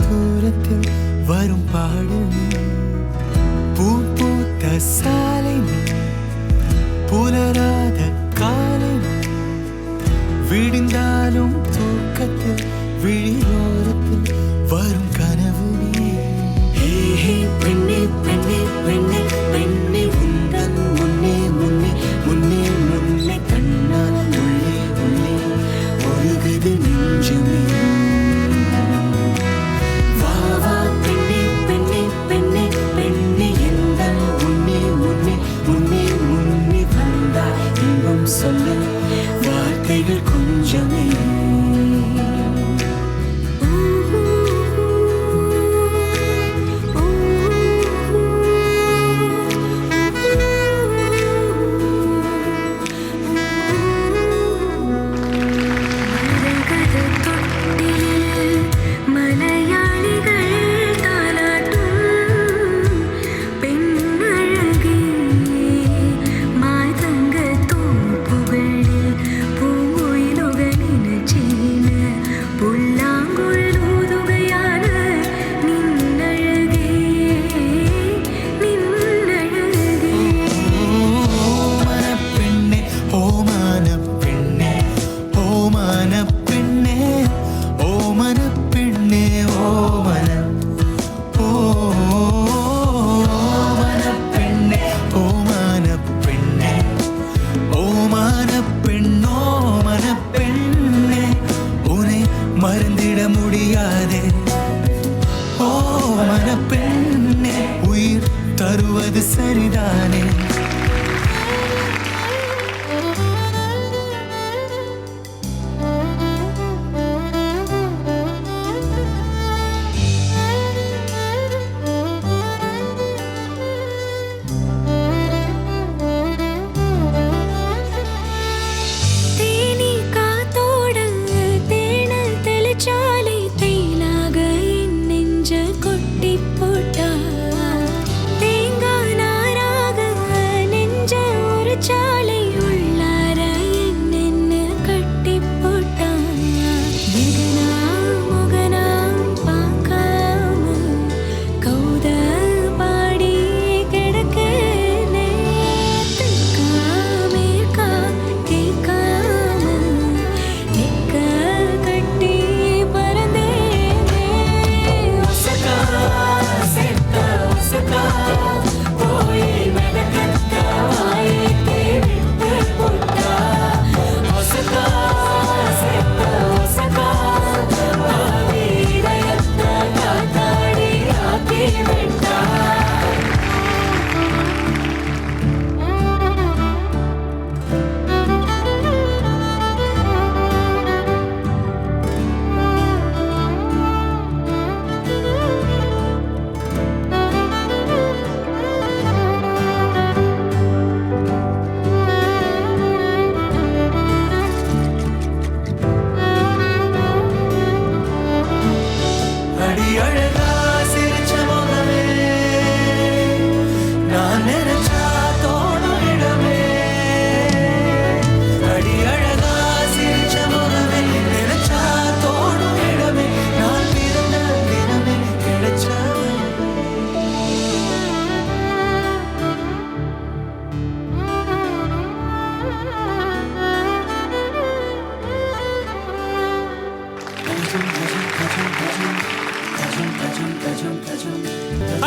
தூரத்தில் வரும் பாடல் பூ பூத்த சாலை புலராத காலை விடிந்தாலும் தூக்கத்தில் விழியோரத்தில் வரும் கனவு நீ. பெண்ணே பெண்ணே பெண்ணே பெண்ணே உந்தன் முன்னே முன்னே முன்னே முன்னே கண்ணால் உள்ளே உள்ளே ஒழுகுது நெஞ்சமே. வா வா பெண்ணே பெண்ணே பெண்ணே பெண்ணே எந்தன் முன்னே முன்னே முன்னே முன்னே வந்தாய் இன்பம் சொல்ல வார்த்தைகள் கொஞ்சமே. மறந்திட முடியாதே ஓ மனப்பெண்ணே உயிர் தருவது சரிதானே.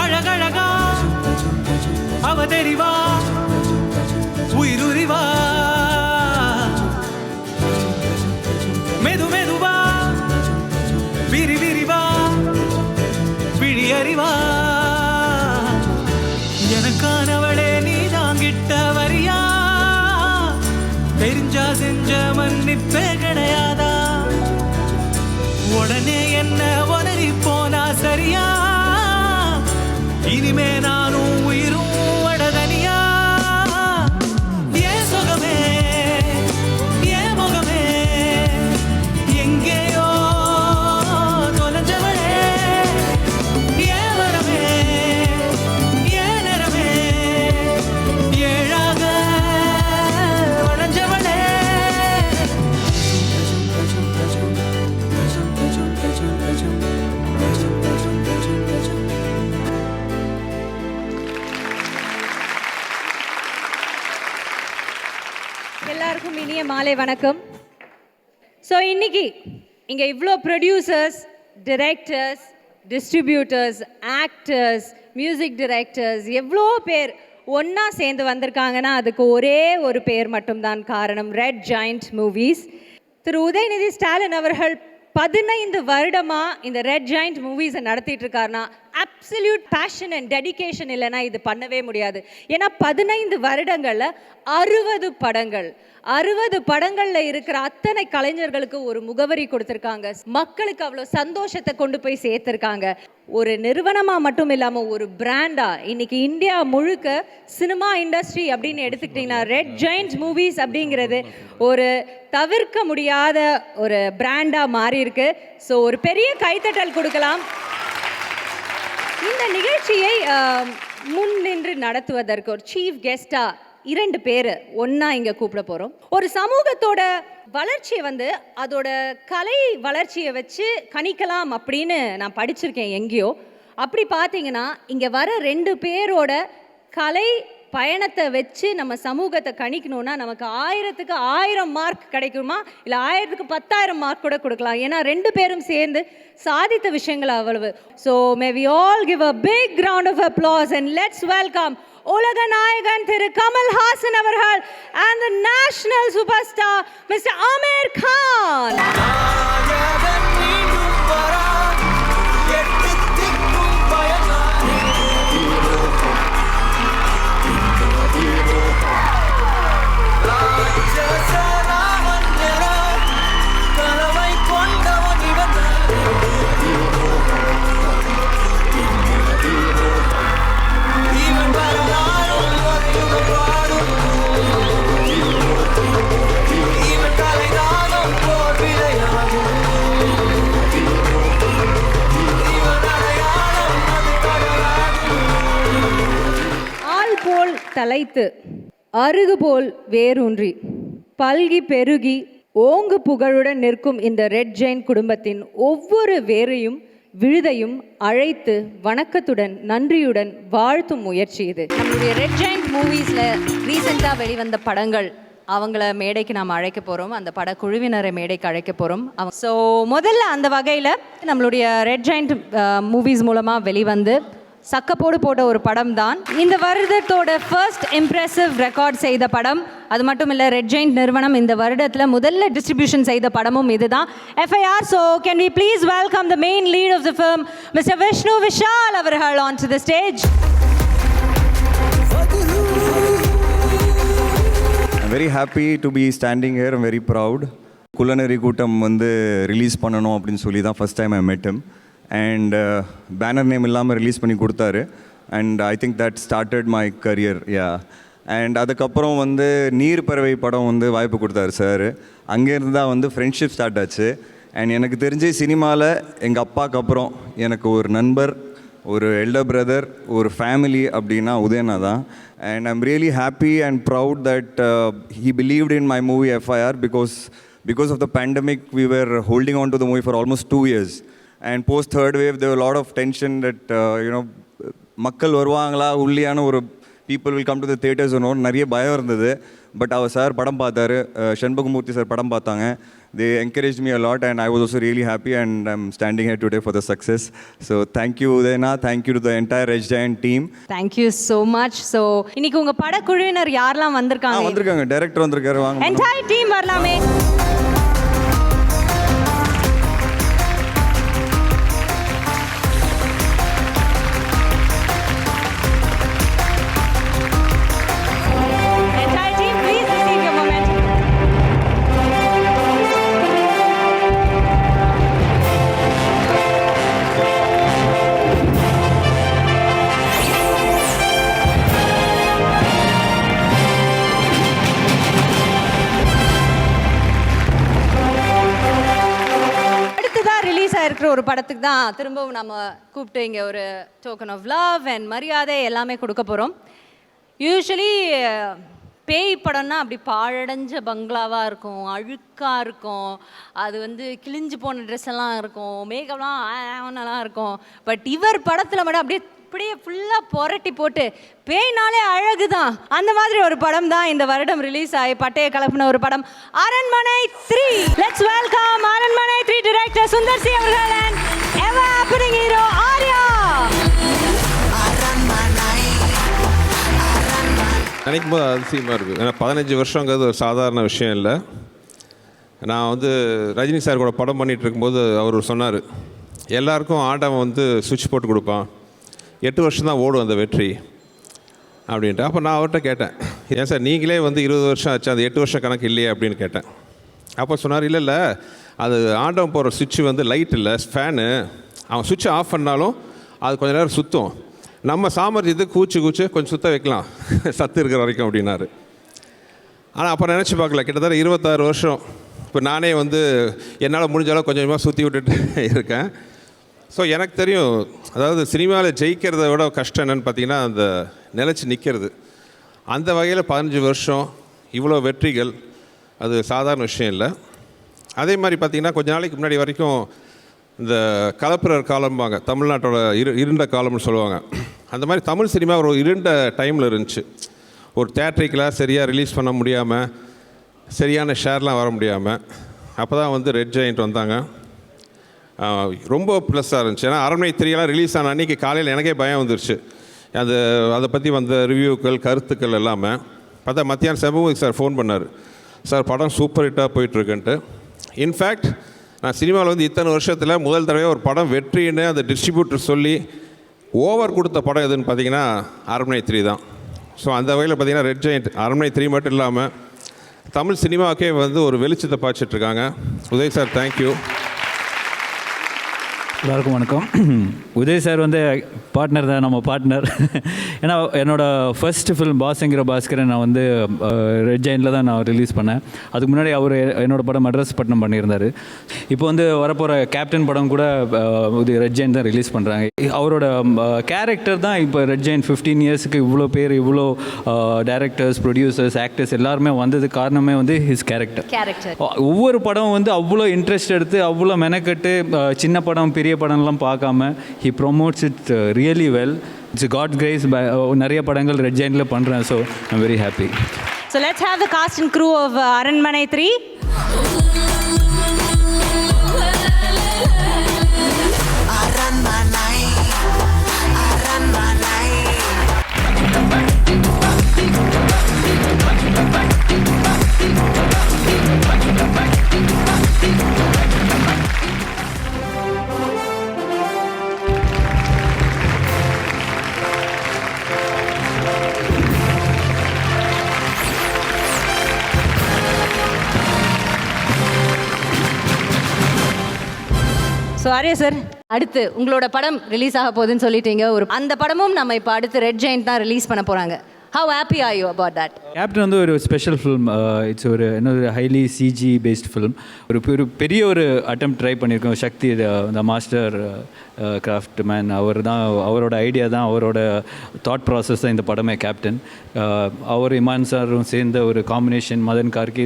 அழகழகா அவ தெரிவா உயிருரிவா மெது மெதுவா விரி விரிவா விழியறிவா எனக்கானவளே நீ தாங்கிட்ட வரியா தெரிஞ்சா செஞ்ச மன்னிப்பே கிடையாதா உடனே என்ன உணரி போனா சரியா இனிமே நானும் உயிரும் வடதனியா ஏன் சுகமே ஏன் முகமே எங்கேயோ தொலைஞ்சவளே ஏன் வரமே ஏன் நிறமே ஏழாக வளைஞ்சவளே இனிய மாலை வணக்கம். ஸோ இன்னைக்கு இங்கே இவ்வளோ producers, directors, distributors, actors, music directors எவ்வளோ பேர் ஒன்றா சேர்ந்து வந்திருக்காங்கன்னா அதுக்கு ஒரே ஒரு பேர் மட்டும்தான் காரணம், red joint movies. Thiru Udhayanidhi Stalin அவர்கள் 15 வருடமாக இந்த ரெட் ஜாயிண்ட் மூவிஸை நடத்திட்டு இருக்காருன்னா அப்சல்யூட் பேஷன் அண்ட் டெடிகேஷன் இல்லைன்னா இது பண்ணவே முடியாது. ஏன்னா 15 வருடங்களில் 60 படங்களில் இருக்கிற அத்தனை கலைஞர்களுக்கு ஒரு முகவரி கொடுத்துருக்காங்க. மக்களுக்கு அவ்வளோ சந்தோஷத்தை கொண்டு போய் சேர்த்துருக்காங்க. ஒரு நிறுவனமாக மட்டும் இல்லாமல் ஒரு பிராண்டாக இன்னைக்கு இந்தியா முழுக்க சினிமா இண்டஸ்ட்ரி அப்படின்னு எடுத்துக்கிட்டிங்கன்னா ரெட் ஜாயிண்ட் மூவிஸ் அப்படிங்கிறது ஒரு தவிர்க்க முடியாத ஒரு பிராண்டாக மாறி இருக்கு. ஸோ ஒரு பெரிய கைத்தட்டல் கொடுக்கலாம். இந்த நிகழ்ச்சியை முன் நின்று நடத்துவதற்கு ஒரு சீஃப் கெஸ்டாக 2 பேர் ஒன்றா இங்கே கூப்பிட போகிறோம். ஒரு சமூகத்தோட வளர்ச்சியை அதோட கலை வளர்ச்சியை வச்சு கணிக்கலாம் அப்படின்னு நான் படிச்சிருக்கேன் எங்கேயோ. அப்படி பார்த்தீங்கன்னா இங்கே வர 2 பேரோட கலை பயணத்தை வச்சு நம்ம சமூகத்தை கணிக்கணும்னா நமக்கு 1000க்கு 1000 மார்க் கிடைக்குமா, இல்லை 1000க்கு 10,000 மார்க் கூட கொடுக்கலாம். ஏன்னா 2 பேரும் சேர்ந்து சாதித்த விஷயங்கள் அவ்வளவு. So may we all give a big round of applause and let's welcome உலக நாயகன் திரு கமல்ஹாசன் அவர்கள் and the national superstar Mr. Aamir Khan. தலைத்து அருகு போல் வேரூன்றி பல்கி பெருகி ஓங்கு புகழுடன் நிற்கும் இந்த ரெட் ஜெயின் குடும்பத்தின் ஒவ்வொரு வேரையும் விழுதையும் அழைத்து வணக்கத்துடன் நன்றியுடன் வாழ்த்தும் முயற்சி இது. நம்மளுடைய ரெட் ஜெயின் மூவிஸில் ரீசெண்டாக வெளிவந்த படங்கள் அவங்கள மேடைக்கு நாம் அழைக்க போகிறோம், அந்த படக்குழுவினரை மேடைக்கு அழைக்க போகிறோம். ஸோ முதல்ல அந்த வகையில் நம்மளுடைய ரெட் ஜெயிண்ட் மூவிஸ் மூலமாக வெளிவந்து சக்கப்போடு போட்ட ஒரு படம் தான் இந்த வருடத்தோட ஃபர்ஸ்ட் இம்ப்ரெசிவ் ரெக்கார்ட் செய்த படம். அது மட்டும் இல்லை, ரெட் ஜெயிண்ட் நிறுவனம் இந்த வருடத்தில் முதல்ல டிஸ்ட்ரிபியூஷன் செய்த படமும் இதுதான், FIR. So can we please welcome the main lead of the film mister Vishnu Vishal அவர்கள் on to the stage. I'm very happy to be standing here. I'm very proud. குலநெறி கூட்டம் ரிலீஸ் பண்ணணும் அப்படின்னு சொல்லி தான் first time I met him. And banner name இல்லாமல் release பண்ணி கொடுத்தாரு. And I think that started my career. Yeah. And அதுக்கப்புறம் நீர் பறவை படம் வாய்ப்பு கொடுத்தாரு சார். அங்கேருந்து தான் ஃப்ரெண்ட்ஷிப் ஸ்டார்ட் ஆச்சு. அண்ட் எனக்கு தெரிஞ்சு சினிமாவில் எங்கள் அப்பாவுக்கு அப்புறம் எனக்கு ஒரு நண்பர், ஒரு எல்டர் பிரதர், ஒரு ஃபேமிலி அப்படின்னா உதயனா தான். And I'm really happy and proud that he believed in my movie FIR because of the pandemic we were holding on to the movie for almost 2 years. And post third wave there were a lot of tension that மக்கள் வருவாங்களா உள்ளியான ஒரு people will come to the theatres நிறைய பயம் இருந்தது. But our sir படம் பார்த்தாரு, ஷண்முகமூர்த்தி sir படம் பார்த்தாங்க. They encouraged me a lot and I was also really happy and I'm standing here today for the success. So thank you Udayana, thank you to the entire Red Giant team. Thank you so much. So இன்னைக்கு உங்க படக்குழுவினர் யாரெல்லாம் வந்திருக்காங்க? Director வந்திருக்காரு, வாங்க. Entire team வரலாமே. இருக்கிற ஒரு படத்துக்கு தான் திரும்பவும் நம்ம கூப்பிட்டு இங்கே ஒரு டோக்கன் ஆஃப் லவ் அண்ட் மரியாதை எல்லாமே கொடுக்க போகிறோம். யூஸ்வலி பேய் படம்னா அப்படி பாழடைஞ்ச பங்களாவாக இருக்கும், அழுக்காக இருக்கும், அது வந்து கிழிஞ்சு போன ட்ரெஸ் எல்லாம் இருக்கும், மேக்கப்லாம் இருக்கும். பட் இவர் படத்தில் மட்டும் அப்படியே ஃபுல்லாக புரட்டி போட்டு பேய்னாலே அழகு தான், அந்த மாதிரி ஒரு படம் தான் இந்த வருடம் ரிலீஸ் ஆகி பட்டைய கலப்பின ஒரு படம் அரண்மனை 3. லெட்ஸ் வெல்கம் அரண்மனை 3 டைரக்டர் சுந்தர் சி அவர்கள் and ever happening hero Arya. நினைக்கும் போது அதிசயமாக இருக்குது. ஏன்னா 15 வருஷங்கிறது ஒரு சாதாரண விஷயம் இல்லை. நான் வந்து ரஜினி சார் கூட படம் பண்ணிகிட்டு இருக்கும்போது அவர் சொன்னார், எல்லாருக்கும் ஆண்டவன் வந்து சுவிட்ச் போட்டு கொடுப்பான், 8 வருஷம் தான் ஓடும் அந்த வெற்றி அப்படின்ட்டு. அப்போ நான் அவர்கிட்ட கேட்டேன், ஏன் சார் நீங்களே வந்து 20 வருஷம் ஆச்சு, அந்த 8 வருஷம் கணக்கு இல்லையே அப்படின்னு கேட்டேன். அப்போ சொன்னார், இல்லை அது ஆண்டவன் போகிற சுவிட்சு வந்து லைட் இல்லை, ஃபேனு. அவன் சுவிட்சை ஆஃப் பண்ணாலும் அது கொஞ்சம் நேரம் சுற்றும், நம்ம சாமர்த்தியத்துக்கு கூச்சு கொஞ்சம் சுத்த வைக்கலாம் சத்து இருக்கிற வரைக்கும் அப்படின்னாரு. ஆனால் அப்போ நினச்சி பார்க்கல, கிட்டத்தட்ட 26 வருஷம் இப்போ நானே வந்து என்னால் முடிஞ்சாலும் கொஞ்சம் கொஞ்சமாக சுற்றி விட்டுட்டு இருக்கேன். ஸோ எனக்கு தெரியும், அதாவது சினிமாவில் ஜெயிக்கிறத விட கஷ்டம் என்னென்னு பார்த்தீங்கன்னா அந்த நிலச்சி நிற்கிறது. அந்த வகையில் 15 வருஷம் இவ்வளோ வெற்றிகள் அது சாதாரண விஷயம் இல்லை. அதே மாதிரி பார்த்திங்கன்னா கொஞ்ச நாளைக்கு முன்னாடி வரைக்கும் இந்த கலப்பிரர் காலம்பாங்க, தமிழ்நாட்டோட இருண்ட காலம்னு சொல்லுவாங்க. அந்த மாதிரி தமிழ் சினிமா ஒரு இருண்ட டைமில் இருந்துச்சு. ஒரு தேட்ரிக்கெலாம் சரியாக ரிலீஸ் பண்ண முடியாமல், சரியான ஷேர்லாம் வர முடியாமல். அப்போ தான் வந்து ரெட் ஜெயண்ட் வந்தாங்க, ரொம்ப ப்ளஸ்ஸாக இருந்துச்சு. ஏன்னா அரண்மனை 3 ரிலீஸ் ஆன அன்றைக்கி காலையில் எனக்கே பயம் வந்துருச்சு, அதை பற்றி வந்த ரிவ்யூக்கள் கருத்துக்கள் எல்லாமே. பார்த்தா மத்தியானம் செம்பூமிக்கு சார் ஃபோன் பண்ணார், சார் படம் சூப்பர் ஹிட்டாக போயிட்டுருக்குன்ட்டு. இன்ஃபேக்ட் நான் சினிமாவில் வந்து இத்தனை வருஷத்தில் முதல் தடவை ஒரு படம் வெற்றின்னு அந்த டிஸ்ட்ரிபியூட்டர் சொல்லி ஓவர் கொடுத்த படம் எதுன்னு பார்த்தீங்கன்னா அரண்மனை 3 தான். ஸோ அந்த வகையில் பார்த்தீங்கன்னா ரெட் ஜெயண்ட் அரண்மனை 3 மட்டும் இல்லாமல் தமிழ் சினிமாவுக்கே வந்து ஒரு வெளிச்சத்தை பாய்ச்சிட்ருக்காங்க. Uday sir thank you. எல்லாருக்கும் வணக்கம். உதய் சார் வந்து பார்ட்னர் தான், நம்ம பார்ட்னர். ஏன்னா என்னோடய ஃபர்ஸ்ட் ஃபிலிம் பாஸ்ங்கிற பாஸ்கரன் நான் வந்து ரெட் ஜெயினில் தான் நான் ரிலீஸ் பண்ணேன். அதுக்கு முன்னாடி அவர் என்னோடய படம் மெட்ராஸ் பட்டினம் பண்ணியிருந்தார். இப்போ வந்து வரப்போகிற கேப்டன் படம் கூட இது ரெட் ஜெயின் தான் ரிலீஸ் பண்ணுறாங்க. அவரோட கேரக்டர் தான் இப்போ ரெட் ஜெயின் 15 இயர்ஸுக்கு இவ்வளோ பேர், இவ்வளோ டைரக்டர்ஸ், ப்ரொடியூசர்ஸ், ஆக்டர்ஸ் எல்லாருமே வந்ததுக்கு காரணமே வந்து ஹிஸ் கேரக்டர். ஒவ்வொரு படம் வந்து அவ்வளோ இன்ட்ரெஸ்ட் எடுத்து, அவ்வளோ மெனக்கட்டு, சின்ன படம் பெரிய படம்லாம் பார்க்காம he promotes it really well. It's God's grace. நிறைய படங்கள் ரெட் ஜெயினில் பண்ணுறேன். So I'm very happy. So let's have the cast and crew of அரண்மனை 3. ஸோ ஆர்யா சார், அடுத்து உங்களோட படம் ரிலீஸ் ஆக போகுதுன்னு சொல்லிட்டீங்க. அந்த படமும் நம்ம இப்போ அடுத்து ரெட் ஜெயண்ட் தான் ரிலீஸ் பண்ண போகிறாங்க. How happy are you about that? Captain வந்து ஒரு ஸ்பெஷல் ஃபிலிம். இட்ஸ் ஒரு ஹைலி சிஜி பேஸ்ட் ஃபிலிம். ஒரு பெரிய ஒரு அட்டெம்ப்ட் ட்ரை பண்ணியிருக்கோம். சக்தி த மாஸ்டர் கிராஃப்ட் மேன், அவரோட ஐடியா தான், அவரோட தாட் ப்ராசஸ் தான் இந்த படமே கேப்டன். அவர் இமான் சாரும் சேர்ந்த ஒரு காம்பினேஷன். மதன் கார்கி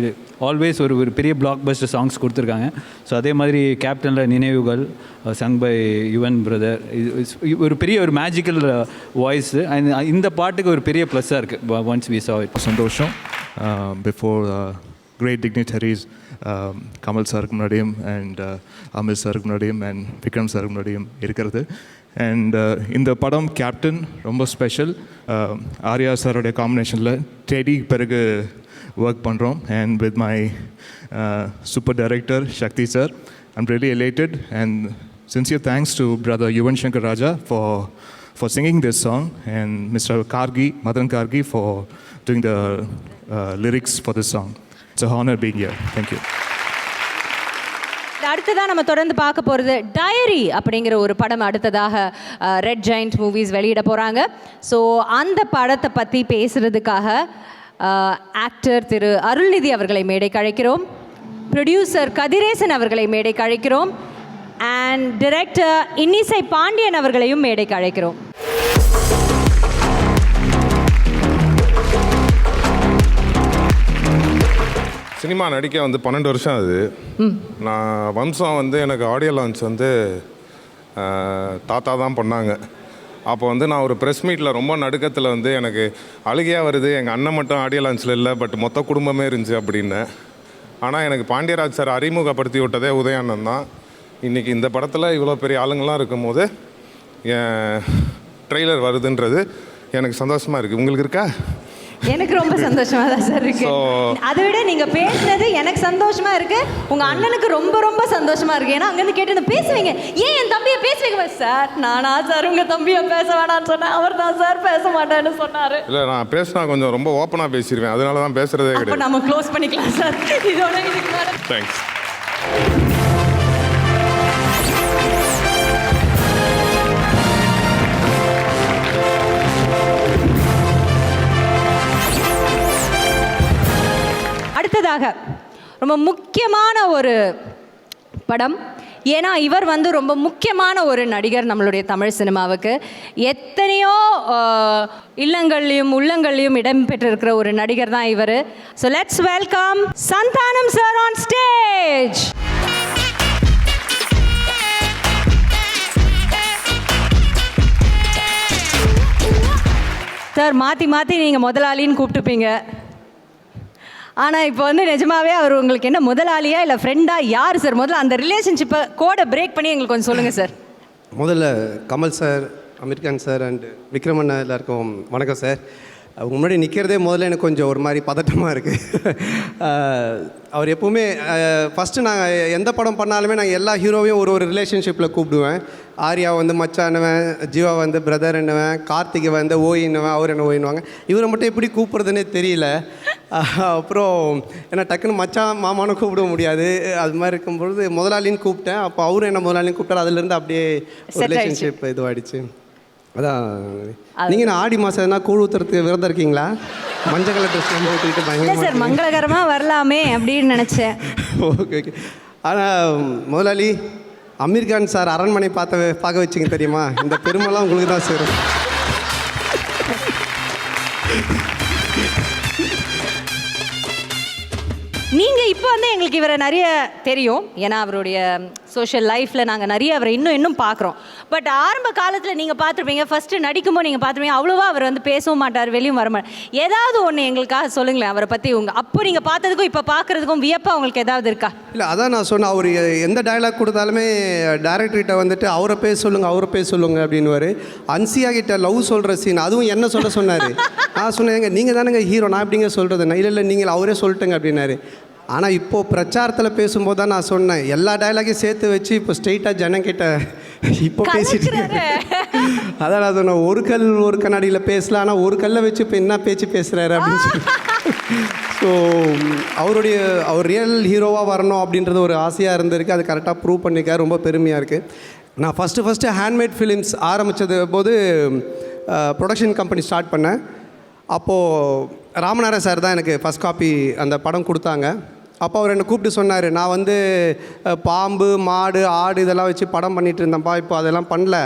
ஆல்வேஸ் ஒரு பெரிய பிளாக் பஸ்டர் சாங்ஸ் கொடுத்துருக்காங்க. ஸோ அதே மாதிரி கேப்டனில் நினைவுகள் சங் பை யுவன் பிரதர், ஒரு பெரிய ஒரு மேஜிக்கல் வாய்ஸ். இந்த பாட்டுக்கு ஒரு பெரிய ப்ளஸ்ஸாக இருக்குது. Once we saw it. சந்தோஷம். பிஃபோர் கிரேட் டிக்னிட்டரிஸ் கமல் சாருக்கு முன்னாடியும் அண்ட் அமித் சாருக்கு முன்னாடியும் அண்ட் விக்ரம் சாருக்கு முன்னாடியும் இருக்கிறது. அண்ட் இந்த படம் கேப்டன் ரொம்ப ஸ்பெஷல். ஆர்யா சாரோடைய காம்பினேஷனில் டெடி பிறகு ஒர்க் பண்ணுறோம். And with my super director Sakthi sir, I'm really elated. And sincere thanks to brother Yuvan Shankar Raja for singing this song, and Mr. Kargi, Madan Kargi, for doing the lyrics for this song. It's a honor being here. Thank you. அடுத்ததாக நம்ம தொடர்ந்து பார்க்க போகிறது dairy அப்படிங்கிற ஒரு படம் அடுத்ததாக red giant movies வெளியிட போகிறாங்க. ஸோ அந்த படத்தை பற்றி பேசுகிறதுக்காக ஆக்டர் திரு அருள்நிதி அவர்களை மேடைக்கு அழைக்கிறோம், ப்ரொடியூசர் கதிரேசன் அவர்களை மேடைக்கு அழைக்கிறோம், அண்ட் டைரக்டர் இன்னிசை பாண்டியன் அவர்களையும் மேடைக்கு அழைக்கிறோம். சினிமா நடிக்க வந்து 12 வருஷம் ஆகுது. நான் வம்சம் வந்து எனக்கு ஆடியோ லான்ச் வந்து தாத்தா தான் பண்ணாங்க. அப்போ வந்து நான் ஒரு ப்ரெஸ் மீட்டில் ரொம்ப நடுக்கத்தில் வந்து எனக்கு அழுகையாக வருது, எங்கள் அண்ணன் மட்டும் ஆடியோ லான்ச்சில் இல்லை, பட் மொத்த குடும்பமே இருந்துச்சு அப்படின்னு. ஆனால் எனக்கு பாண்டியராஜ் சார் அறிமுகப்படுத்தி விட்டதே உதயானந்த் தான். இன்றைக்கி இந்த படத்தில் இவ்வளோ பெரிய ஆளுங்கள்லாம் இருக்கும்போது என் ட்ரெய்லர் வருதுன்றது எனக்கு சந்தோஷமாக இருக்குது. உங்களுக்கு இருக்கா? எனக்கு ரொம்ப சந்தோஷமா தான் சார் இருக்கு. அதை விட நீங்க பேசுனது எனக்கு சந்தோஷமா இருக்கு, உங்க அண்ணனுக்கு ரொம்ப ரொம்ப சந்தோஷமா இருக்கு. ஏன்னா அங்கிருந்து கேட்டு பேசுவீங்க, ஏன் என் தம்பியை பேசுவீங்க சார்? நானா சார் உங்க தம்பியை பேச வேணான்னு சொன்னேன், அவர் தான் சார் பேச மாட்டேன்னு சொன்னாரு. இல்லை, நான் பேசினா கொஞ்சம் ரொம்ப ஓப்பனாக பேசிடுவேன், அதனால தான் பேசுகிறதே கிடையாது. அப்போ நம்ம க்ளோஸ் பண்ணிக்கலாம் சார் இதோட. இதுக்கு மேலே தேங்க்ஸ். அடுத்ததாக ரொம்ப முக்கியமான ஒரு படம். ஏன்னா இவர் வந்து ரொம்ப முக்கியமான ஒரு நடிகர் நம்மளுடைய தமிழ் சினிமாவுக்கு. எத்தனையோ இல்லங்கள்லையும் உள்ளங்கள்லையும் இடம்பெற்றிருக்கிற ஒரு நடிகர் தான் இவர். So let's welcome Santhanam sir on stage. Sir மாற்றி மாற்றி நீங்கள் முதலாளின்னு கூப்பிட்டுப்பீங்க, ஆனால் இப்போ வந்து நிஜமாவே அவர் உங்களுக்கு என்ன முதலாளியா இல்லை ஃப்ரெண்டா, யார் சார்? முதல்ல அந்த ரிலேஷன்ஷிப்பை கோடை பிரேக் பண்ணி எங்களுக்கு கொஞ்சம் சொல்லுங்கள் சார். முதல்ல Kamal sir, Aamir Khan sir and விக்ரமண்ணா எல்லாருக்கும் வணக்கம் சார். அவங்க முன்னாடி நிற்கிறதே முதல்ல எனக்கு கொஞ்சம் ஒரு மாதிரி பதட்டமாக இருக்குது. அவர் எப்போவுமே ஃபஸ்ட்டு நாங்கள் எந்த படம் பண்ணாலுமே நாங்கள் எல்லா ஹீரோவையும் ஒரு ஒரு ரிலேஷன்ஷிப்பில் கூப்பிடுவேன். ஆர்யா வந்து மச்சானுவேன், ஜீவா வந்து பிரதர் என்னவேன், கார்த்திகை வந்து ஓயின்னுவேன், அவர் என்ன ஓயின்னுவாங்க. இவரை மட்டும் எப்படி கூப்பிட்றதுனே தெரியல. அப்புறம் ஏன்னா டக்குன்னு மச்சான் மாமானு கூப்பிட முடியாது. அது மாதிரி இருக்கும்பொழுது முதலாளின்னு கூப்பிட்டேன். அப்போ அவரும் என்ன முதலாளின்னு கூப்பிட்டார். அதுலேருந்து அப்படியே ரிலேஷன்ஷிப் இதுவாகிடுச்சு. அதான் நீங்கள் நான் ஆடி மாதம்னா கூழ் ஊற்றுறதுக்கு விரதம் இருக்கீங்களா? மஞ்சள் கலர் ட்ரெஸ் ஊற்றிக்கிட்டு பயங்கரமாக சார் மங்களகரமாக வரலாமே அப்படின்னு நினச்சேன். Okay okay. ஆனால் முதலாளி அமீர் கான் சார் அரண்மனை பார்க்க வச்சிங்க தெரியுமா? இந்த பெருமைலாம் உங்களுக்கு தான் சேரும். நீங்கள் இப்போ வந்து எங்களுக்கு இவரை நிறைய தெரியும், ஏன்னா அவருடைய சோஷியல் லைஃப்பில் நாங்கள் நிறைய அவரை இன்னும் பார்க்குறோம். பட் ஆரம்ப காலத்தில் நீங்கள் பார்த்துருப்பீங்க, ஃபஸ்ட்டு நடிக்கும்போது நீங்கள் பார்த்துருப்பீங்க, அவ்வளோவா அவர் வந்து பேசவும் மாட்டார், வெளியும் வர மாட்டார். ஏதாவது ஒன்று எங்களுக்காக சொல்லுங்களேன் அவரை பற்றி. அப்போ நீங்கள் பார்த்ததுக்கும் இப்போ பார்க்குறதுக்கும் வியப்பாக உங்களுக்கு ஏதாவது இருக்கா? இல்லை, அதான் நான் சொன்னேன். அவர் எந்த டயலாக் கொடுத்தாலுமே டேரக்டர்கிட்ட வந்துட்டு அவரை பேச சொல்லுங்கள் அப்படின்னுவார். அன்சியா கிட்ட லவ் சொல்கிற சீன் அதுவும் என்ன சொன்னார். நான் சொன்னேங்க நீங்கள் தானேங்க ஹீரோ, நான் எப்படிங்க சொல்கிறது? நான் இல்லை நீங்கள் அவரே சொல்லிட்டுங்க அப்படின்னாரு. ஆனால் இப்போது பிரச்சாரத்தில் பேசும்போது தான் நான் சொன்னேன், எல்லா டயலாகையும் சேர்த்து வச்சு இப்போ ஸ்ட்ரெயிட்டாக ஜனங்கிட்ட இப்போ பேசிட்டு. அதான் நான் சொன்னேன், ஒரு கல் ஒரு கண்ணாடியில் பேசலாம், ஆனால் ஒரு கல்லை வச்சு இப்போ என்ன பேச்சு பேசுகிறாரு அப்படின்னு சொல்லி. ஸோ அவர் ரியல் ஹீரோவாக வரணும் அப்படின்றது ஒரு ஆசையாக இருந்திருக்கு. அது கரெக்டாக ப்ரூவ் பண்ணியிருக்காரு. ரொம்ப பெருமையாக இருக்குது. நான் ஃபஸ்ட்டு ஹேண்ட்மேட் ஃபிலிம்ஸ் ஆரம்பித்தது போது ப்ரொடக்ஷன் கம்பெனி ஸ்டார்ட் பண்ணேன். அப்போது ராமநாதன் சார் தான் எனக்கு ஃபஸ்ட் காப்பி அந்த படம் கொடுத்தாங்க. அப்போ அவர் என்னை கூப்பிட்டு சொன்னார், நான் வந்து பாம்பு மாடு ஆடு இதெல்லாம் வச்சு படம் பண்ணிகிட்டு இருந்தேன்ப்பா, இப்போ அதெல்லாம் பண்ணல,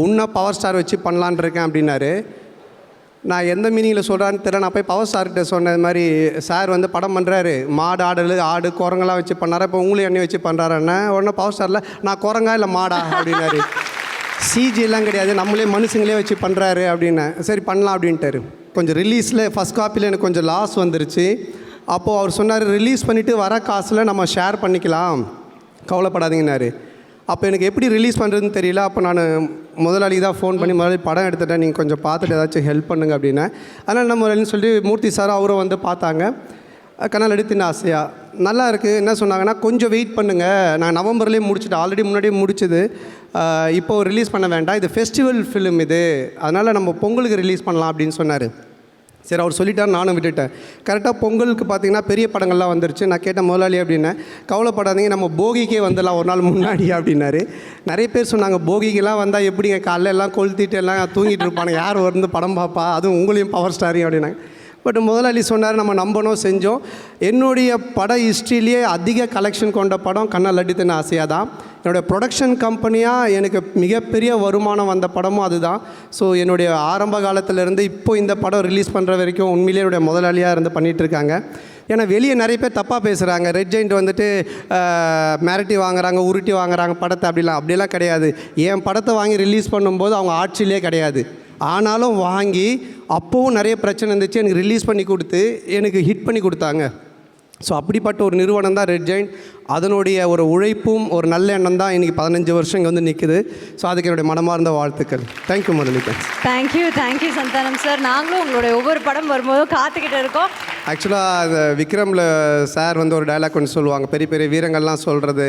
இன்னும் பவர் ஸ்டார் வச்சு பண்ணலான் இருக்கேன் அப்படின்னாரு. நான் எந்த மீனிங்கில் சொல்கிறான்னு தெரியல. நான் போய் பவர் ஸ்டார்கிட்ட சொன்னது மாதிரி, சார் வந்து படம் பண்ணுறாரு, மாடு ஆடு குரங்கெல்லாம் வச்சு பண்ணார், இப்போ உங்களையும் எண்ணெய் வச்சு பண்ணுறாருன்னா உடனே பவர் ஸ்டாரில் நான் குரங்கா இல்லை மாடா அப்படின்னாரு. சிஜி எல்லாம் கிடையாது, நம்மளே மனுஷங்களே வச்சு பண்ணுறாரு அப்படின்னேன். சரி பண்ணலாம் அப்படின்ட்டாரு. கொஞ்சம் ரிலீஸில் ஃபஸ்ட் காப்பியில் எனக்கு கொஞ்சம் லாஸ் வந்துருச்சு. அப்போது அவர் சொன்னார், ரிலீஸ் பண்ணிவிட்டு வர காசில் நம்ம ஷேர் பண்ணிக்கலாம், கவலைப்படாதீங்கன்னாரு. அப்போ எனக்கு எப்படி ரிலீஸ் பண்ணுறதுன்னு தெரியல. அப்போ நான் முதலாளி தான் ஃபோன் பண்ணி, முதலாளி படம் எடுத்துட்டேன், நீங்கள் கொஞ்சம் பார்த்துட்டு ஏதாச்சும் ஹெல்ப் பண்ணுங்க அப்படின்னேன். அதனால் என்ன முதலாளின்னு சொல்லி மூர்த்தி சாரும் அவரும் வந்து பார்த்தாங்க. கனால் எடுத்துன்னு ஆசையாக நல்லா இருக்குது. என்ன சொன்னாங்கன்னா, கொஞ்சம் வெயிட் பண்ணுங்கள், நான் நவம்பர்லேயே முடிச்சுட்டு ஆல்ரெடி முன்னாடியே முடிச்சுது, இப்போது ரிலீஸ் பண்ண வேண்டாம், இது ஃபெஸ்டிவல் ஃபிலிம் இது, அதனால் நம்ம பொங்கலுக்கு ரிலீஸ் பண்ணலாம் அப்படின்னு சொன்னார். சரி அவர் சொல்லிட்டார், நானும் விட்டுட்டேன். கரெக்டாக பொங்கலுக்கு பார்த்தீங்கன்னா பெரிய படங்கள்லாம் வந்துருச்சு. நான் கேட்டேன் முதலாளி அப்படின்னேன், கவலைப்படாதீங்க நம்ம போகிக்கே வந்துடலாம் ஒரு நாள் முன்னாடி அப்படின்னாரு. நிறைய பேர் சொன்னாங்க, போகிக்கெல்லாம் வந்தால் எப்படிங்க காலைல எல்லாம் கொளுத்திட்டு எல்லாம் தூங்கிட்டு இருப்பாங்க, யார் வந்து படம் பார்ப்பா, அதுவும் உங்களையும் பவர் ஸ்டாரையும் அப்படின்னாங்க. பட் முதலாளி சொன்னார், நம்ம நம்பணும், செஞ்சோம். என்னுடைய பட ஹிஸ்ட்ரியிலேயே அதிக கலெக்ஷன் கொண்ட படம் கண்ணா லட்டித்தன் ஆசையாக தான். என்னுடைய ப்ரொடக்ஷன் கம்பெனியாக எனக்கு மிகப்பெரிய வருமானம் வந்த படமும் அதுதான். ஸோ என்னுடைய ஆரம்ப காலத்திலேருந்து இப்போ இந்த படம் ரிலீஸ் பண்ணுற வரைக்கும் உண்மையிலே என்னுடைய முதலாளியாக இருந்து பண்ணிகிட்ருக்காங்க. ஏன்னா வெளியே நிறைய பேர் தப்பாக பேசுகிறாங்க. ரெட் ஜெயிண்ட் வந்துட்டு மிரட்டி வாங்குறாங்க, உருட்டி வாங்குறாங்க படத்தை. அப்படிலாம் கிடையாது. என் படத்தை வாங்கி ரிலீஸ் பண்ணும்போது அவங்க ஆட்சியிலே கிடையாது. ஆனாலும் வாங்கி அப்போவும் நிறைய பிரச்சனை இருந்துச்சு. எனக்கு ரிலீஸ் பண்ணி கொடுத்து எனக்கு ஹிட் பண்ணி கொடுத்தாங்க. ஸோ அப்படிப்பட்ட ஒரு நிறுவனம் தான் ரெட் ஜெயிண்ட். அதனுடைய ஒரு உழைப்பும் ஒரு நல்ல எண்ணம் தான் இன்றைக்கி 15 வருஷம் இங்கே வந்து நிற்குது. ஸோ அதுக்கு என்னுடைய மனமார்ந்த வாழ்த்துக்கள். தேங்க்யூ முதலிக்க. Thank you Santhanam sir. நாங்களும் உங்களுடைய ஒவ்வொரு படம் வரும்போதும் காத்துக்கிட்டு இருக்கோம். ஆக்சுவலாக அந்த விக்ரமில் சார் வந்து ஒரு டைலாக் ஒன்று சொல்லுவாங்க, பெரிய பெரிய வீரங்கள்லாம் சொல்கிறது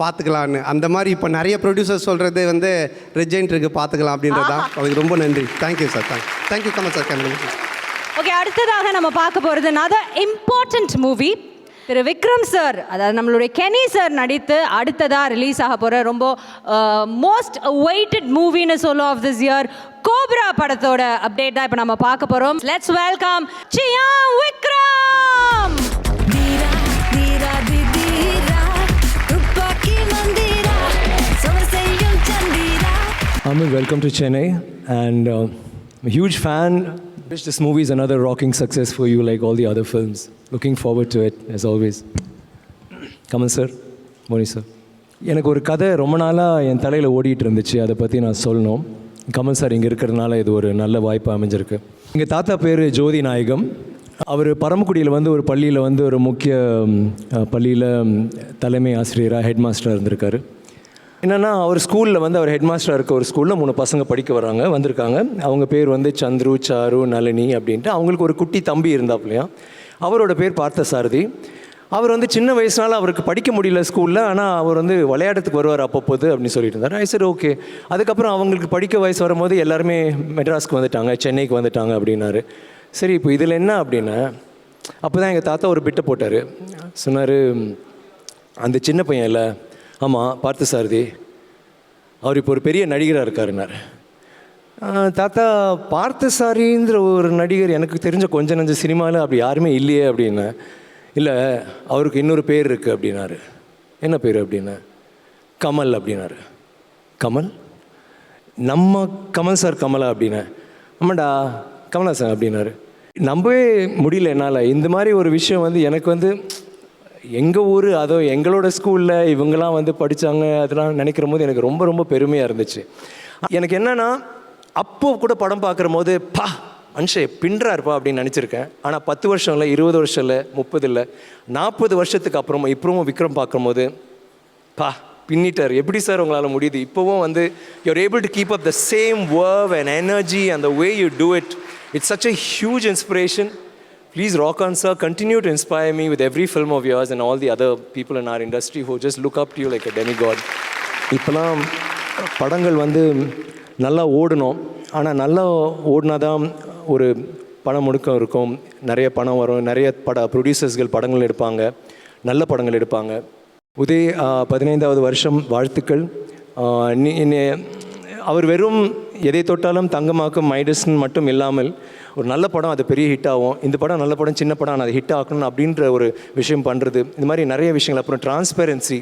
பார்த்துக்கலான்னு. அந்த மாதிரி இப்போ நிறைய ப்ரொடியூசர் சொல்கிறது வந்து ரெட் ஜெயிண்ட் இருக்குது பார்த்துக்கலாம் அப்படின்றது தான். அதுக்கு ரொம்ப நன்றி. Thank you sir. Thank you Kamal sir. Camera. Okay, அடுத்ததாக நம்ம பார்க்க போகிறது another important மூவி. திரு விக்ரம் சார், அதாவது நம்மளுடைய கெனி சார் நடித்து அடுத்ததாக ரிலீஸ் ஆக போகிற ரொம்ப மோஸ்ட் வெயிட்டட் மூவின்னு சொல்ல ஆஃப் திஸ் இயர் கோப்ரா படத்தோட அப்டேட் தான் இப்போ நம்ம பார்க்க போகிறோம். Let's welcome Chiyaan Vikram. Amir, welcome to Chennai, and I'm a huge fan. Wish this movie is another rocking success for you like all the other films. Looking forward to it as always. Kamal sir, Moni sir. எனக்கு ஒரு கதை ரொம்ப நாளாக என் தலையில் ஓடிட்டு இருந்துச்சு. அதை பற்றி நான் சொல்லணும். கமல் சார் இங்கே இருக்கிறதுனால இது ஒரு நல்ல வாய்ப்பு அமைஞ்சிருக்கு. எங்கள் தாத்தா பேர் ஜோதி நாயகம். அவர் பரமக்குடியில் வந்து ஒரு பள்ளியில் வந்து ஒரு முக்கிய பள்ளியில் தலைமை ஆசிரியராக ஹெட் மாஸ்டராக இருந்திருக்காரு. என்னென்னா அவர் ஸ்கூலில் வந்து அவர் ஹெட் மாஸ்டராக இருக்க ஒரு ஸ்கூலில் 3 பசங்க படிக்க வந்திருக்காங்க. அவங்க பேர் வந்து சந்துரு, சாரு, நளினி அப்படின்ட்டு. அவங்களுக்கு ஒரு குட்டி தம்பி இருந்தாப்புலையா. அவரோட பேர் பார்த்தசாரதி. அவர் வந்து சின்ன வயசுனால அவருக்கு படிக்க முடியல ஸ்கூலில். ஆனால் அவர் வந்து விளையாட்டுக்கு வருவார் அப்பப்போது அப்படின்னு சொல்லிட்டு இருந்தார். சரி, ஓகே. அதுக்கப்புறம் அவங்களுக்கு படிக்க வயசு வரும்போது எல்லாருமே மெட்ராஸ்க்கு வந்துட்டாங்க, சென்னைக்கு வந்துட்டாங்க அப்படின்னாரு. சரி, இப்போ இதில் என்ன அப்படின்னா, அப்போ தான் எங்கள் தாத்தா ஒரு பிட்டை போட்டார். சொன்னார், அந்த சின்ன பையன் இல்லை, ஆமாம் பார்த்தசாரதி, அவர் இப்போ ஒரு பெரிய நடிகராக இருக்காருன்னார். தாத்தா, பார்த்தசாரின்ற ஒரு நடிகர் எனக்கு தெரிஞ்ச கொஞ்ச நஞ்ச சினிமாவில் அப்படி யாருமே இல்லையே அப்படின்னா. இல்லை, அவருக்கு இன்னொரு பேர் இருக்குது அப்படின்னாரு. என்ன பேர் அப்படின்னா? கமல் அப்படின்னாரு. கமல்? நம்ம கமல் சார் கமலா அப்படின்னா? ஆமாண்டா கமலா சார் அப்படின்னாரு. நம்பவே முடியல என்னால். இந்த மாதிரி ஒரு விஷயம் வந்து எனக்கு வந்து எங்கள் ஊர், அதோ எங்களோட ஸ்கூலில் இவங்கெல்லாம் வந்து படித்தாங்க, அதெல்லாம் நினைக்கிற போது எனக்கு ரொம்ப ரொம்ப பெருமையாக இருந்துச்சு. எனக்கு என்னென்னா, அப்போ கூட படம் பார்க்குற போது மனுஷே பின்றாருப்பா அப்படின்னு நினச்சிருக்கேன். ஆனால் 10 வருஷம் இல்லை, 20 வருஷம் இல்லை, 30 இல்லை, 40 வருஷத்துக்கு அப்புறமா இப்பவும் விக்ரம் பார்க்கும்போது பின்னிட்டார். எப்படி சார் உங்களால் முடியுது? இப்போவும் வந்து you're able to keep up the same verve and energy and the way you do it. It's such a huge inspiration. Please rock on, sir. Continue to inspire me with every film of yours and all the other people in our industry who just look up to you like a demigod. இப்போலாம் படங்கள் வந்து நல்லா ஓடணும். ஆனால் நல்லா ஓடினா தான் ஒரு பணம் முடுக்கம் இருக்கும், நிறைய பணம் வரும், நிறைய ப்ரொடியூசர்ஸ்கள் படங்கள் எடுப்பாங்க, நல்ல படங்கள் எடுப்பாங்க. உதய் 15வது வருஷம் வாழ்த்துக்கள். அவர் வெறும் எதை தொட்டாலும் தங்கமாக்கும் மைடஸ்ன்னு மட்டும் இல்லாமல் ஒரு நல்ல படம் அது பெரிய ஹிட் ஆகும், இந்த படம் நல்ல படம் சின்ன படம் அதை ஹிட் ஆக்கணும் அப்படின்ற ஒரு விஷயம் பண்ணுறது. இந்த மாதிரி நிறைய விஷயங்கள். அப்புறம் transparency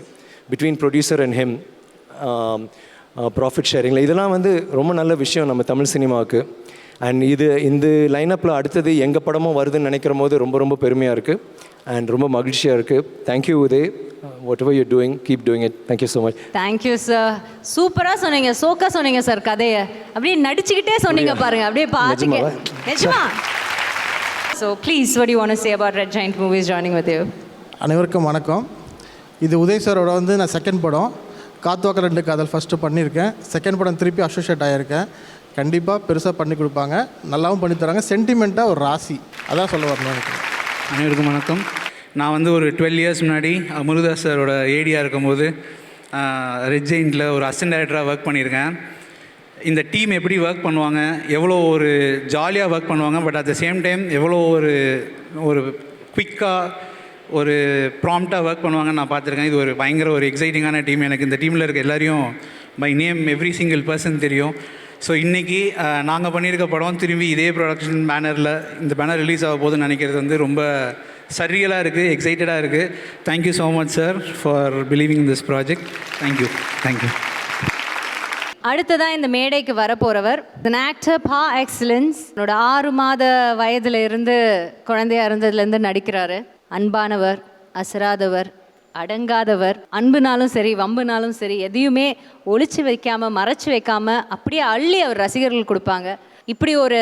between producer and him, profit ஷேரிங்கில், இதெல்லாம் வந்து ரொம்ப நல்ல விஷயம் நம்ம தமிழ் சினிமாவுக்கு. அண்ட் இந்த லைனப்பில் அடுத்தது எங்கள் படமும் வருதுன்னு நினைக்கிற போது ரொம்ப ரொம்ப பெருமையாக இருக்குது அண்ட் ரொம்ப மகிழ்ச்சியாக இருக்குது. Thank you Uday. whatever you're doing, keep doing it. Thank you so much. Thank you sir. சூப்பரா சொன்னீங்க, சோக்கா சொன்னீங்க சார் கதையை. அப்படியே நடிச்சுக்கிட்டே சொன்னீங்க பாருங்க, அப்படியே பாத்துக்க. நிஜமா? So please, what do you want to say about Red Giant Movies joining with you? அனைவருக்கும் வணக்கம். இது உதய் சாரோட வந்து நான் செகண்ட் படம், காத்துவாக்க 2 காதல் ஃபஸ்ட்டு பண்ணியிருக்கேன். செகண்ட் படம் திருப்பி அசோசியேட் ஆகியிருக்கேன். கண்டிப்பாக பெருசாக பண்ணி கொடுப்பாங்க, நல்லாவும் பண்ணித்தராங்க. சென்டிமெண்ட்டாக ஒரு ராசி, அதான் சொல்ல வரணும் எனக்கு. அனைவருக்கும் வணக்கம். நான் வந்து ஒரு 12 இயர்ஸ் முன்னாடி முருகதாஸ் சாரோட ஏடியாக இருக்கும்போது ரெட் ஜெயிண்டில் ஒரு அசிஸ்டன்ட் டைரக்டராக ஒர்க் பண்ணியிருக்கேன். இந்த டீம் எப்படி ஒர்க் பண்ணுவாங்க, எவ்வளோ ஒரு ஜாலியாக ஒர்க் பண்ணுவாங்க, but at the same time எவ்வளோ ஒரு குயிக்காக ஒரு ப்ராம்ப்டாக ஒர்க் பண்ணுவாங்கன்னு நான் பார்த்துருக்கேன். இது ஒரு பயங்கர ஒரு எக்ஸைட்டிங்கான டீம். எனக்கு இந்த டீமில் இருக்க எல்லாரையும் by name every single person தெரியும். ஸோ இன்றைக்கி நாங்கள் பண்ணியிருக்க படம் திரும்பி இதே ப்ரொடக்ஷன் பேனரில் இந்த பேனர் ரிலீஸ் ஆக போகுதுன்னு நினைக்கிறது வந்து ரொம்ப சரியலாக இருக்குது, எக்ஸைட்டடாக இருக்குது. Thank you so much sir for believing in this project. Thank you. அடுத்ததான் இந்த மேடைக்கு வரப்போகிறவர் an actor par excellence. என்னோட 6 மாத வயதுல இருந்து குழந்தையா இருந்ததுலேருந்து நடிக்கிறாரு. அன்பானவர், அசராதவர், அடங்காதவர். அன்புனாலும் சரி வம்புனாலும் சரி எதையுமே ஒளிச்சு வைக்காம மறைச்சு வைக்காம அப்படியே அள்ளி அவர் ரசிகர்கள் கொடுப்பாங்க. இப்படி ஒரு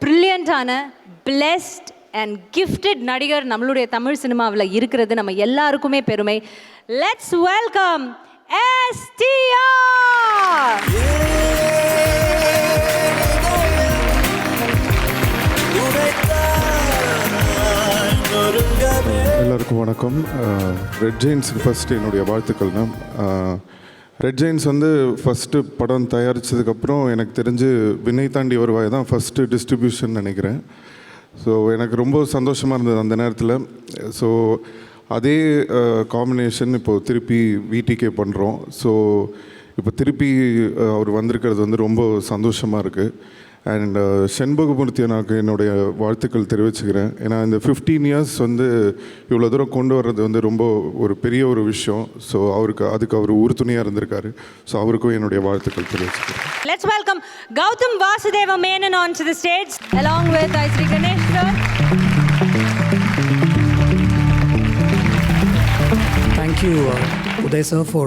பிரில்லியண்டான பிளெஸ்ட் அண்ட் கிஃப்டட் நடிகர் நம்மளுடைய தமிழ் சினிமாவில் இருக்கிறது நம்ம எல்லாருக்குமே பெருமை. Let's welcome STR. எல்லாருக்கும் வணக்கம். ரெட் ஜெயின்ஸுக்கு ஃபஸ்ட்டு என்னுடைய வாழ்த்துக்கள்னா, ரெட் ஜெயின்ஸ் வந்து ஃபஸ்ட்டு படம் தயாரித்ததுக்கப்புறம் எனக்கு தெரிஞ்சு வினை தாண்டி வருவாய் தான் ஃபஸ்ட்டு டிஸ்ட்ரிபியூஷன் நினைக்கிறேன். ஸோ எனக்கு ரொம்ப சந்தோஷமாக இருந்தது அந்த நேரத்தில். ஸோ அதே காம்பினேஷன் இப்போது திருப்பி VTK பண்ணுறோம். ஸோ இப்போ திருப்பி அவர் வந்திருக்கிறது வந்து ரொம்ப சந்தோஷமாக இருக்குது. அண்ட் செண்பகமூர்த்தி அண்ணாக்கு என்னுடைய வாழ்த்துக்கள் தெரிவிச்சுக்கிறேன். ஏன்னா இந்த 15 இயர்ஸ் வந்து இவ்வளோ தூரம் கொண்டு வர்றது வந்து ரொம்ப ஒரு பெரிய ஒரு விஷயம். ஸோ அதுக்கு அவர் உறுதுணையாக இருந்திருக்காரு. ஸோ அவருக்கும் என்னுடைய வாழ்த்துக்கள் தெரிவிச்சுக்கிறேன். Let's welcome Gautam Vasudeva Menon onto the stage along with Sri Ganesh sir. Thank you, Uday sir, for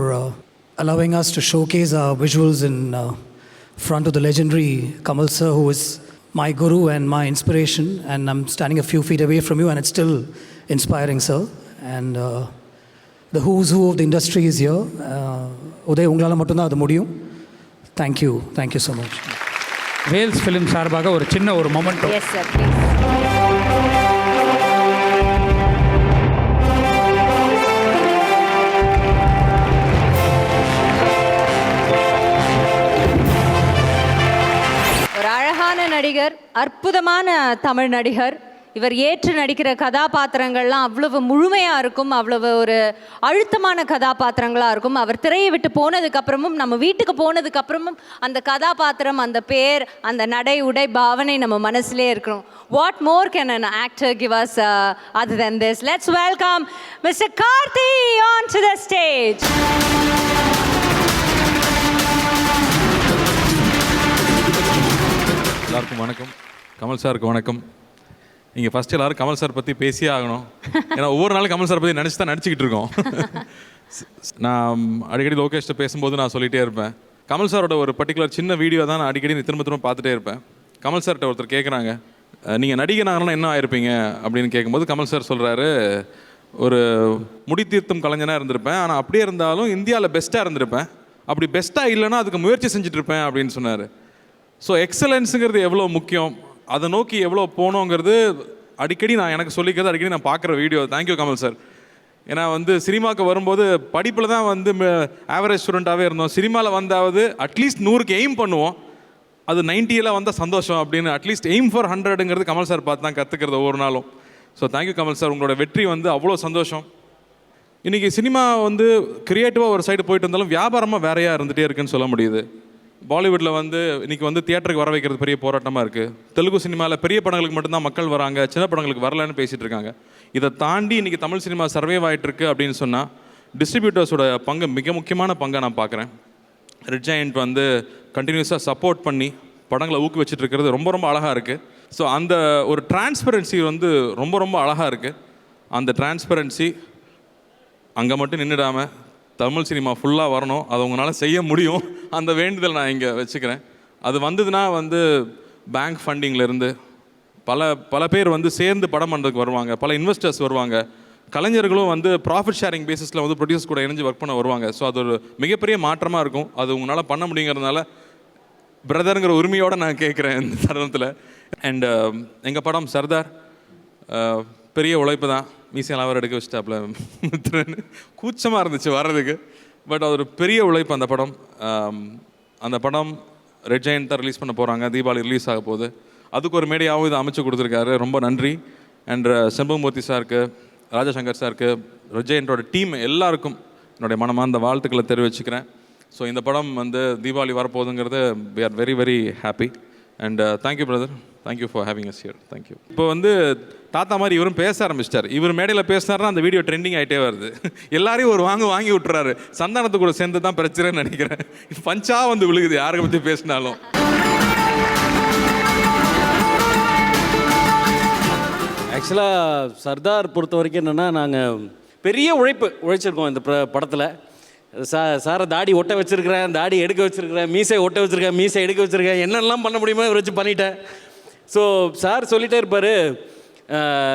allowing us to showcase our visuals in front of the legendary Kamal sir, who is my guru and my inspiration. And I'm standing a few feet away from you, and it's still inspiring, sir. And the who's who of the industry is here. Uday, ungalala mattum adu mudiyum. Thank you so much. Vels film சார்பாக ஒரு சின்ன ஒரு memento. Yes sir, please. ஒரு அழகான நடிகர், அற்புதமான தமிழ் நடிகர். இவர் ஏற்று நடிக்கிற கதாபாத்திரங்கள்லாம் அவ்வளவு முழுமையாக இருக்கும், அவ்வளவு ஒரு அழுத்தமான கதாபாத்திரங்களாக இருக்கும். அவர் திரையை விட்டு போனதுக்கப்புறமும் நம்ம வீட்டுக்கு போனதுக்கப்புறமும் அந்த கதாபாத்திரம், அந்த பேர், அந்த நடை உடை பாவனை நம்ம மனசுலே இருக்கிறோம். What more can an actor give us other than this? Let's welcome Mr. Karthi onto the stage. எல்லாருக்கும் வணக்கம். கமல் சாருக்கு வணக்கம். நீங்கள் ஃபஸ்ட்டு எல்லோரும் கமல் சார் பற்றி பேசியே ஆகணும். ஏன்னா ஒவ்வொரு நாளும் கமல் சார் பற்றி நினச்சி தான் நடிச்சிக்கிட்டு இருக்கோம். நான் அடிக்கடி லோகேஷ்ட பேசும்போது நான் சொல்லிகிட்டே இருப்பேன். கமல் சாரோட ஒரு பர்டிகுலர் சின்ன வீடியோ தான் நான் அடிக்கடி திரும்ப பார்த்துட்டே இருப்பேன். கமல் சார்கிட்ட ஒருத்தர் கேட்குறாங்க, நீங்கள் நடிகனாகனா என்ன ஆயிருப்பீங்க அப்படின்னு கேட்கும்போது கமல் சார் சொல்கிறாரு, ஒரு முடித்தீர்த்தும் கலைஞனாக இருந்திருப்பேன், ஆனால் அப்படியே இருந்தாலும் இந்தியாவில் பெஸ்ட்டாக இருந்திருப்பேன். அப்படி பெஸ்ட்டாக இல்லைன்னா அதுக்கு முயற்சி செஞ்சுட்ருப்பேன் அப்படின்னு சொன்னார். ஸோ எக்ஸலன்ஸுங்கிறது எவ்வளோ முக்கியம், அதை நோக்கி எவ்வளோ போனோங்கிறது அடிக்கடி நான் எனக்கு சொல்லிக்கிறது, அடிக்கடி நான் பார்க்குற வீடியோ. Thank you Kamal sir. ஏன்னா வந்து சினிமாவுக்கு வரும்போது படிப்பில் தான் வந்து ஆவரேஜ் ஸ்டூடெண்ட்டாகவே இருந்தோம். சினிமாவில் வந்தாவது அட்லீஸ்ட் 100க்கு எய்ம் பண்ணுவோம். அது 90 வந்தால் சந்தோஷம் அப்படின்னு அட்லீஸ்ட் எய்ம் ஃபார் 100ங்கிறது கமல் சார் பார்த்து தான் கற்றுக்கிறது ஒவ்வொரு நாளும். So thank you Kamal sir. உங்களோட வெற்றி வந்து அவ்வளோ சந்தோஷம். இன்றைக்கி சினிமா வந்து க்ரியேட்டிவாக ஒரு சைடு போயிட்டு இருந்தாலும் வியாபாரமாக வேறையாக இருந்துகிட்டே இருக்குன்னு சொல்ல முடியுது. பாலிவுட்டில் வந்து இன்றைக்கி வந்து தியேட்டருக்கு வர வைக்கிறது பெரிய போராட்டமாக இருக்குது. தெலுங்கு சினிமாவில் பெரிய படங்களுக்கு மட்டும்தான் மக்கள் வராங்க, சின்ன படங்களுக்கு வரலன்னு பேசிகிட்டு இருக்காங்க. இதை தாண்டி இன்றைக்கி தமிழ் சினிமா சர்வைவ் ஆகிட்டுருக்கு அப்படின்னு சொன்னால் டிஸ்ட்ரிபியூட்டர்ஸோட பங்கு மிக முக்கியமான பங்கை நான் பார்க்குறேன். ரெட் ஜெயண்ட் வந்து கண்டினியூஸாக சப்போர்ட் பண்ணி படங்களை ஊக்குவிச்சிட்டு இருக்கிறது ரொம்ப ரொம்ப அழகாக இருக்குது. ஸோ அந்த ஒரு டிரான்ஸ்பரன்சி வந்து ரொம்ப ரொம்ப அழகாக இருக்குது. அந்த டிரான்ஸ்பரன்சி அங்கே மட்டும் நின்றுடாமல் தமிழ் சினிமா ஃபுல்லாக வரணும். அதை உங்களால் செய்ய முடியும். அந்த வேண்டுதல் நான் இங்கே வச்சுக்கிறேன். அது வந்ததுன்னா வந்து பேங்க் ஃபண்டிங்லேருந்து பல பேர் வந்து சேர்ந்து படம் பண்ணுறதுக்கு வருவாங்க, பல இன்வெஸ்டர்ஸ் வருவாங்க, கலைஞர்களும் வந்து ப்ராஃபிட் ஷேரிங் பேசிஸில் வந்து ப்ரொடியூசர்ஸ் கூட இணைஞ்சு ஒர்க் பண்ண வருவாங்க. ஸோ அது ஒரு மிகப்பெரிய மாற்றமாக இருக்கும். அது உங்களால் பண்ண முடியுங்கிறதுனால பிரதருங்கிற உரிமையோடு நான் கேட்குறேன் இந்த தருணத்தில். அண்ட் எங்கள் படம் சர்தார் பெரிய உழைப்பு தான். மீசையெல்லாம் அவர் எடுக்க வச்சுட்டாப்புல கூச்சமாக இருந்துச்சு வர்றதுக்கு. பட் அது ஒரு பெரிய உழைப்பு அந்த படம். அந்த படம் ரெட் ஜெயண்ட் தான் ரிலீஸ் பண்ண போகிறாங்க, தீபாவளி ரிலீஸ் ஆக போகுது. அதுக்கு ஒரு மேடையாகவும் இதை அமைச்சு கொடுத்துருக்காரு, ரொம்ப நன்றி. அண்ட் செண்பகமூர்த்தி சாருக்கு, ராஜசங்கர் சாருக்கு, ரெட் ஜெயண்டோட டீம் எல்லாருக்கும் என்னுடைய மனமார்ந்த வாழ்த்துக்களை தெரிவிச்சுக்கிறேன். ஸோ இந்த படம் வந்து தீபாவளி வரப்போகுதுங்கிறது we are very very happy. And thank you brother, thank you for having us here. Thank you. இப்போ வந்து தாத்தா மாதிரி இவரும் பேச ஆரம்பிச்சிட்டார். இவர் மேடையில் பேசினார்னா அந்த வீடியோ ட்ரெண்டிங் ஆகிட்டே வருது. எல்லாரையும் ஒரு வாங்கி விட்டுறாரு. சந்தானத்து கூட சேர்ந்து தான் பிரச்சனைன்னு நினைக்கிறேன். பஞ்சாக வந்து விழுகுது யாரை பற்றி பேசினாலும். ஆக்சுவலாக சர்தார் பொறுத்த வரைக்கும் என்னென்னா, நாங்கள் பெரிய உழைச்சிருக்கோம் இந்த படத்தில். சாரை தாடி ஒட்ட வச்சுருக்கிறேன், தாடி எடுக்க வச்சுருக்கிறேன், மீசை ஒட்ட வச்சுருக்கேன், மீசை எடுக்க வச்சுருக்கேன், என்னெல்லாம் பண்ண முடியுமோ இவரை வச்சு பண்ணிட்டேன். ஸோ சார் சொல்லிகிட்டே இருப்பார்,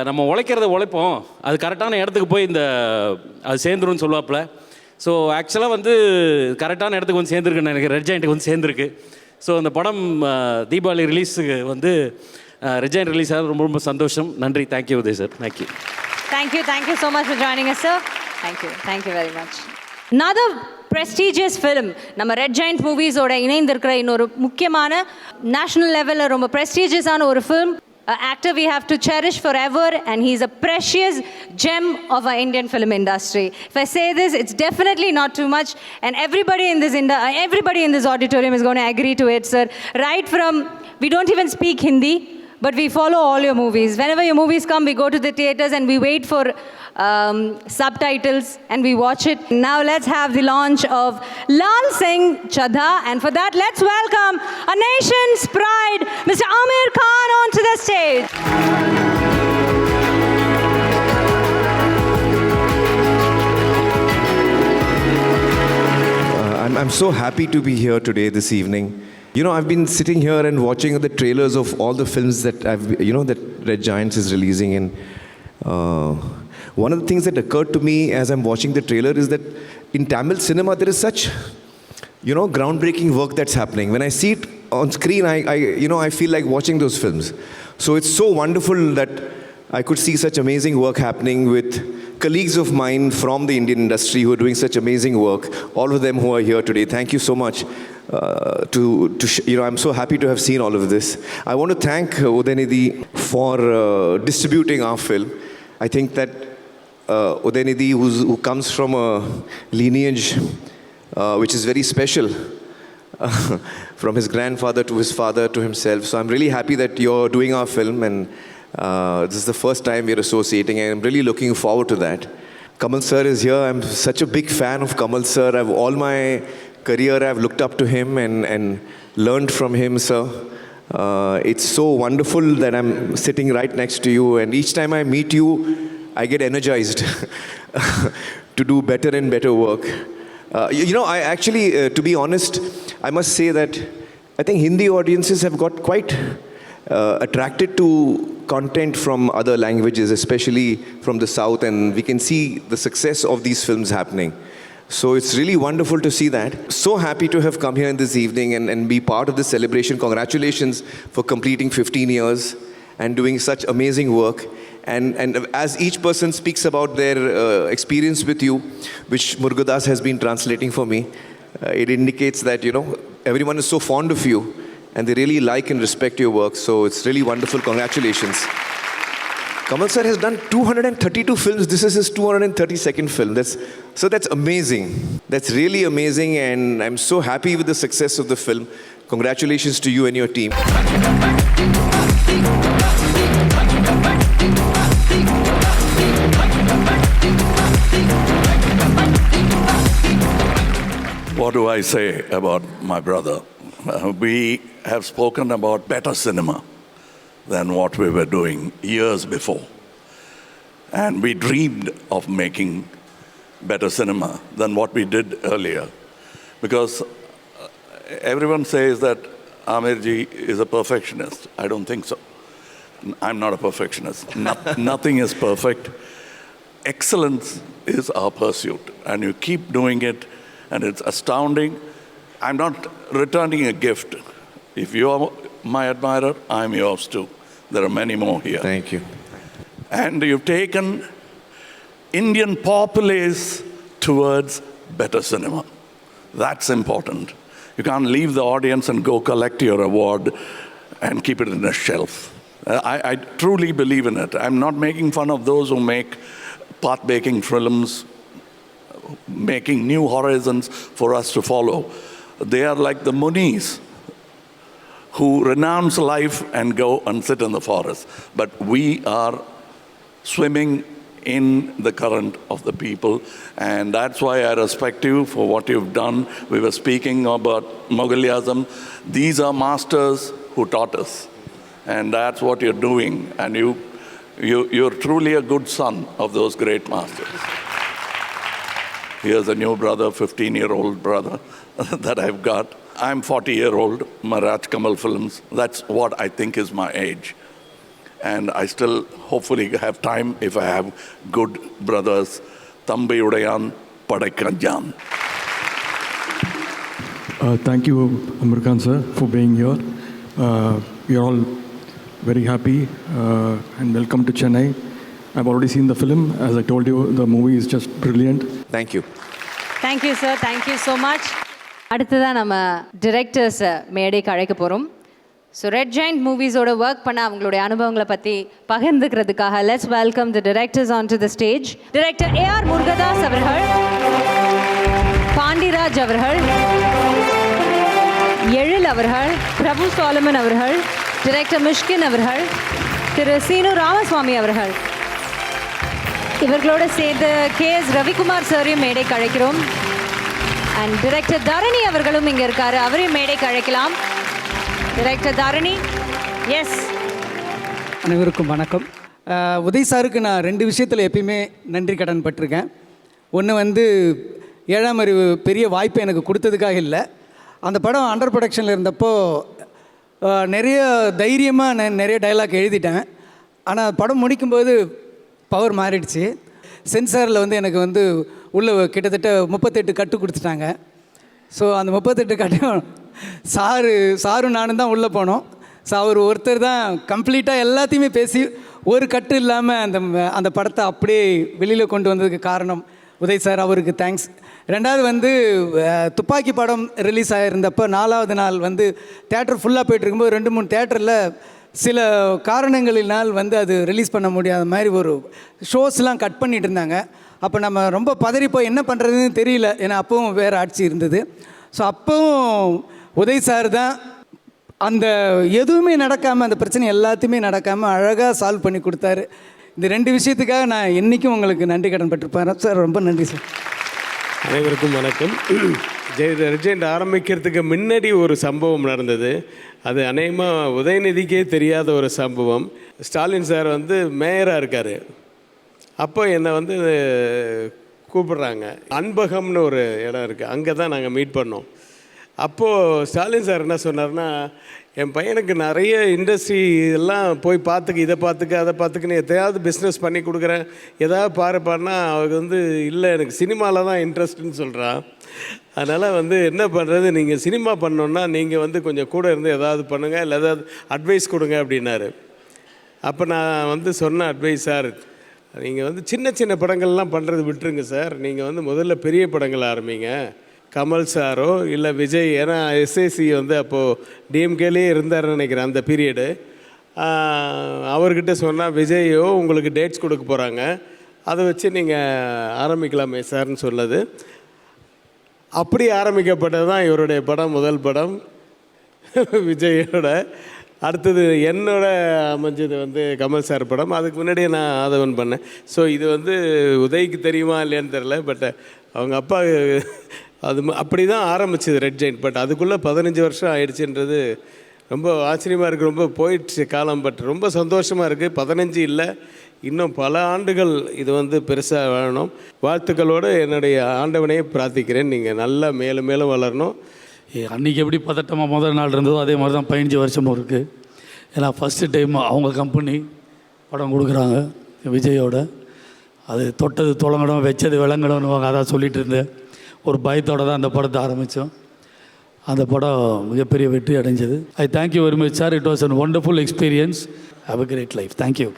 நம்ம உழைப்போம், அது கரெக்டான இடத்துக்கு போய் அது சேர்ந்துருன்னு சொல்லுவாப்பில். ஸோ ஆக்சுவலாக வந்து கரெக்டான இடத்துக்கு வந்து சேர்ந்துருக்குன்னு எனக்கு ரெட் ஜாயிண்ட்டுக்கு வந்து சேர்ந்துருக்கு. ஸோ அந்த படம் தீபாவளி ரிலீஸுக்கு வந்து ரெட் ஜாயிண்ட் ரிலீஸ் ஆக ரொம்ப ரொம்ப சந்தோஷம். நன்றி. Thank you Udhay sir. Thank you. Thank you so much for joining us, sir. Thank you very much. Another prestigious film, நம்ம ரெட் ஜாயிண்ட் மூவிஸோட இணைந்திருக்கிற இன்னொரு முக்கியமான நேஷனல் லெவலில் ரொம்ப ப்ரெஸ்டீஜியஸான ஒரு film. Actor we have to cherish forever, and he's a precious gem of our Indian film industry. If I say this, it's definitely not too much, and everybody in this auditorium is going to agree to it, sir. Right from, we don't even speak Hindi, but we follow all your movies. Whenever your movies come, we go to the theaters and we wait for subtitles and we watch it. Now let's have the launch of Lal Singh Chadha, and for that let's welcome a nation's pride, Mr. Aamir Khan, onto the stage. I'm so happy to be here today, this evening. You know, I've been sitting here and watching the trailers of all the films that that Red Giants is releasing, and one of the things that occurred to me as I'm watching the trailer is that in Tamil cinema there is such, groundbreaking work that's happening. When I see it on screen, I feel like watching those films. So it's so wonderful that I could see such amazing work happening with colleagues of mine from the Indian industry who are doing such amazing work. All of them who are here today, thank you so much. I'm so happy to have seen all of this. I want to thank Udaynidhi for distributing our film. I think that Udaynidhi, who comes from a lineage which is very special, from his grandfather to his father to himself. So I'm really happy that you're doing our film, and this is the first time we're associating, and I'm really looking forward to that. Kamal sir is here. I'm such a big fan of Kamal sir. All my career I've looked up to him and learned from him, sir. It's so wonderful that I'm sitting right next to you, and each time I meet you, I get energized to do better and better work. I actually, to be honest, I must say that I think Hindi audiences have got quite attracted to content from other languages, especially from the South, and we can see the success of these films happening. So it's really wonderful to see that. So happy to have come here this evening and be part of this celebration. Congratulations for completing 15 years and doing such amazing work. And as each person speaks about their experience with you, which Murugadas has been translating for me, it indicates that, everyone is so fond of you and they really like and respect your work. So it's really wonderful. Congratulations. Kamal sir has done 232 films. This is his 232nd film. That's amazing. That's really amazing, and I'm so happy with the success of the film. Congratulations to you and your team. What do I say about my brother? We have spoken about better cinema than what we were doing years before. And we dreamed of making better cinema than what we did earlier. Because everyone says that Aamirji is a perfectionist. I don't think so. I'm not a perfectionist. Nothing is perfect. Excellence is our pursuit. And you keep doing it, and it's astounding. I'm not returning a gift. If you are my admirer, I'm yours too. There are many more here. Thank you. And you've taken Indian populace towards better cinema. That's important. You can't leave the audience and go collect your award and keep it in a shelf. I truly believe in it. I'm not making fun of those who make path-breaking films, making new horizons for us to follow. They are like the Munis who renounce life and go and sit in the forest. But we are swimming in the current of the people, and that's why I respect you for what you've done. We were speaking about Mughalism. These are masters who taught us, and that's what you're doing, and you're truly a good son of those great masters. Here's a new brother, 15-year-old brother that I've got. I'm 40-year-old, Raj Kamal Films. That's what I think is my age. And I still hopefully have time if I have good brothers. Thambi Udayan, Padakranjan. Thank you, Amirkhan sir, for being here. We are all very happy and welcome to Chennai. I've already seen the film. As I told you, the movie is just brilliant. Thank you. Thank you sir, thank you so much. அடுத்ததான் நம்ம directors மேடைக்கு அழைக்க போகிறோம். So Red Giant மூவிஸோட work பண்ண அவங்களுடைய அனுபவங்களை பற்றி பகிர்ந்துக்கிறதுக்காக let's welcome the directors on to the stage. Director AR Murugadoss அவர்கள், பாண்டிராஜ் அவர்கள், எழில் அவர்கள், பிரபு சாலமன் அவர்கள், டிரெக்டர் மிஷ்கின் அவர்கள், திரு சீனு ராமசுவாமி அவர்கள். இவர்களோடு சேர்ந்து கேஎஸ் ரவிக்குமார் சாரையும் மேடைக்கு அழைக்கிறோம். அண்ட் டிரெக்டர் தரணி அவர்களும் இங்கே இருக்காரு, அவரையும் மேடைக்கு அழைக்கலாம். டிரெக்டர் தரணி. எஸ், அனைவருக்கும் வணக்கம். உதய் சாருக்கு நான் 2 விஷயத்தில் எப்பயுமே நன்றி கடன் பட்டிருக்கேன். ஒன்று வந்து 7ஆம் அறிவு பெரிய வாய்ப்பு எனக்கு கொடுத்ததுக்காக இல்லை, அந்த படம் அண்டர் ப்ரொடக்ஷனில் இருந்தப்போ நிறைய தைரியமாக நான் நிறைய டைலாக் எழுதிட்டேன். ஆனால் படம் முடிக்கும்போது பவர் மாறிடுச்சு. சென்சாரில் வந்து எனக்கு வந்து உள்ளே கிட்டத்தட்ட 38 கட்டு கொடுத்துட்டாங்க. ஸோ அந்த 38 கட்டையும் சாரும் நானும் தான் உள்ளே போனோம். ஸோ அவர் ஒருத்தர் தான் கம்ப்ளீட்டாக எல்லாத்தையுமே பேசி ஒரு கட்டு இல்லாமல் அந்த படத்தை அப்படியே வெளியில் கொண்டு வந்ததுக்கு காரணம் உதய் சார், அவருக்கு தேங்க்ஸ். 2வது வந்து துப்பாக்கி படம் ரிலீஸ் ஆகிருந்தப்போ 4வது நாள் வந்து தேட்டர் ஃபுல்லாக போய்ட்டுருக்கும்போது 2-3 தேட்டரில் சில காரணங்களினால் வந்து அது ரிலீஸ் பண்ண முடியாத மாதிரி ஒரு ஷோஸ்லாம் கட் பண்ணிகிட்டு இருந்தாங்க. அப்போ நம்ம ரொம்ப பதறிப்போய் என்ன பண்ணுறதுன்னு தெரியல, ஏன்னா அப்பவும் வேறு ஆட்சி இருந்தது. ஸோ அப்பவும் உதய் சார் தான் அந்த எதுவுமே நடக்காமல், அந்த பிரச்சனை எல்லாத்தையுமே நடக்காமல் அழகாக சால்வ் பண்ணி கொடுத்தாரு. இந்த 2 விஷயத்துக்காக நான் என்றைக்கும் உங்களுக்கு நன்றி கடன் பட்டிருப்பேன் சார். ரொம்ப நன்றி சார். அனைவருக்கும் வணக்கம். ரெஜெண்ட் ஆரம்பிக்கிறதுக்கு முன்னாடி ஒரு சம்பவம் நடந்தது. அது அநேகமாக உதயநிதிக்கே தெரியாத ஒரு சம்பவம். ஸ்டாலின் சார் வந்து மேயராக இருக்கார். அப்போ என்னை வந்து கூப்பிட்றாங்க. அன்பகம்னு ஒரு இடம் இருக்குது, அங்கே தான் நாங்கள் மீட் பண்ணோம். அப்போது ஸ்டாலின் சார் என்ன சொன்னார்னா, என் பையனுக்கு நிறைய இண்டஸ்ட்ரி எல்லாம் போய் பார்த்துக்கு, இதை பார்த்துக்க, அதை பார்த்துக்குன்னு எதையாவது பிஸ்னஸ் பண்ணி கொடுக்குறேன், எதாவது பாருப்பான்னா அவருக்கு வந்து இல்லை எனக்கு சினிமாவில் தான் இன்ட்ரெஸ்ட்டுன்னு சொல்கிறான். அதனால் வந்து என்ன பண்ணுறது, நீங்கள் சினிமா பண்ணோன்னா நீங்கள் வந்து கொஞ்சம் கூட இருந்து எதாவது பண்ணுங்கள், இல்லை ஏதாவது அட்வைஸ் கொடுங்க அப்படின்னாரு. அப்போ நான் வந்து சொன்ன அட்வைஸ், சார் நீங்கள் வந்து சின்ன சின்ன படங்கள்லாம் பண்ணுறது விட்டுருங்க சார், நீங்கள் வந்து முதல்ல பெரிய படங்கள் ஆரம்பிங்க. கமல் சாரோ இல்லை விஜய், ஏன்னா எஸ்ஏசி வந்து அப்போது டிஎம்கேலே இருந்தார்னு நினைக்கிறேன் அந்த பீரியடு. அவர்கிட்ட சொன்னால் விஜயோ உங்களுக்கு டேட்ஸ் கொடுக்க போகிறாங்க, அதை வச்சு நீங்கள் ஆரம்பிக்கலாமே சார்னு சொன்னது. அப்படி ஆரம்பிக்கப்பட்டது தான் இவருடைய படம், முதல் படம் விஜயோட. அடுத்தது என்னோட அமைஞ்சது வந்து கமல் சார் படம். அதுக்கு முன்னாடியே நான் ஆதவன் பண்ணேன். ஸோ இது வந்து உதய்க்கு தெரியுமா இல்லையான்னு தெரில, பட் அவங்க அப்பா அது அப்படி தான் ஆரம்பிச்சது ரெட் ஜெயண்ட். பட் அதுக்குள்ளே 15 வருஷம் ஆயிடுச்சுன்றது ரொம்ப ஆச்சரியமாக இருக்குது. ரொம்ப போயிடுச்சு காலம், பட் ரொம்ப சந்தோஷமாக இருக்குது. 15 இல்லை, இன்னும் பல ஆண்டுகள் இது வந்து பெருசாக வாழணும். வாழ்த்துக்களோடு என்னுடைய ஆண்டவனையே பிரார்த்திக்கிறேன், நீங்கள் நல்லா மேலும் மேலும் வளரணும். அன்றைக்கி எப்படி பதட்டமாக முதல் நாள் இருந்ததோ அதே மாதிரி தான் 15 வருஷமும் இருக்குது. ஏன்னா ஃபஸ்ட்டு டைம் அவங்க கம்பெனி படம் கொடுக்குறாங்க விஜயோட. அது தொட்டது தொடங்கணும், வச்சது விளங்கணும்னு அதான் சொல்லிகிட்டு இருந்தேன். ஒரு பயத்தோடு தான் அந்த படத்தை ஆரம்பித்தோம். அந்த படம் மிகப்பெரிய வெற்றி அடைஞ்சது. I thank you very much sir. It was an wonderful experience. Have a great life. Thank you.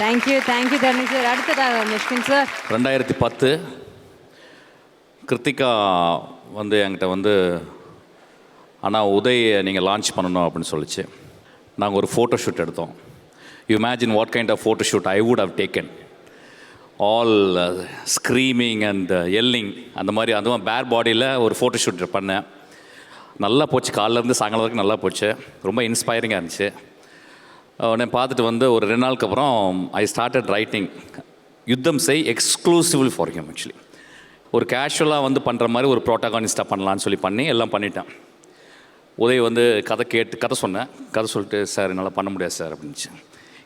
Thank you Dharani sir. அடுத்ததாக மிஷ்கின் சார். 2010 கிருத்திகா வந்து என்கிட்ட வந்து, ஆனால் உதய் நீங்கள் லான்ச் பண்ணணும் அப்படின்னு சொல்லிச்சு. நாங்கள் ஒரு ஃபோட்டோ ஷூட் எடுத்தோம். You imagine what kind of photo shoot I would have taken. All screaming and yelling, அந்த மாதிரி அதுவும் பேர் பாடியில் ஒரு ஃபோட்டோ ஷூட் பண்ணேன். நல்லா போச்சு, காலையிலேருந்து சாயங்காலம் வரைக்கும் நல்லா போச்சு, ரொம்ப இன்ஸ்பைரிங்காக இருந்துச்சு. உடனே பார்த்துட்டு வந்து ஒரு 2 நாளுக்கு அப்புறம் ஐ ஸ்டார்டட் ரைட்டிங் யுத்தம் செய் எக்ஸ்க்ளூசிவ்லி ஃபார் ஹிம். ஆக்சுவலி ஒரு கேஷுவலாக வந்து பண்ணுற மாதிரி ஒரு ப்ரோட்டாகானிஸ்டாக பண்ணலான்னு சொல்லி எல்லாம் பண்ணிட்டேன். உதய் வந்து கதை சொன்னேன். கதை சொல்லிட்டு, சார் என்னால் பண்ண முடியாது சார் அப்படின்ச்சு.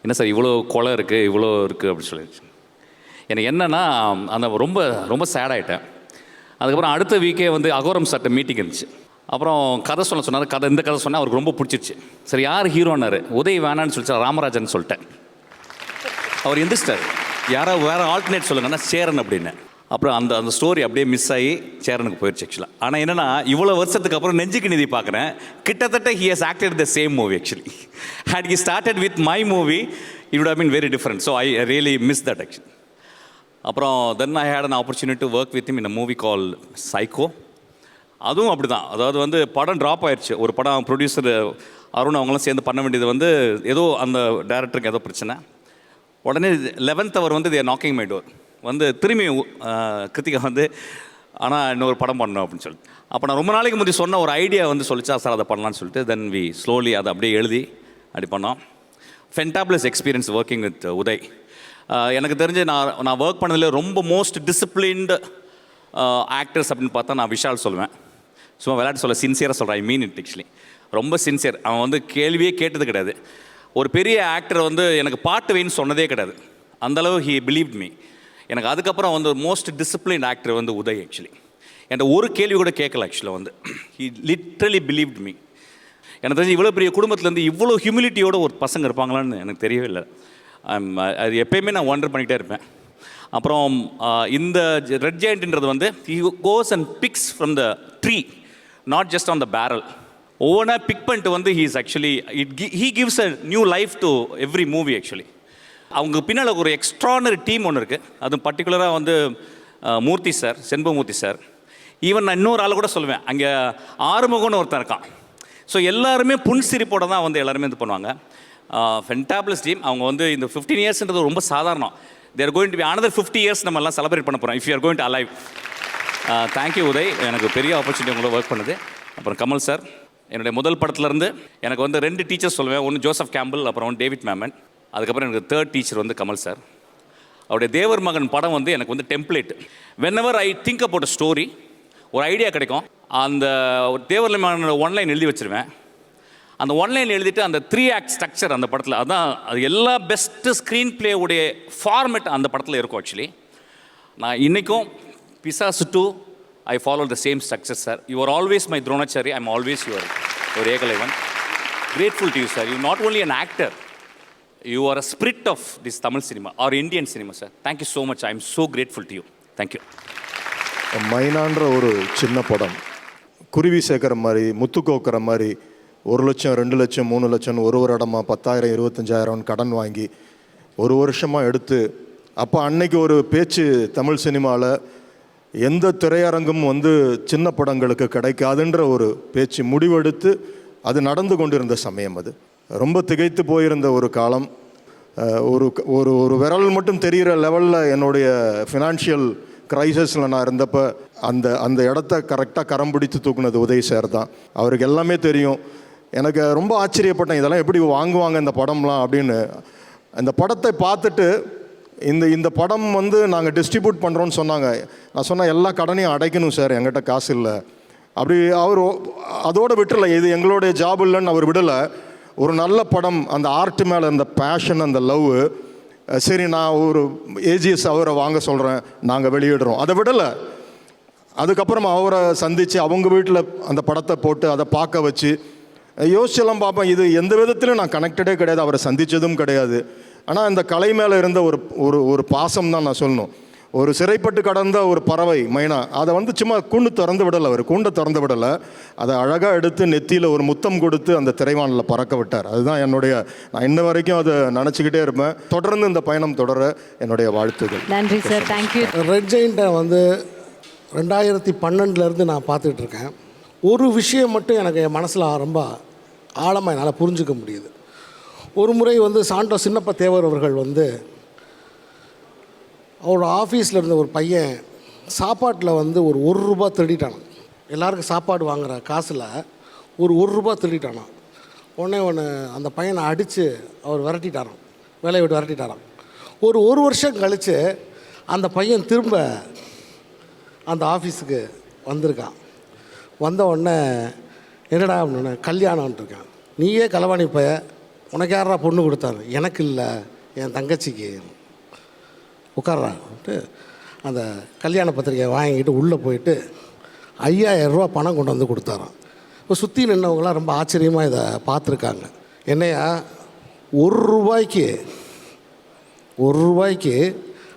என்ன சார் இவ்வளோ கொலை இருக்குது, இவ்வளோ இருக்குது அப்படின்னு சொல்லிடுச்சு. எனக்கு என்னென்னா அந்த ரொம்ப ரொம்ப சேட் ஆகிட்டேன். அதுக்கப்புறம் அடுத்த வீக்கே வந்து அகோரம் சார்ட்ட மீட்டிங் இருந்துச்சு. அப்புறம் கதை சொன்னார். இந்த கதை சொன்னால் அவருக்கு ரொம்ப பிடிச்சிருச்சு. சரி யார் ஹீரோன்னாரு. உதய் வேணான்னு சொல்லிச்சு, ராமராஜன் சொல்லிட்டேன். அவர் எந்திரிச்சிட்டார். யாராவது வேறு ஆல்டர்னேட் சொல்லுங்கன்னா சேரன் அப்படின்னு. அப்புறம் அந்த ஸ்டோரி அப்படியே மிஸ் ஆகி சேரனுக்கு போயிடுச்சு ஆக்சுவலாக. ஆனால் என்னென்னா இவ்வளோ வருஷத்துக்கு அப்புறம் நெஞ்சுக்கு நிதி பார்க்குறேன், கிட்டத்தட்ட he has acted the same movie actually. Had he started with my movie it would have been very different. So I really miss that actually. அப்புறம் then I had an opportunity to work with him in a movie call Psycho. அதுவும் அப்படி தான். அதாவது வந்து படம் drop ஆயிடுச்சு. ஒரு படம் ப்ரொடியூசர் அருண் அவங்களாம் சேர்ந்து பண்ண வேண்டியது வந்து ஏதோ அந்த டைரக்டருக்கு ஏதோ பிரச்சனை. உடனே 11th hour வந்து தே நாக்கிங் மை டோர் வந்து திரும்பி கிருத்திகா வந்து ஆனால் இன்னொரு படம் பண்ணணும் அப்படின்னு சொல்லிட்டு. அப்போ நான் ரொம்ப நாளைக்கு முன்னாடி சொன்ன ஒரு ஐடியா வந்து சொல்லிச்சா சார் அதை பண்ணலான்னு சொல்லிட்டு தென் வி ஸ்லோலி அதை அப்படியே எழுதி அப்படி பண்ணோம். ஃபென்டாபிளஸ் எக்ஸ்பீரியன்ஸ் ஒர்க்கிங் வித் உதய். எனக்கு தெரிஞ்சு நான் ஒர்க் பண்ணதில் ரொம்ப மோஸ்ட் டிசிப்ளின்டு ஆக்டர்ஸ் அப்படின்னு பார்த்தா நான் விஷால் சொல்லுவேன். சும்மா விளையாட்டு சொல்ல சின்சியராக சொல்கிறேன். ஐ மீன் இட் ஆக்சுவலி. ரொம்ப சின்சியர். அவன் வந்து கேள்வியே கேட்டது கிடையாது. ஒரு பெரிய ஆக்டர் வந்து எனக்கு பாட்டு வைன்னு சொன்னதே கிடையாது. அந்தளவு ஹி பிலீவ்ட் மீ. எனக்கு அதுக்கப்புறம் வந்து மோஸ்ட் டிசிப்ளின்ட் ஆக்டர் வந்து உதய் ஆக்சுவலி. என்கிட்ட ஒரு கேள்வி கூட கேட்கல ஆக்சுவலாக வந்து. He literally believed me. எனக்கு தெரிஞ்சு இவ்வளோ பெரிய குடும்பத்துலேருந்து இவ்வளோ ஹியூமிலிட்டியோட ஒரு பசங்க இருப்பாங்களான்னு எனக்கு தெரியவே இல்லை. அது எப்பயுமே நான் ஒண்டர் பண்ணிக்கிட்டே இருப்பேன். அப்புறம் இந்த ரெட் ஜெயண்ட்ன்றது வந்து he goes and picks from the tree, not just on the barrel. ஒவ்வொன்றா பிக் பண்ணிட்டு வந்து he is actually he gives a new life to every movie actually. அவங்க பின்னால் ஒரு எக்ஸ்ட்ரானரி டீம் ஒன்று இருக்குது. அதுவும் பர்டிகுலராக வந்து மூர்த்தி சார், செண்பகமூர்த்தி சார். ஈவன் நான் இன்னொரு ஆள் கூட சொல்லுவேன், அங்கே ஆறுமுகம்னு ஒருத்தன் இருக்கான். ஸோ எல்லாருமே புன்சிரிப்போட தான் வந்து எல்லாருமே இது பண்ணுவாங்க. Fantabulous team. அவங்க வந்து இந்த 15 yearsன்றது ரொம்ப சாதாரணம். There going to be another 50 years நம்ம எல்லாம் செலிப்ரேட் பண்ண போகிறோம் if you are going to alive. Thank you Udhay, எனக்கு பெரிய ஆப்பர்ச்சுனிட்டி உங்களோட ஒர்க் பண்ணுது. அப்புறம் கமல் சார், என்னுடைய முதல் படத்துலேருந்து எனக்கு வந்து 2 டீச்சர்ஸ் சொல்லுவேன். ஒன்று ஜோசப் கேம்பிள், அப்புறம் டேவிட் மேமன். அதுக்கப்புறம் எனக்கு 3rd டீச்சர் வந்து கமல் சார். அவருடைய தேவர் மகன் படம் வந்து எனக்கு வந்து template. Whenever I think about a story, ஒரு ஐடியா கிடைக்கும், அந்த தேவர் மகனோட 1 line எழுதி வச்சுருவேன். அந்த 1 line எழுதிட்டு அந்த 3 act ஸ்ட்ரக்சர் அந்த படத்தில், அதான் அது எல்லா பெஸ்ட்டு ஸ்க்ரீன் பிளேவுடைய ஃபார்மேட் அந்த படத்தில் இருக்கும் ஆக்சுவலி. நான் இன்றைக்கும் பிசாசு 2 I follow the same structure sir. You are always my Dronacharya, I am always your Ekalaivan. Grateful to you sir. You not only an actor, you are a spirit of this Tamil cinema or Indian cinema sir. Thank you so much. I am so grateful to you. Thank you. மைனான்ற ஒரு சின்ன படம், குருவி சேர்க்குற மாதிரி, முத்து கோக்குற மாதிரி 1 லட்சம் 2 லட்சம் 3 லட்சம் ஒரு இடமா 10,000 25,000 கடன் வாங்கி ஒரு வருஷமாக எடுத்து, அப்போ அன்னைக்கு ஒரு பேச்சு தமிழ் சினிமாவில் எந்த திரையரங்கும் வந்து சின்ன படங்களுக்கு கிடைக்காதுன்ற ஒரு பேச்சு முடிவெடுத்து அது நடந்து கொண்டிருந்த சமயம். அது ரொம்ப திகைத்து போயிருந்த ஒரு காலம். ஒரு ஒரு ஒரு விரல் மட்டும் தெரிகிற லெவலில் என்னுடைய ஃபினான்ஷியல் க்ரைசிஸில் நான் இருந்தப்போ அந்த அந்த இடத்த கரெக்டாக கரம் பிடித்து தூக்குனது உதய் சார் தான். அவருக்கு எல்லாமே தெரியும். எனக்கு ரொம்ப ஆச்சரியப்பட்டேன், இதெல்லாம் எப்படி வாங்குவாங்க இந்த படம்லாம் அப்படின்னு. அந்த படத்தை பார்த்துட்டு இந்த படம் வந்து நாங்கள் டிஸ்ட்ரிபியூட் பண்ணுறோன்னு சொன்னாங்க. நான் சொன்னேன், எல்லா கடனையும் அடைக்கணும் சார், என்கிட்ட காசு இல்லை. அப்படி அவர் அதோடு விட்டுறல, இது எங்களுடைய ஜாப் இல்லைன்னு அவர் விடலை. ஒரு நல்ல படம், அந்த ஆர்ட் மேலே அந்த பேஷன், அந்த லவ், சரி நான் ஒரு ஏஜிஎஸ் அவரை வாங்க சொல்கிறேன், நாங்கள் வெளியிடுறோம், அதை விடலை. அதுக்கப்புறம் அவரை சந்தித்து அவங்க வீட்டில் அந்த படத்தை போட்டு அதை பார்க்க வச்சு யோசிச்செல்லாம் பார்ப்பேன். இது எந்த விதத்திலும் நான் கனெக்டடே கிடையாது, அவரை சந்தித்ததும் கிடையாது. ஆனால் இந்த கலை மேலே இருந்த ஒரு பாசம் தான் நான் சொல்லணும். ஒரு சிறைப்பட்டு கடந்த ஒரு பறவை மைனா, அதை வந்து சும்மா கூண்டு திறந்து விடலை, அவர் கூண்டை திறந்து விடலை, அதை அழகாக எடுத்து நெத்தியில் ஒரு முத்தம் கொடுத்து அந்த திரைவானில் பறக்க விட்டார். அதுதான் நான் இன்ன வரைக்கும் அதை நினச்சிக்கிட்டே இருப்பேன். தொடர்ந்து இந்த பயணம் தொடர என்னுடைய வாழ்த்துக்கள். நன்றி சார், தேங்க்யூ. ரெட் ஜெயண்ட்டை வந்து 2012 நான் பார்த்துட்டு இருக்கேன். ஒரு விஷயம் மட்டும் எனக்கு என் மனசில் ரொம்ப ஆழமாக என்னால் புரிஞ்சுக்க முடியுது. ஒரு முறை வந்து சாண்டோ சின்னப்ப தேவர் அவர்கள் வந்து அவரோட ஆஃபீஸில் இருந்த ஒரு பையன் சாப்பாட்டில் வந்து ஒரு ரூபா திருடிட்டான். எல்லாருக்கும் சாப்பாடு வாங்குகிற காசில் ஒரு ரூபா திருடிட்டானான். உடனே அந்த பையனை அடித்து அவர் விரட்டிட்டாராம், வேலையை விட்டு விரட்டிட்டாராம். ஒரு வருஷம் கழித்து அந்த பையன் திரும்ப அந்த ஆஃபீஸுக்கு வந்திருக்கான். வந்த உடனே என்னடா அப்படின்னு, கல்யாணம்னு இருக்கான். நீயே களவாணி பைய, உனக்கு யாரா பொண்ணு கொடுத்தாரு? எனக்கு இல்லை, என் தங்கச்சிக்கு. உட்கார்றான்ட்டு அந்த கல்யாண பத்திரிக்கையை வாங்கிட்டு உள்ளே போயிட்டு 5000 ரூபா பணம் கொண்டு வந்து கொடுத்தாராம். இப்போ சுற்றி நின்றவங்களாம் ரொம்ப ஆச்சரியமாக இதை பார்த்துருக்காங்க. என்னையா ஒரு ரூபாய்க்கு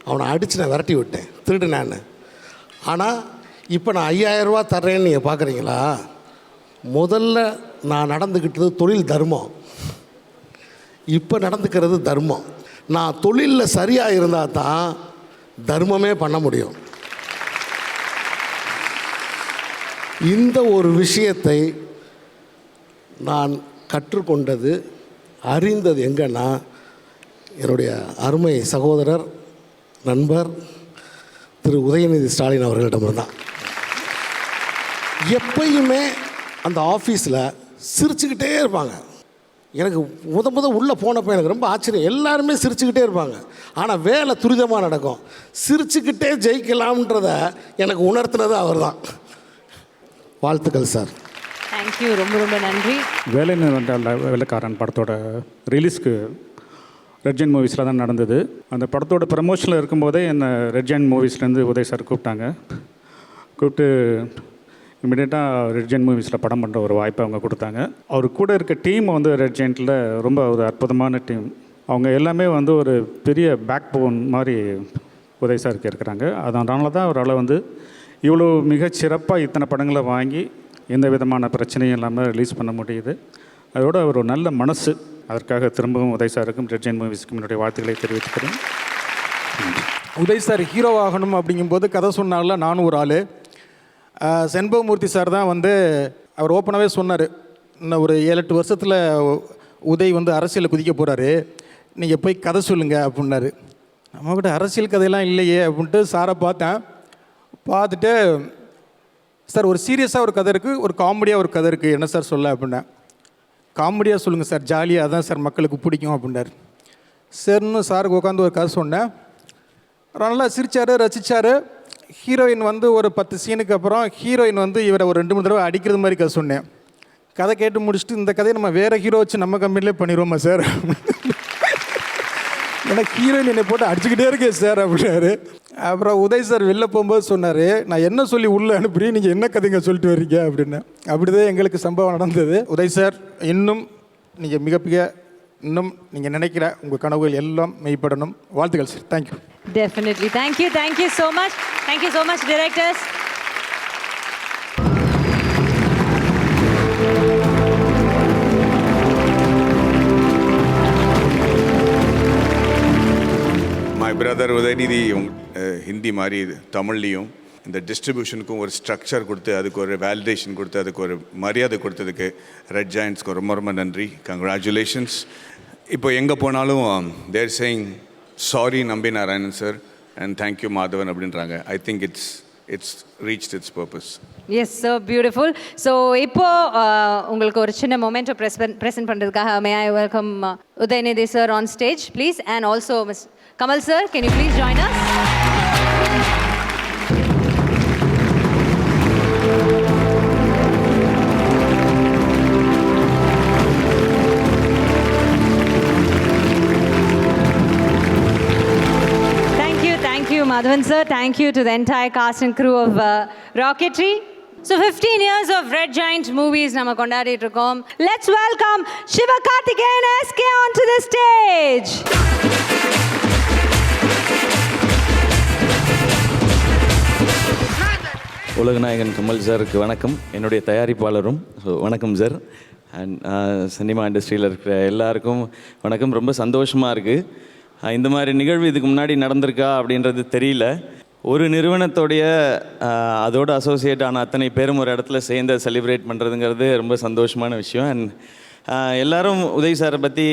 அவனை அடித்து நான் விரட்டி விட்டேன், திருடுனான்னு. ஆனால் இப்போ நான் 5000 ரூபா தர்றேன்னு நீங்கள் பார்க்குறீங்களா? முதல்ல நான் நடந்துக்கிட்டது தொழில் தர்மம், இப்போ நடந்துக்கிறது தர்மம். நான் தொழிலில் சரியாக இருந்தால் தான் தர்மமே பண்ண முடியும். இந்த ஒரு விஷயத்தை நான் கற்றுக்கொண்டது, அறிந்தது எங்கன்னா என்னுடைய அருமை சகோதரர் நண்பர் திரு உதயநிதி ஸ்டாலின் அவர்களிடம்தான். எப்பயுமே அந்த ஆஃபீஸில் சிரிச்சுக்கிட்டே இருப்பாங்க. எனக்கு முத உள்ளே போனப்போ எனக்கு ரொம்ப ஆச்சரியம், எல்லாருமே சிரிச்சுக்கிட்டே இருப்பாங்க. ஆனால் வேலை துரிதமாக நடக்கும். சிரிச்சுக்கிட்டே ஜெயிக்கலாம்ன்றத எனக்கு உணர்த்தினது அவர் தான். வாழ்த்துக்கள் சார். தேங்க்யூ, ரொம்ப ரொம்ப நன்றி. வேலைக்காரன் படத்தோட ரிலீஸ்க்கு ரெட் ஜெயின் மூவிஸில் தான் நடந்தது. அந்த படத்தோட ப்ரமோஷனில் இருக்கும்போதே என்னை ரெட் ஜெயின் மூவிஸ்லேருந்து உதய் சார் கூப்பிட்டு இமீடியட்டாக ரெட் ஜெயின் மூவிஸில் படம் பண்ணுற ஒரு வாய்ப்பை அவங்க கொடுத்தாங்க. அவர் கூட இருக்க டீம் வந்து ரெட் ஜெயின்ட்டில் ரொம்ப ஒரு அற்புதமான டீம். அவங்க எல்லாமே வந்து ஒரு பெரிய பேக் போன் மாதிரி உதய் சாருக்கு இருக்கிறாங்க. அதனால தான் அவரால் வந்து இவ்வளோ மிகச்சிறப்பாக இத்தனை படங்களை வாங்கி எந்த விதமான பிரச்சனையும் இல்லாமல் ரிலீஸ் பண்ண முடியுது. அதோட ஒரு நல்ல மனசு. அதற்காக திரும்பவும் உதய் சாருக்கும் ரெட் ஜெயின் மூவிஸ்க்கும் என்னுடைய வாழ்த்துக்களை தெரிவித்துக்கிறேன். உதய் சார் ஹீரோ ஆகணும் அப்படிங்கும்போது கதை சொன்னால நானும் ஒரு ஆள். செண்பகமூர்த்தி சார் தான் வந்து அவர் ஓப்பனாகவே சொன்னார், இன்னும் ஒரு 7-8 வருஷத்தில் உதய் வந்து அரசியலில் குதிக்க போகிறாரு, நீங்கள் போய் கதை சொல்லுங்கள் அப்படின்னாரு. நம்மக்கிட்ட அரசியல் கதையெல்லாம் இல்லையே அப்படின்ட்டு சாரை பார்த்துட்டு சார் ஒரு சீரியஸாக ஒரு கதை இருக்குது, ஒரு காமெடியாக ஒரு கதை இருக்குது, என்ன சார் சொல்ல அப்படின்னேன். காமெடியாக சொல்லுங்கள் சார், ஜாலியாக அதான் சார் மக்களுக்கு பிடிக்கும் அப்படின்னாரு. சரின்னு சாருக்கு உட்காந்து ஒரு கதை சொன்னேன். நல்லா சிரித்தார், ரசித்தார். ஹீரோயின் வந்து ஒரு 10 சீனுக்கு அப்புறம் ஹீரோயின் வந்து இவரை ஒரு 2-3 தடவை அடிக்கிறது மாதிரி கதை சொன்னேன். கதை கேட்டு முடிச்சுட்டு இந்த கதையை நம்ம வேறு ஹீரோ வச்சு நம்ம கம்பெனிலே பண்ணிடுவோமா சார்? எனக்கு ஹீரோயின் என்னை போட்டு அடிச்சுக்கிட்டே இருக்கேன் சார் அப்படின்னாரு. அப்புறம் உதய் சார் வெளில போகும்போது சொன்னார், நான் என்ன சொல்லி உள்ளே அனுப்புறீ, நீங்கள் என்ன கதைங்க சொல்லிட்டு வர்றீங்க அப்படின்னு. அப்படிதான் எங்களுக்கு சம்பவம் நடந்தது. உதய் சார், இன்னும் நீங்கள் இன்னும் நீங்கள் நினைக்கிற உங்கள் கனவுகள் எல்லாம் மெய்ப்படணும். வாழ்த்துக்கள் sir. Thank you. Definitely. Thank you so much. Thank you so much, directors. My brother Udhayanidhi Hindi மாதிரி தமிழ்லேயும் இந்த டிஸ்ட்ரிபியூஷனுக்கும் ஒரு ஸ்ட்ரக்சர் கொடுத்து அதுக்கு ஒரு வேலிடேஷன் கொடுத்து அதுக்கு ஒரு மரியாதை கொடுத்ததுக்கு ரெட் ஜாயின்ட்ஸ்க்கு ரொம்ப ரொம்ப நன்றி. கங்க்ராச்சுலேஷன்ஸ். இப்போ எங்கே போனாலும் தேர் saying sorry Nambi Narayanan sir and thank you Madhavan அப்படின்றாங்க. I think it's reached its purpose. Yes, so beautiful. So இப்போ உங்களுக்கு ஒரு சின்ன மொமெண்ட்டை ப்ரெசென்ட் பண்ணுறதுக்காக may I welcome Udhayanidhi sir on stage please, and also miss Kamal sir, can you please join us? Madhavan sir, thank you to the entire cast and crew of Rocketry. So 15 years of Red Giant movies nama kondaadittu irukom. Let's welcome Sivakarthikeyan SK onto the stage. உலகநாயகன் கமல் சாருக்கு வணக்கம். என்னுடைய தயாரிப்பாளரும் வணக்கம் sir. And cinema இண்டஸ்ட்ரியில் இருக்கிற எல்லாருக்கும் வணக்கம். ரொம்ப சந்தோஷமாக இருக்குது. இந்த மாதிரி நிகழ்வு இதுக்கு முன்னாடி நடந்திருக்கா அப்படின்றது தெரியல. ஒரு நிறுவனத்தோடைய அதோடு அசோசியேட் ஆன அத்தனை பேரும் ஒரு இடத்துல சேர்ந்து செலிப்ரேட் பண்ணுறதுங்கிறது ரொம்ப சந்தோஷமான விஷயம். அண்ட் எல்லோரும் உதய் சாரை பற்றி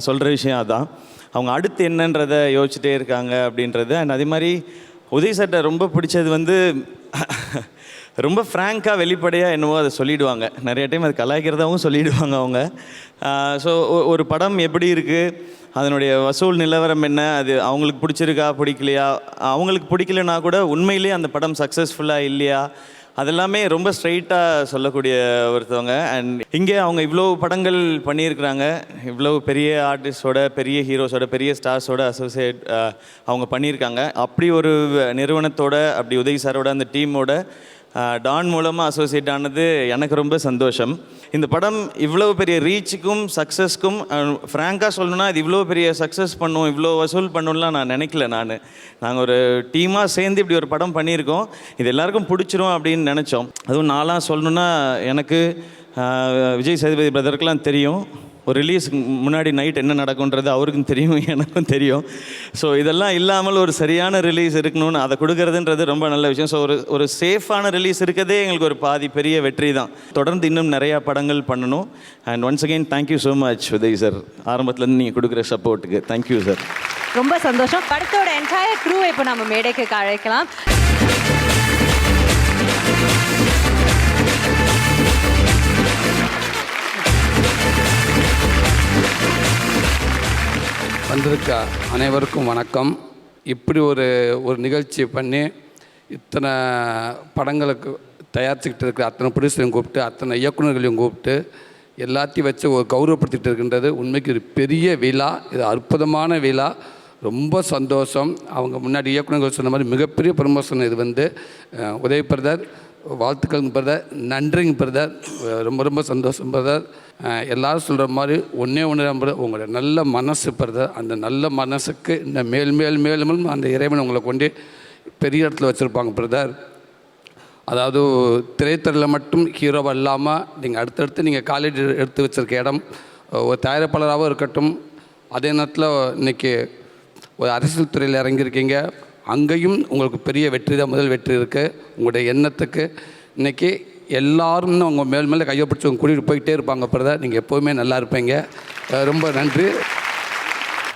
சொல்கிற விஷயம் அதான். அவங்க அடுத்து என்னன்றதை யோசிச்சுட்டே இருக்காங்க அப்படின்றது. அண்ட் அதே மாதிரி உதய் சார்ட்ட ரொம்ப பிடிச்சது வந்து ரொம்ப ஃப்ராங்காக வெளிப்படையாக என்னவோ அதை சொல்லிவிடுவாங்க. நிறைய டைம் அது கலாய்க்கிறதாகவும் சொல்லிவிடுவாங்க அவங்க. ஸோ ஒரு படம் எப்படி இருக்குது, அதனுடைய வசூல் நிலவரம் என்ன, அது அவங்களுக்கு பிடிச்சிருக்கா பிடிக்கலையா, அவங்களுக்கு பிடிக்கலனா கூட உண்மையிலேயே அந்த படம் சக்ஸஸ்ஃபுல்லாக இல்லையா, அதெல்லாமே ரொம்ப ஸ்ட்ரைட்டாக சொல்லக்கூடிய ஒருத்தவங்க. அண்ட் இங்கே அவங்க இவ்வளோ படங்கள் பண்ணியிருக்கிறாங்க, இவ்வளோ பெரிய ஆர்டிஸ்டோட, பெரிய ஹீரோஸோட, பெரிய ஸ்டார்ஸோட அசோசியேட் அவங்க பண்ணியிருக்காங்க. அப்படி ஒரு நிறுவனத்தோட, அப்படி உதய் சாரோட அந்த டீமோட டான் மூலமாக அசோசியேட் ஆனது எனக்கு ரொம்ப சந்தோஷம். இந்த படம் இவ்வளோ பெரிய ரீச்சுக்கும் சக்ஸஸ்க்கும் ஃப்ராங்காக சொல்லணுன்னா இது இவ்வளோ பெரிய சக்ஸஸ் பண்ணும், இவ்வளோ வசூல் பண்ணணும்லாம் நான் நினைக்கல. நாங்கள் ஒரு டீமாக சேர்ந்து இப்படி ஒரு படம் பண்ணியிருக்கோம், இது எல்லாருக்கும் பிடிச்சிரும் அப்படின்னு நினச்சோம். அதுவும் நான்லாம் சொல்லணுன்னா எனக்கு விஜய் சேதுபதி பிரதருக்கெலாம் தெரியும், ஒரு ரிலீஸுக்கு முன்னாடி நைட் என்ன நடக்குன்றது அவருக்கும் தெரியும், எனக்கும் தெரியும். ஸோ இதெல்லாம் இல்லாமல் ஒரு சரியான ரிலீஸ் இருக்கணும்னு அதை கொடுக்கறதுன்றது ரொம்ப நல்ல விஷயம். ஸோ ஒரு சேஃபான ரிலீஸ் இருக்கிறதே எங்களுக்கு ஒரு பாதி பெரிய வெற்றி தான். தொடர்ந்து இன்னும் நிறையா படங்கள் பண்ணணும். And once again thank you so much Uday sir, ஆரம்பத்துலேருந்து நீங்கள் கொடுக்குற சப்போர்ட்டுக்கு தேங்க்யூ சார். ரொம்ப சந்தோஷம். படத்தோட என்டையர் க்ரூ இப்போ நம்ம மேடைக்கு அழைக்கலாம். வந்திருக்க அனைவருக்கும் வணக்கம். இப்படி ஒரு நிகழ்ச்சி பண்ணி இத்தனை படங்களுக்கு தயாரிச்சுக்கிட்டு இருக்கிற அத்தனை ப்ரொடியூசரையும் கூப்பிட்டு, அத்தனை இயக்குநர்களையும் கூப்பிட்டு எல்லாத்தையும் வச்சு ஒரு கௌரவப்படுத்திகிட்டு இருக்கின்றது உண்மைக்கு ஒரு பெரிய விழா. இது அற்புதமான விழா, ரொம்ப சந்தோஷம். அவங்க முன்னாடி இயக்குநர்கள் சொன்ன மாதிரி மிகப்பெரிய ப்ரமோஷன் இது. உதய் பிரதர், வாழ்த்துக்கள் பிரதர், நன்றிங்க பிரதர், ரொம்ப ரொம்ப சந்தோஷம் பிரதர். எல்லோரும் சொல்கிற மாதிரி ஒன்றே பிரதர், உங்களோட நல்ல மனசு பிரதர், அந்த நல்ல மனசுக்கு இந்த மேலும் அந்த இறைவன் உங்களை கொண்டு பெரிய இடத்துல வச்சுருப்பாங்க பிரதர். அதாவது திரைத்துறையில் மட்டும் ஹீரோவாக இல்லாமல் நீங்கள் அடுத்தடுத்து நீங்கள் காலேஜ் எடுத்து வச்சுருக்க இடம், ஒரு தயாரிப்பாளராகவும் இருக்கட்டும், அதே நேரத்தில் இன்றைக்கி ஒரு அரசியல் துறையில் இறங்கியிருக்கீங்க, அங்கேயும் உங்களுக்கு பெரிய வெற்றி தான், முதல் வெற்றி இருக்குது. உங்களுடைய எண்ணத்துக்கு இன்றைக்கி எல்லாரும் உங்கள் மேலே கையை பிடிச்சி உங்கள் கூட்டிகிட்டு போய்கிட்டே இருப்பாங்க பிரதர். நீங்கள் எப்போவுமே நல்லா இருப்பீங்க. ரொம்ப நன்றி.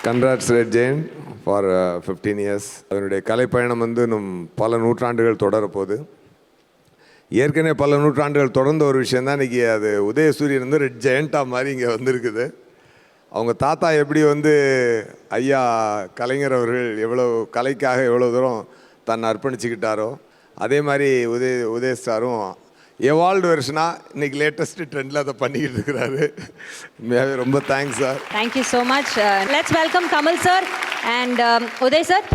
கன்ராட்ஸ் ரெட் ஜெயின் ஃபார் 15 இயர்ஸ். அதனுடைய கலைப்பயணம் இன்னும் பல நூற்றாண்டுகள் தொடரப்போகுது. ஏற்கனவே பல நூற்றாண்டுகள் தொடர்ந்த ஒரு விஷயந்தான் இன்றைக்கி அது உதயசூரியன் ரெட் ஜெயண்ட்டாக மாதிரி இங்கே வந்திருக்குது. அவங்க தாத்தா எப்படி ஐயா கலைஞர் அவர்கள் எவ்வளோ கலைக்காக எவ்வளோ தூரம் தன்னை அர்ப்பணிச்சுக்கிட்டாரோ, அதே மாதிரி உதய ஸ்டாரும் எவால்டு வெர்ஷனாக இன்றைக்கி லேட்டஸ்ட் ட்ரெண்டில் அதை பண்ணிக்கிட்டு இருக்கிறாரு. ரொம்ப thanks sir. Thank you so much. Let's welcome Kamal sir and Uday sir.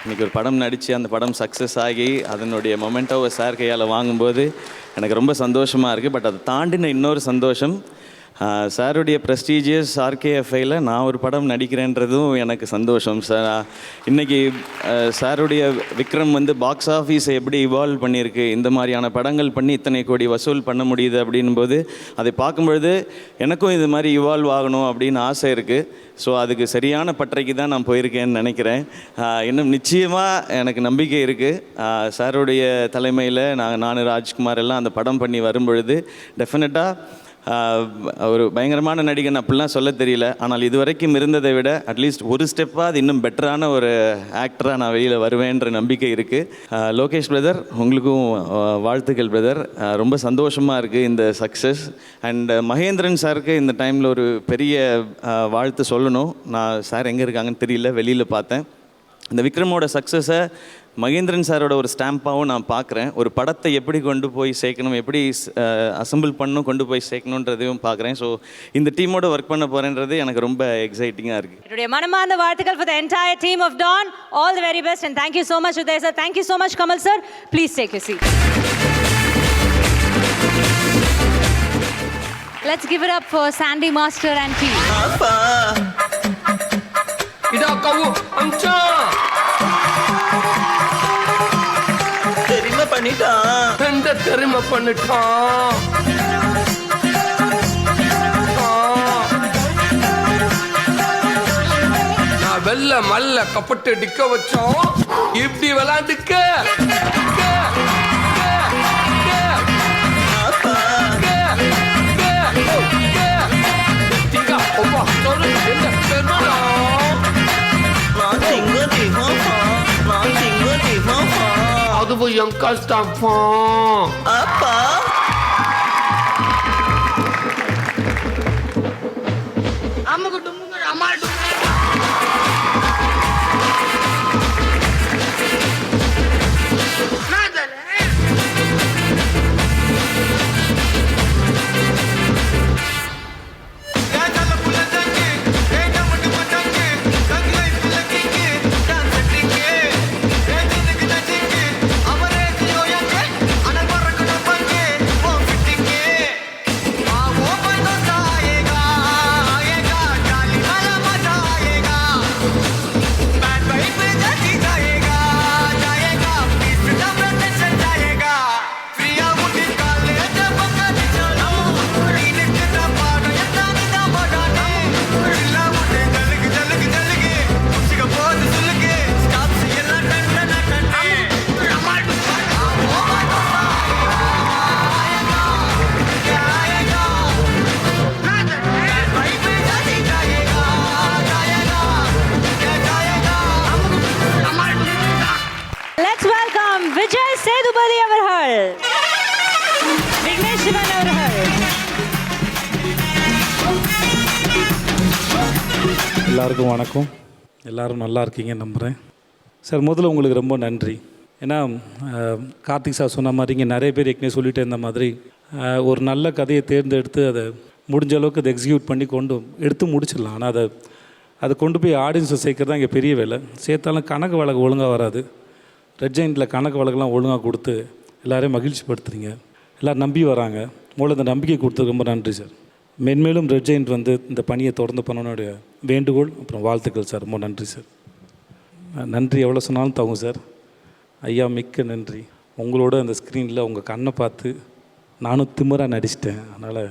இன்றைக்கி ஒரு படம் நடித்து அந்த படம் சக்ஸஸ் ஆகி அதனுடைய மொமெண்ட்டோ சார் கையால் வாங்கும்போது எனக்கு ரொம்ப சந்தோஷமாக இருக்குது. பட் அதை தாண்டின இன்னொரு சந்தோஷம், சாருடைய ப்ரெஸ்டீஜியஸ் ஆர்கேஎஃப்ஐயில் நான் ஒரு படம் நடிக்கிறேன்றதும் எனக்கு சந்தோஷம் சார். இன்றைக்கி சாருடைய விக்ரம் பாக்ஸ் ஆஃபீஸை எப்படி இவால்வ் பண்ணியிருக்கு, இந்த மாதிரியான படங்கள் பண்ணி இத்தனை கோடி வசூல் பண்ண முடியுது அப்படின்போது அதை பார்க்கும்பொழுது எனக்கும் இது மாதிரி இவால்வ் ஆகணும் அப்படின்னு ஆசை இருக்குது. ஸோ அதுக்கு சரியான பட்டறைக்கு தான் நான் போயிருக்கேன்னு நினைக்கிறேன். இன்னும் நிச்சயமாக எனக்கு நம்பிக்கை இருக்குது. சாருடைய தலைமையில் நான் ராஜ்குமார் எல்லாம் அந்த படம் பண்ணி வரும்பொழுது டெஃபினட்டாக ஒரு பயங்கரமான நடிகன் அப்படிலாம் சொல்ல தெரியல, ஆனால் இதுவரைக்கும் இருந்ததை விட அட்லீஸ்ட் ஒரு ஸ்டெப்பாக அது இன்னும் பெட்டரான ஒரு ஆக்டராக நான் வெளியில் வருவேன்ற நம்பிக்கை இருக்குது. லோகேஷ் பிரதர், உங்களுக்கும் வாழ்த்துக்கள் பிரதர். ரொம்ப சந்தோஷமாக இருக்குது இந்த சக்ஸஸ். அண்ட் மகேந்திரன் சாருக்கு இந்த டைமில் ஒரு பெரிய வாழ்த்து சொல்லணும். நான் சார் எங்கே இருக்காங்கன்னு தெரியல, வெளியில் பார்த்தேன். இந்த விக்ரமோட சக்ஸஸை மகேந்திரன் சாரோட ஒரு ஸ்டாம்ப்பாகவும் நான் பார்க்குறேன். ஒரு படத்தை எப்படி கொண்டு போய் சேர்க்கணும், எப்படி அசம்பிள் பண்ணணும், கொண்டு போய் சேர்க்கணுன்றதையும் பார்க்குறேன். ஸோ இந்த டீமோட ஒர்க் பண்ண போகிறேன்றது எனக்கு ரொம்ப எக்ஸைட்டிங்காக இருக்குது. என்னுடைய மனமார்ந்த வாழ்த்துக்கள் for the entire team of Dawn. All the very best and thank you so much Uday sir. Thank you so much Kamal sir. Please take your seat. Let's give it up for Sandy Master and team. Ida kawu amcha terima பண்ணிட்டான், ரெண்ட தெரியுமா பண்ணிட்டான். நான் வெள்ள மல்ல கப்பட்டு டிக்க வச்சோம். இப்படி விளாண்டுக்க அதுவும் என் கஷ்டம் அப்பா Let's welcome விஜய் சேதுபதி அவர்கள், விக்னேஷ் சிவன் அவர்கள். எல்லாருக்கும் வணக்கம். எல்லோரும் நல்லா இருக்கீங்கன்னு நம்புகிறேன். சார் முதல்ல உங்களுக்கு ரொம்ப நன்றி. ஏன்னா கார்த்திக் சார் சொன்ன மாதிரி இங்கே நிறைய பேர் ஏற்கனவே சொல்லிட்டு இருந்த மாதிரி ஒரு நல்ல கதையை தேர்ந்தெடுத்து அதை முடிஞ்ச அளவுக்கு அதை எக்ஸிக்யூட் பண்ணி எடுத்து முடிச்சிடலாம். ஆனால் அதை கொண்டு போய் ஆடியன்ஸை சேர்க்கறது தான் இங்கே பெரிய வேலை. சேர்த்தாலும் கணக்கு வழக்கு ஒழுங்காக வராது. ரெட் ஜெயிண்டில் கணக்கு வழக்கெல்லாம் ஒழுங்காக கொடுத்து எல்லோரையும் மகிழ்ச்சி படுத்துறீங்க. எல்லோரும் நம்பி வராங்க. மூலம் இந்த நம்பிக்கை கொடுத்தது ரொம்ப நன்றி சார். மென்மேலும் ரெட் ஜெயிண்ட் வந்து இந்த பணியை தொடர்ந்து பண்ணணுடைய வேண்டுகோள் அப்புறம் வாழ்த்துக்கள் சார். ரொம்ப நன்றி சார். நன்றி எவ்வளோ சொன்னாலும் தகும் சார். ஐயா மிக்க நன்றி. உங்களோட அந்த ஸ்க்ரீனில் உங்கள் கண்ணை பார்த்து நானும் திமிராக நடிச்சிட்டேன். அதனால்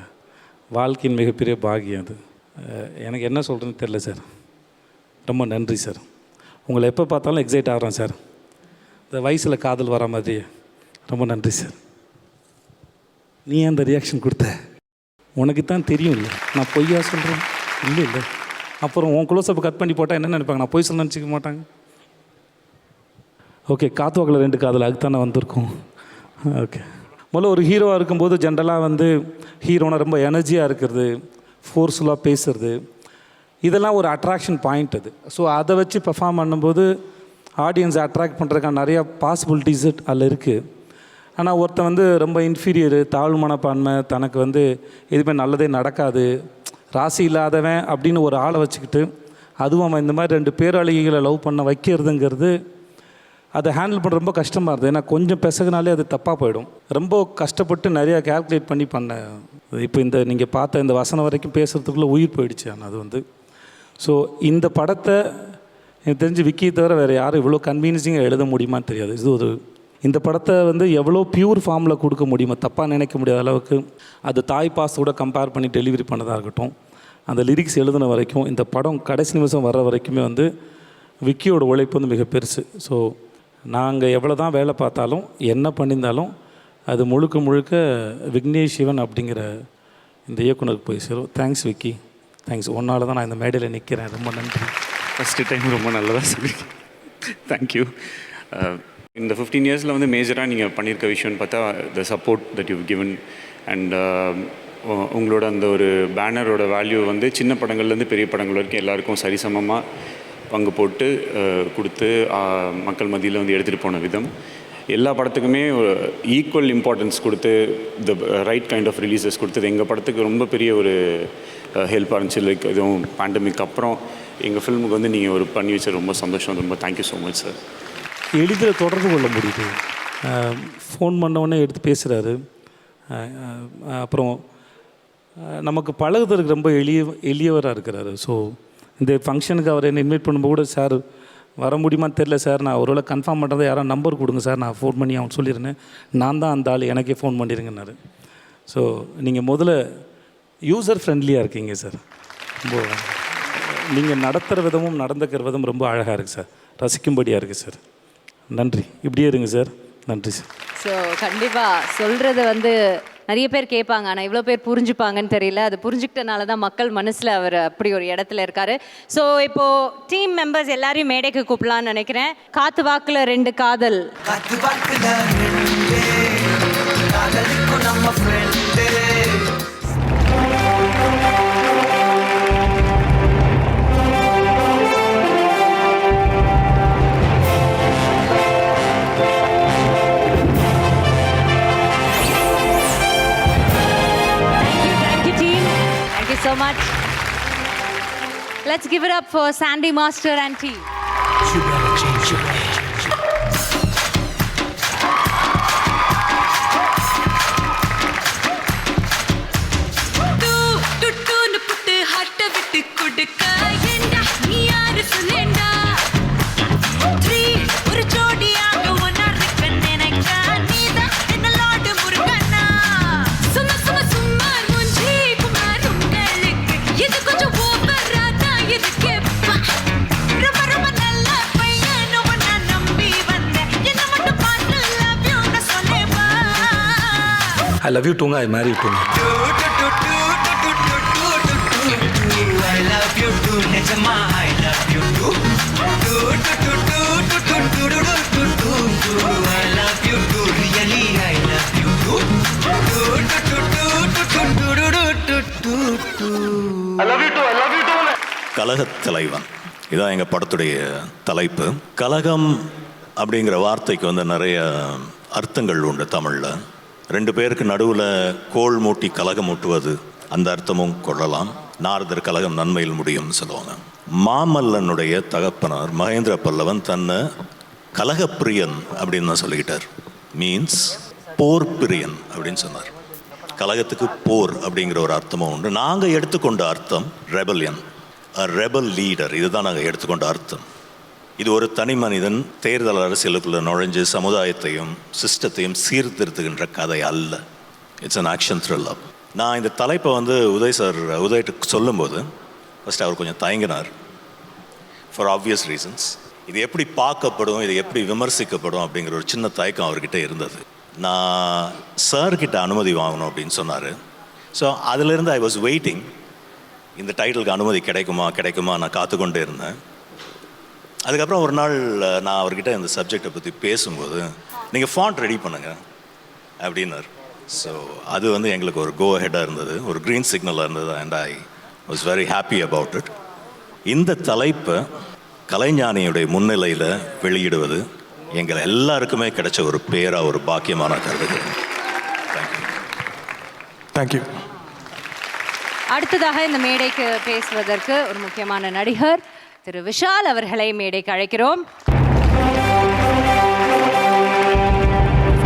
வாழ்க்கையின் மிகப்பெரிய பாகியம் அது. எனக்கு என்ன சொல்கிறேன்னு தெரில சார். ரொம்ப நன்றி சார். உங்களை எப்போ பார்த்தாலும் எக்ஸைட் ஆகிறேன் சார். இந்த வயசில் காதல் வர மாதிரி. ரொம்ப நன்றி சார். நீ அந்த ரியாக்ஷன் கொடுத்த உனக்கு தான் தெரியும் இல்லை நான் பொய்யா சொல்கிறேன். இல்லை அப்புறம் உன் க்ளோஸ்அப் கட் பண்ணி போட்டால் என்ன நினைப்பாங்க? நான் பொய் சொல்ல நினச்சிக்க மாட்டாங்க. ஓகே, காத்துவாக்கில் 2 காதல் அதுக்கு தானே வந்திருக்கோம். ஓகே, முதல்ல ஒரு ஹீரோவாக இருக்கும்போது ஜென்ரலாக வந்து ஹீரோனா ரொம்ப எனர்ஜியாக இருக்கிறது, ஃபோர்ஸ்ஃபுல்லாக பேசுறது, இதெல்லாம் ஒரு அட்ராக்ஷன் பாயிண்ட் அது. ஸோ அதை வச்சு பெர்ஃபார்ம் பண்ணும்போது ஆடியன்ஸை அட்ராக்ட் பண்ணுறதுக்கான நிறையா பாசிபிலிட்டிஸ் அதில் இருக்குது. ஆனால் ஒருத்தன் வந்து ரொம்ப இன்ஃபீரியரு, தாழ்வு மனப்பான்மை, தனக்கு வந்து எதுவுமே நல்லதே நடக்காது, ராசி இல்லாதவன் அப்படின்னு ஒரு ஆளை வச்சுக்கிட்டு அதுவும் அவன் இந்த மாதிரி 2 பேராளிகளை லவ் பண்ண வைக்கிறதுங்கிறது அதை ஹேண்டில் பண்ணுற ரொம்ப கஷ்டமாக இருந்தது. ஏன்னா கொஞ்சம் பெசகுனாலே அது தப்பாக போயிடும். ரொம்ப கஷ்டப்பட்டு நிறையா கேல்குலேட் பண்ணி பண்ணேன். இப்போ இந்த நீங்கள் பார்த்த இந்த வசனம் வரைக்கும் பேசுகிறதுக்குள்ளே உயிர் போயிடுச்சு. ஆனால் அது வந்து ஸோ இந்த படத்தை எனக்கு தெரிஞ்சு விக்கியை தவிர வேறு யாரும் இவ்வளோ கன்வீனியன்ஸிங்காக எழுத முடியுமான்னு தெரியாது. இது இந்த படத்தை வந்து எவ்வளோ பியூர் ஃபார்மில் கொடுக்க முடியுமோ, தப்பாக நினைக்க முடியாத அளவுக்கு அது தாய் பாஸோட கம்பேர் பண்ணி டெலிவரி பண்ணதாக இருக்கட்டும், அந்த லிரிக்ஸ் எழுதின வரைக்கும், இந்த படம் கடைசி நிமிஷம் வர்ற வரைக்குமே வந்து விக்கியோட உழைப்பு வந்து மிக பெருசு. ஸோ நாங்கள் எவ்வளோ தான் வேலை பார்த்தாலும் என்ன பண்ணியிருந்தாலும் அது முழுக்க விக்னேஷ் சிவன் அப்படிங்கிற இந்த இயக்குனருக்கு போய் சேரும். Thanks Vicky, thanks. ஒன்றால் தான் நான் இந்த மேடையில் நிற்கிறேன். ரொம்ப நன்றி. ஃபஸ்ட்டு டைம் ரொம்ப நல்லதாக சொல்லி தேங்க்யூ. இந்த 15 இயர்ஸில் வந்து மேஜராக நீங்கள் பண்ணியிருக்க விஷயம்னு பார்த்தா the support that you given and உங்களோட அந்த ஒரு பேனரோட வேல்யூ வந்து சின்ன படங்கள்லேருந்து பெரிய படங்கள் வரைக்கும் எல்லாருக்கும் சரிசமமாக பங்கு போட்டு கொடுத்து மக்கள் மத்தியில் வந்து எடுத்துகிட்டு போன விதம், எல்லா படத்துக்குமே ஈக்குவல் இம்பார்ட்டன்ஸ் கொடுத்து the right kind of releases கொடுத்தது எங்கள் படத்துக்கு ரொம்ப பெரிய ஒரு ஹெல்ப்பாக இருந்துச்சு. லைக் எதுவும் பேண்டமிக் அப்புறம் எங்கள் ஃபில்முக்கு வந்து நீங்கள் ஒரு பண்ணி வச்ச ரொம்ப சந்தோஷம். ரொம்ப தேங்க்யூ ஸோ மச் சார். எளிதில் தொடர்பு கொள்ள முடியுது. ஃபோன் பண்ணவுடனே எடுத்து பேசுகிறாரு. அப்புறம் நமக்கு பழகுறதுக்கு ரொம்ப எளியவராக இருக்கிறாரு. ஸோ இந்த ஃபங்க்ஷனுக்கு அவர் என்ன இன்வைட் பண்ணும்போது கூட, சார் வர முடியுமான்னு தெரில சார், நான் ஒருவேளை கன்ஃபார்ம் பண்ணுறதை யாராவது நம்பர் கொடுங்க சார், நான் ஃபோன் பண்ணி அவன் சொல்லிடுறேன், நான் தான் அந்த ஆள், எனக்கே ஃபோன் பண்ணிடுங்கன்னாரு. ஸோ நீங்கள் முதல்ல யூசர் ஃப்ரெண்ட்லியாக இருக்கீங்க சார். ரொம்ப நீங்கள் நடத்துகிற விதமும் நடந்துக்கிற விதமும் ரொம்ப அழகாக இருக்குது சார், ரசிக்கும்படியாக இருக்குது சார். நன்றி. இப்படியே இருங்க சார். நன்றி சார். ஸோ கண்டிப்பாக சொல்கிறது வந்து நிறைய பேர் கேட்பாங்க, ஆனால் இவ்வளோ பேர் புரிஞ்சுப்பாங்கன்னு தெரியல. அது புரிஞ்சுக்கிட்டனால தான் மக்கள் மனசில் அவர் அப்படி ஒரு இடத்துல இருக்காரு. ஸோ இப்போது டீம் மெம்பர்ஸ் எல்லாரையும் மேடைக்கு கூப்பிடலான்னு நினைக்கிறேன். காத்து வாக்கில் 2 காதல். So much. Let's give it up for Sandy Master and team. You better change your name. I love you too, I marry you too. I love you too, Nejama, I love you too. I love you too, really, I love you too. I love you too, I love you too. கலகத் தலைவன், இதான் எங்கள் படத்துடைய தலைப்பு. கலகம் அப்படிங்கிற வார்த்தைக்கு வந்து நிறைய அர்த்தங்கள் உண்டு தமிழில். 2 பேருக்கு நடுவில் கோள் மூட்டி கலகம் ஊட்டுவது, அந்த அர்த்தமும் கொள்ளலாம். நாரதர் கலகம் நன்மையில் முடியும்னு சொல்லுவாங்க. மாமல்லனுடைய தகப்பனார் மகேந்திர பல்லவன் தன்னை கலகப்பிரியன் அப்படின்னு தான் சொல்லிக்கிட்டார். மீன்ஸ் போர் பிரியன் அப்படின்னு சொன்னார். கலகத்துக்கு போர் அப்படிங்கிற ஒரு அர்த்தமும் உண்டு. நாங்கள் எடுத்துக்கொண்ட அர்த்தம் ரெபல்யன், ரெபல் லீடர், இதுதான் நாங்கள் எடுத்துக்கொண்ட அர்த்தம். இது ஒரு தனி மனிதன் தேர்தல் அரசியலுக்குள்ளே நுழைஞ்சு சமுதாயத்தையும் சிஸ்டத்தையும் சீர்திருத்துகின்ற கதை அல்ல. It's an action thriller. நான் இந்த தலைப்பை வந்து உதய்ட்டு சொல்லும்போது ஃபஸ்ட் அவர் கொஞ்சம் தயங்கினார், ஃபார் ஆப்வியஸ் ரீசன்ஸ். இது எப்படி பார்க்கப்படும், இது எப்படி விமர்சிக்கப்படும் அப்படிங்கிற ஒரு சின்ன தயக்கம் அவர்கிட்ட இருந்தது. நான் சார்கிட்ட அனுமதி வாங்கணும் அப்படின்னு சொன்னார். ஸோ அதிலிருந்து ஐ வாஸ் வெயிட்டிங், இந்த டைட்டிலுக்கு அனுமதி கிடைக்குமா நான் காத்துக்கொண்டே இருந்தேன். அதுக்கப்புறம் ஒரு நாள் நான் அவர்கிட்ட இந்த சப்ஜெக்டை பற்றி பேசும்போது, நீங்கள் ஃபாண்ட் ரெடி பண்ணுங்கள் அப்படின்னார். ஸோ அது வந்து எங்களுக்கு ஒரு கோ ஹெட்டாக இருந்தது, ஒரு க்ரீன் சிக்னலாக இருந்தது. And I was very happy about it. இந்த தலைப்பை கலைஞானியுடைய முன்னிலையில் வெளியிடுவது எங்கள் எல்லாருக்குமே கிடைச்ச ஒரு பேராக, ஒரு பாக்கியமான கருதுகிறேன். தேங்க்யூ. அடுத்ததாக இந்த மேடைக்கு பேசுவதற்கு ஒரு முக்கியமான நடிகர் திரு விஷால் அவர்களை மேடைக்கு அழைக்கிறோம்.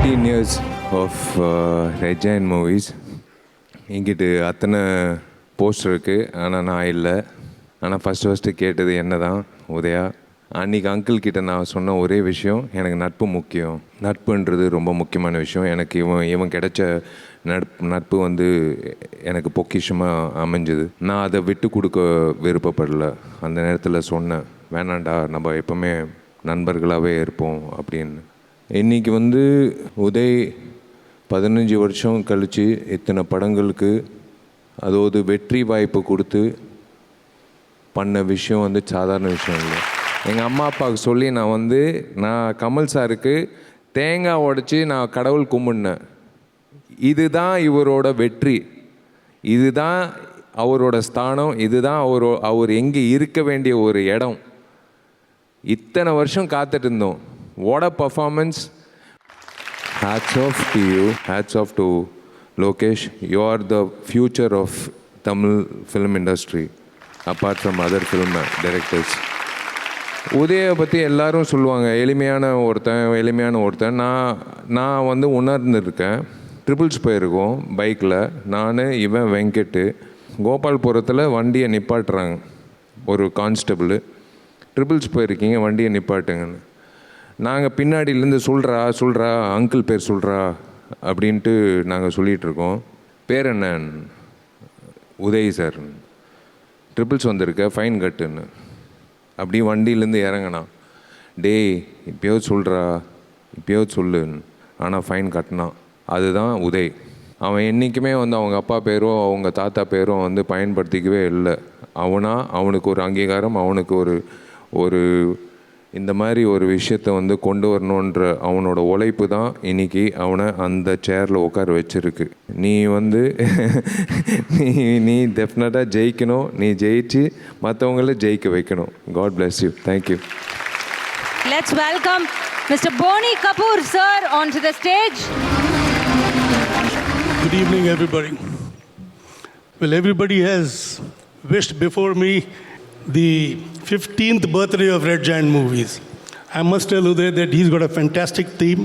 15 years of Red Giant movies. எங்கிட்ட அத்தனை போஸ்டர் இருக்குது, ஆனால் நான் இல்லை. ஆனால் ஃபஸ்ட்டு கேட்டது என்ன தான் உதயா. அன்றைக்கி அங்கிள் கிட்ட நான் சொன்ன ஒரே விஷயம், எனக்கு நட்பு முக்கியம், நட்புன்றது ரொம்ப முக்கியமான விஷயம். எனக்கு இவன் கிடைச்ச நட்பு வந்து எனக்கு பொக்கிஷமாக அமைஞ்சுது. நான் அதை விட்டு கொடுக்க விருப்பப்படலை. அந்த நேரத்தில் சொன்னேன், வேணாண்டா, நம்ம எப்போவுமே நண்பர்களாகவே இருப்போம் அப்படின்னு. இன்றைக்கி வந்து உதய் 15 வருஷம் கழித்து இத்தனை படங்களுக்கு அதாவது வெற்றி வாய்ப்பு கொடுத்து பண்ண விஷயம் வந்து சாதாரண விஷயம் இல்லை. எங்கள் அம்மா அப்பாவுக்கு சொல்லி நான் கமல் சாருக்கு தேங்காய் உடைச்சி நான் கடவுள் கும்பிட்னேன். இதுதான் இவரோட வெற்றி, இதுதான் அவரோட ஸ்தானம், இதுதான் அவர் எங்கே இருக்க வேண்டிய ஒரு இடம். இத்தனை வருஷம் காத்துட்டு இருந்தோம். What a performance. Hats off to you, hats off to Lokesh. You are the future of Tamil film industry apart from other film directors. உதயை பற்றி எல்லாரும் சொல்லுவாங்க, எளிமையான ஒருத்தன். நான் வந்து உணர்ந்துருக்கேன். ட்ரிபிள்ஸ் போயிருக்கோம் பைக்கில், நான் இவன் வெங்கட்டு. கோபால்புரத்தில் வண்டியை நிப்பாட்டுறாங்க ஒரு கான்ஸ்டபிள், ட்ரிபிள்ஸ் போயிருக்கீங்க வண்டியை நிப்பாட்டுங்கன்னு. நாங்கள் பின்னாடியிலேருந்து சொல்கிறா அங்கிள் பேர் சொல்கிறா அப்படின்ட்டு நாங்கள் சொல்லிகிட்ருக்கோம். பேர் என்ன? உதய் சார். ட்ரிபிள்ஸ் வந்திருக்க, ஃபைன் கட்டுன்னு. அப்படி வண்டியிலேருந்து இறங்கினான். டேய் இப்போயாவது சொல்கிறா, இப்போயாவது சொல்லு, ஆனால் ஃபைன் கட்டினான். அதுதான் உதய். அவன் என்றைக்குமே வந்து அவங்க அப்பா பேரோ அவங்க தாத்தா பேரோ வந்து பயன்படுத்திக்கவே இல்லை. அவனுக்கு ஒரு அங்கீகாரம், அவனுக்கு ஒரு இந்த மாதிரி ஒரு விஷயத்தை வந்து கொண்டு வரணுன்ற அவனோட உழைப்பு தான் இன்றைக்கி அவனை அந்த சேரில் உட்கார வச்சுருக்கு. நீ வந்து நீ டெஃபினட்டாக ஜெயிக்கணும். நீ ஜெயிச்சு மற்றவங்கள ஜெயிக்க வைக்கணும். God bless you. Thank you. Let's welcome Mr. Boni Kapoor sir onto the stage. Good evening, everybody. Well, everybody has wished before me the 15th birthday of Red Giant Movies. I must tell Uday that he's got a fantastic team,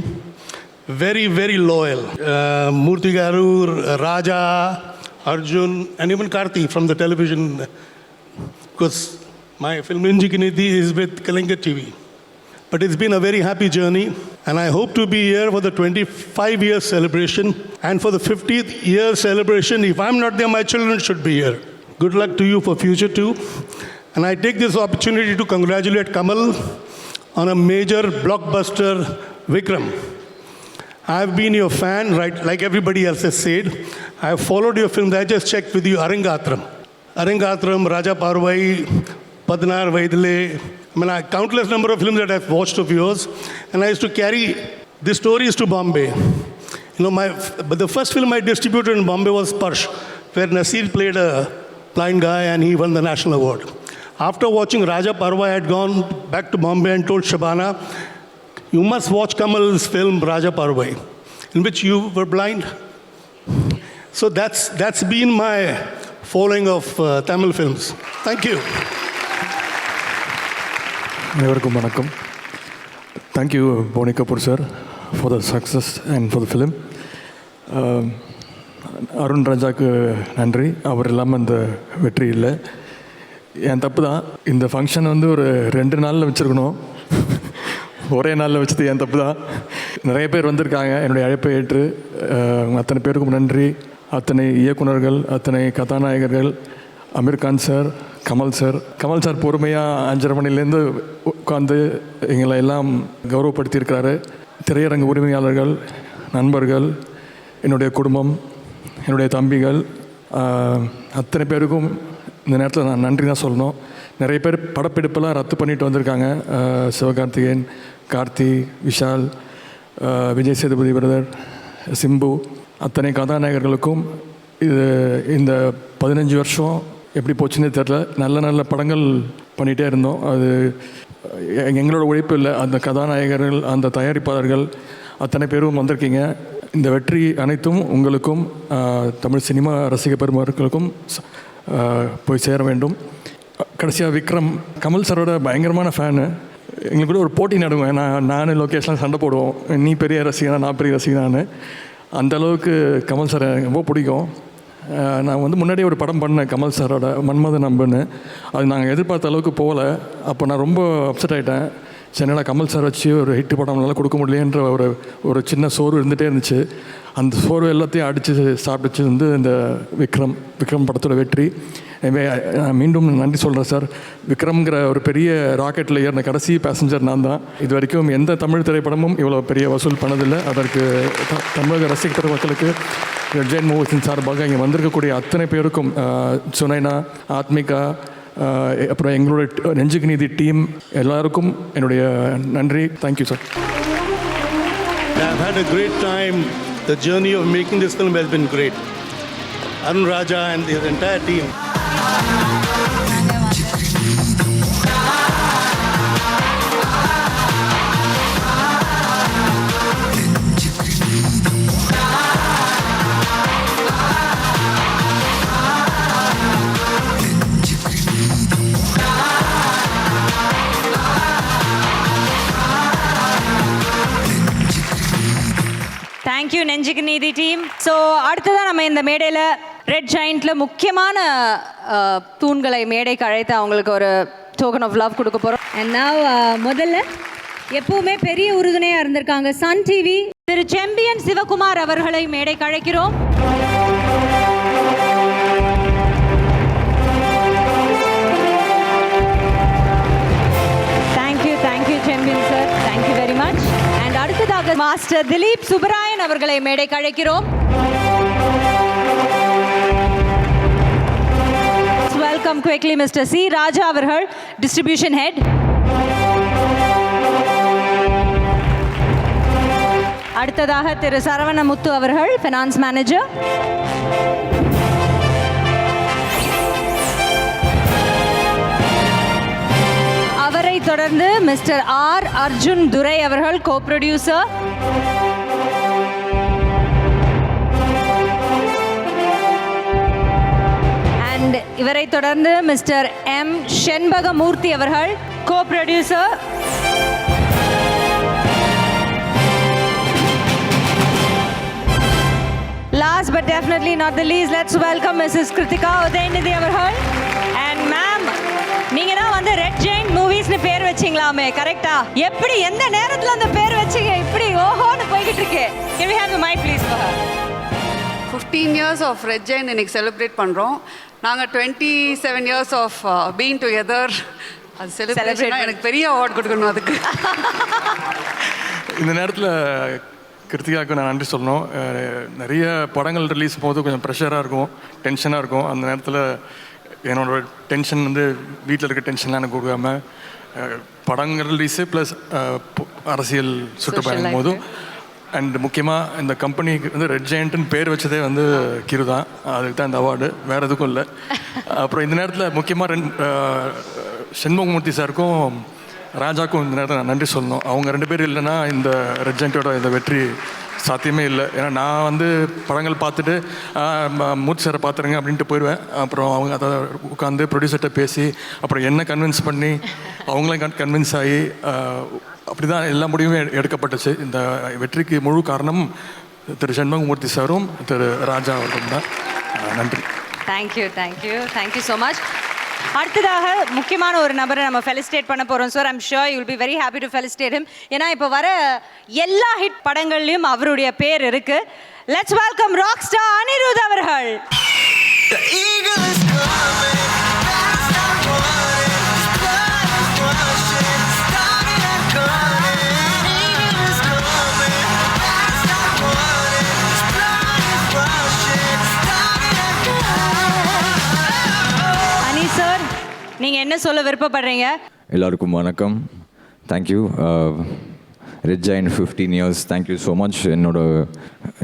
very, very loyal. Murthy Garu, Raja, Arjun, and even Karthi from the television, because my film Ninjikiniti is with Kalinga TV. But it's been a very happy journey, and I hope to be here for the 25-year celebration, and for the 50th year celebration. If I'm not there, my children should be here. Good luck to you for future too. And I take this opportunity to congratulate Kamal on a major blockbuster, Vikram. I've been your fan, right, like everybody else has said. I've followed your films. I just checked with you, Arangatram, Raja Parvai, Padnar Vaidale. I mean, countless number of films that I've watched of yours. And I used to carry the stories to Bombay. You know, but the first film I distributed in Bombay was Sparsh, where Nasir played a blind guy and he won the national award. After watching Raja Parva, I had gone back to Bombay and told Shabana, you must watch Kamal's film Raja Parva, in which you were blind. So that's been my following of Tamil films. Thank you. அனைவருக்கும் வணக்கம். Thank you Boney Kapoor sir for the success and for the film. Arun ராஜாவுக்கு நன்றி. அவர் இல்லாமல் இந்த வெற்றி இல்லை. என் தப்பு தான். இந்த ஃபங்க்ஷன் வந்து ஒரு 2 நாளில் வச்சுருக்கணும். ஒரே நாளில் வச்சது என் தப்பு தான். நிறைய பேர் வந்திருக்காங்க என்னுடைய அழைப்பை ஏற்று. அத்தனை பேருக்கும் நன்றி. அத்தனை இயக்குனர்கள், அத்தனை கதாநாயகர்கள், அமீர் கான் சார், கமல் சார் பொறுமையாக 5:30 மணிலேருந்து உட்காந்து எங்களை எல்லாம் கௌரவப்படுத்தியிருக்கிறாரு. திரையரங்கு உரிமையாளர்கள், நண்பர்கள், என்னுடைய குடும்பம், என்னுடைய தம்பிகள், அத்தனை பேருக்கும் இந்த நேரத்தில் நான் நன்றி தான் சொல்லணும். நிறைய பேர் படப்பிடிப்பெல்லாம் ரத்து பண்ணிட்டு வந்திருக்காங்க. சிவகார்த்திகேயன், கார்த்தி, விஷால், விஜய் சேதுபதி பிரதர், சிம்பு, அத்தனை கதாநாயகர்களுக்கும் இந்த 15 வருஷம் எப்படி போச்சுன்னே தெரில. நல்ல படங்கள் பண்ணிகிட்டே இருந்தோம். அது எங்களோட உழைப்பு இல்லை. அந்த கதாநாயகர்கள், அந்த தயாரிப்பாளர்கள் அத்தனை பேரும் வந்திருக்கீங்க. இந்த வெற்றி அனைத்தும் உங்களுக்கும் தமிழ் சினிமா ரசிக பெருமக்களுக்கும் போய் சேர வேண்டும். கடைசியாக விக்ரம், கமல் சாரோட பயங்கரமான ஃபேனு. எங்களுக்குள்ள ஒரு போட்டி நடுவேன். நான் லோகேஷ்லாம் சண்டை போடுவோம். நீ பெரிய ரசிகனா, நான் பெரிய ரசிகனான்னு. அந்தளவுக்கு கமல் சாரை ரொம்ப பிடிக்கும். நான் வந்து முன்னாடியே ஒரு படம் பண்ணேன் கமல் சாரோட, மன்மதன் அம்புன்னு. அது நாங்கள் எதிர்பார்த்த அளவுக்கு போகல. அப்போ நான் ரொம்ப அப்செட் ஆகிட்டேன். சென்னையில் கமல் சார் வச்சு ஒரு ஹிட் படம் நல்லா கொடுக்க முடியலன்ற ஒரு சின்ன சோர்வு இருந்துகிட்டே இருந்துச்சு. அந்த சோர்வு எல்லாத்தையும் அடித்து சாப்பிட்டுச்சு வந்து இந்த விக்ரம் படத்தோட வெற்றி. எனவே நான் மீண்டும் நன்றி சொல்கிறேன் சார். விக்ரம்ங்கிற ஒரு பெரிய ராக்கெட்டில் ஏறின கடைசி பேசஞ்சர் நான் தான். இது வரைக்கும் எந்த தமிழ் திரைப்படமும் இவ்வளோ பெரிய வசூல் பண்ணதில்லை. அதற்கு தமிழக ரசிகர் மக்களுக்கு ரெட் ஜெயண்ட் மூவிஸின் சார்பாக இங்கே வந்திருக்கக்கூடிய அத்தனை பேருக்கும், சுனைனா, ஆத்மிகா, அப்புறம் எங்களோட நெஞ்சுக்கு நீதி டீம் எல்லாருக்கும் என்னுடைய நன்றி. Thank you sir. I've had a great time. The journey of making this film has been great. Arun Raja and his entire team. Thank you Nenjukku Needhi team. So அடுத்ததான் நம்ம இந்த மேடையில் ரெட் ஜாயிண்ட்டில் முக்கியமான தூண்களை மேடைக்கு அழைத்து அவங்களுக்கு ஒரு டோக்கன் ஆஃப் லவ் கொடுக்க போகிறோம். அண்ட் நான் முதல்ல எப்பவுமே பெரிய உறுதுணையாக இருந்திருக்காங்க சன் டிவி திரு செம்பியன் சிவகுமார் அவர்களை மேடைக்கு அழைக்கிறோம். தேங்க்யூ செம்பியன் மாஸ்டர் திலீப் சுப்பராயன் அவர்களை மேடைக்கு அழைக்கிறோம். வெல்கம் குவிக்லி மிஸ்டர் சி ராஜா அவர்கள், டிஸ்ட்ரிபியூஷன் ஹெட். அடுத்ததாக திரு சரவணமுத்து அவர்கள், ஃபைனான்ஸ் மேனேஜர். அவரை தொடர்ந்து மிஸ்டர் ஆர் அர்ஜுன் துரை அவர்கள், கோ ப்ரொடியூசர். அண்ட் இவரை தொடர்ந்து மிஸ்டர் எம் செண்பகமூர்த்தி அவர்கள், கோ producer. Last but definitely not the least, let's welcome Mrs. Kritika Udayanidhi அவர்கள். And ma'am, நீங்க தான் வந்து ரெட் ஜெயிண்ட் மூவிஸ்னு பேர் வச்சிங்களாமே, கரெக்டா? எப்படி எந்த நேரத்துல அந்த பேர் வச்சீங்க? இப்படி ஓஹோன்னு போய்கிட்டு இருக்கு. Can we have the mic please for her? 15 years of Red Giant இன்னைக்கு செலிப்ரேட் பண்ணுறோம். நாங்கள் 27 years of being together. அது செலிப்ரேஷனாக எனக்கு பெரிய அவார்ட் கொடுக்கணும் அதுக்கு. இந்த நேரத்தில் கிருத்திகாவுக்கு நான் நன்றி சொல்லணும். நிறைய படங்கள் ரிலீஸ் போது கொஞ்சம் ப்ரெஷராக இருக்கும், டென்ஷனாக இருக்கும். அந்த நேரத்தில் என்னோட டென்ஷன் வந்து வீட்டில் இருக்க டென்ஷன்லாம் எனக்கு கொடுக்காம படங்கள் ரிலீஸு ப்ளஸ் அரசியல் சுற்றுப்பயணம் போதும் அண்ட் முக்கியமாக இந்த கம்பெனிக்கு வந்து ரெட் ஜெயண்ட்டுன்னு பேர் வச்சதே வந்து கிரு தான். அதுக்கு தான் இந்த அவார்டு, வேறு எதுக்கும் இல்லை. அப்புறம் இந்த நேரத்தில் முக்கியமாக செண்பகமூர்த்தி சாருக்கும் ராஜாக்கும் இந்த நேரத்தில் நான் நன்றி சொல்லணும். அவங்க 2 பேர் இல்லைன்னா இந்த ரெட் ஜெயண்ட்டோட இந்த வெற்றி சாத்தியமே இல்லை. ஏன்னா நான் வந்து படங்கள் பார்த்துட்டு மூர்த்தி சாரை பார்த்துருங்க அப்படின்ட்டு போயிடுவேன். அப்புறம் அவங்க அதை உட்காந்து ப்ரொடியூசர்கிட்ட பேசி அப்புறம் என்ன கன்வின்ஸ் பண்ணி அவங்களையும் கன்வின்ஸ் ஆகி அப்படி தான் எல்லா முடிவுமே எடுக்கப்பட்டுச்சு. இந்த வெற்றிக்கு முழு காரணம் திரு செண்பகமூர்த்தி சாரும் திரு ராஜா அவர்களும் தான். நன்றி. Thank you thank you thank you so much. அடுத்ததாக முக்கியமான ஒரு நபரை நம்ம ஃபெலிசிட்டேட் பண்ண போகிறோம் sir. I'm sure you will be very happy to felicitate him. ஏன்னா இப்போ வர எல்லா ஹிட் படங்கள்லையும் அவருடைய பேர் இருக்கு. Let's welcome rock star Anirudh அவர்கள். நீங்கள் என்ன சொல்ல விருப்பப்படுறீங்க? எல்லாருக்கும் வணக்கம். Thank you. Red giant 15 years. Thank you so much. என்னோட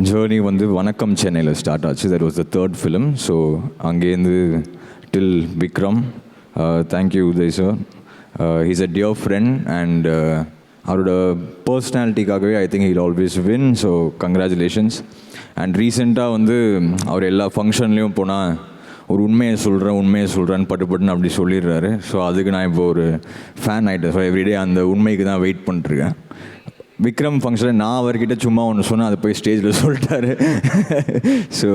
ஜேர்னி வந்து வணக்கம் சென்னையில் ஸ்டார்ட் ஆச்சு. That was the 3rd film. So அங்கேருந்து till Vikram. Thank you Udhay sir. He's a dear friend and அவரோட பர்சனாலிட்டிக்காகவே I think he'll always win. So congratulations. And ரீசெண்டாக வந்து அவர் எல்லா ஃபங்க்ஷன்லேயும் போனால் ஒரு உண்மையை சொல்கிறேன்னு பட்டுன்னு அப்படி சொல்லிடுறாரு. ஸோ அதுக்கு நான் இப்போ ஒரு ஃபேன் ஆகிட்டேன். ஸோ எவ்ரிடே அந்த உண்மைக்கு தான் வெயிட் பண்ணிட்டுருக்கேன். விக்ரம் ஃபங்க்ஷனில் நான் அவர்கிட்ட சும்மா ஒன்று சொன்னேன், அதை போய் ஸ்டேஜில் சொல்லிட்டாரு. So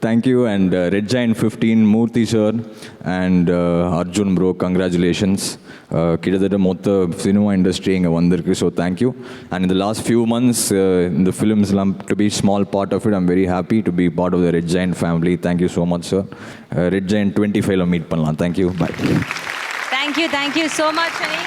thank you. And Red giant 15 Moorthy sir and Arjun bro, congratulations. கிட்டத்தட்ட மொத்த சினிமா இண்டஸ்ட்ரி இங்கே வந்திருக்கு. So thank you. அண்ட் இந்த லாஸ்ட் ஃபியூ மந்த்ஸ் இந்த ஃபிலிம்ஸ்லாம் to be small part of it. I'm very happy to be part of the Red Giant family. Thank you so much sir. Red Giant 25ல் meet பண்ணலாம். Thank you. Bye. Thank you so much Ani.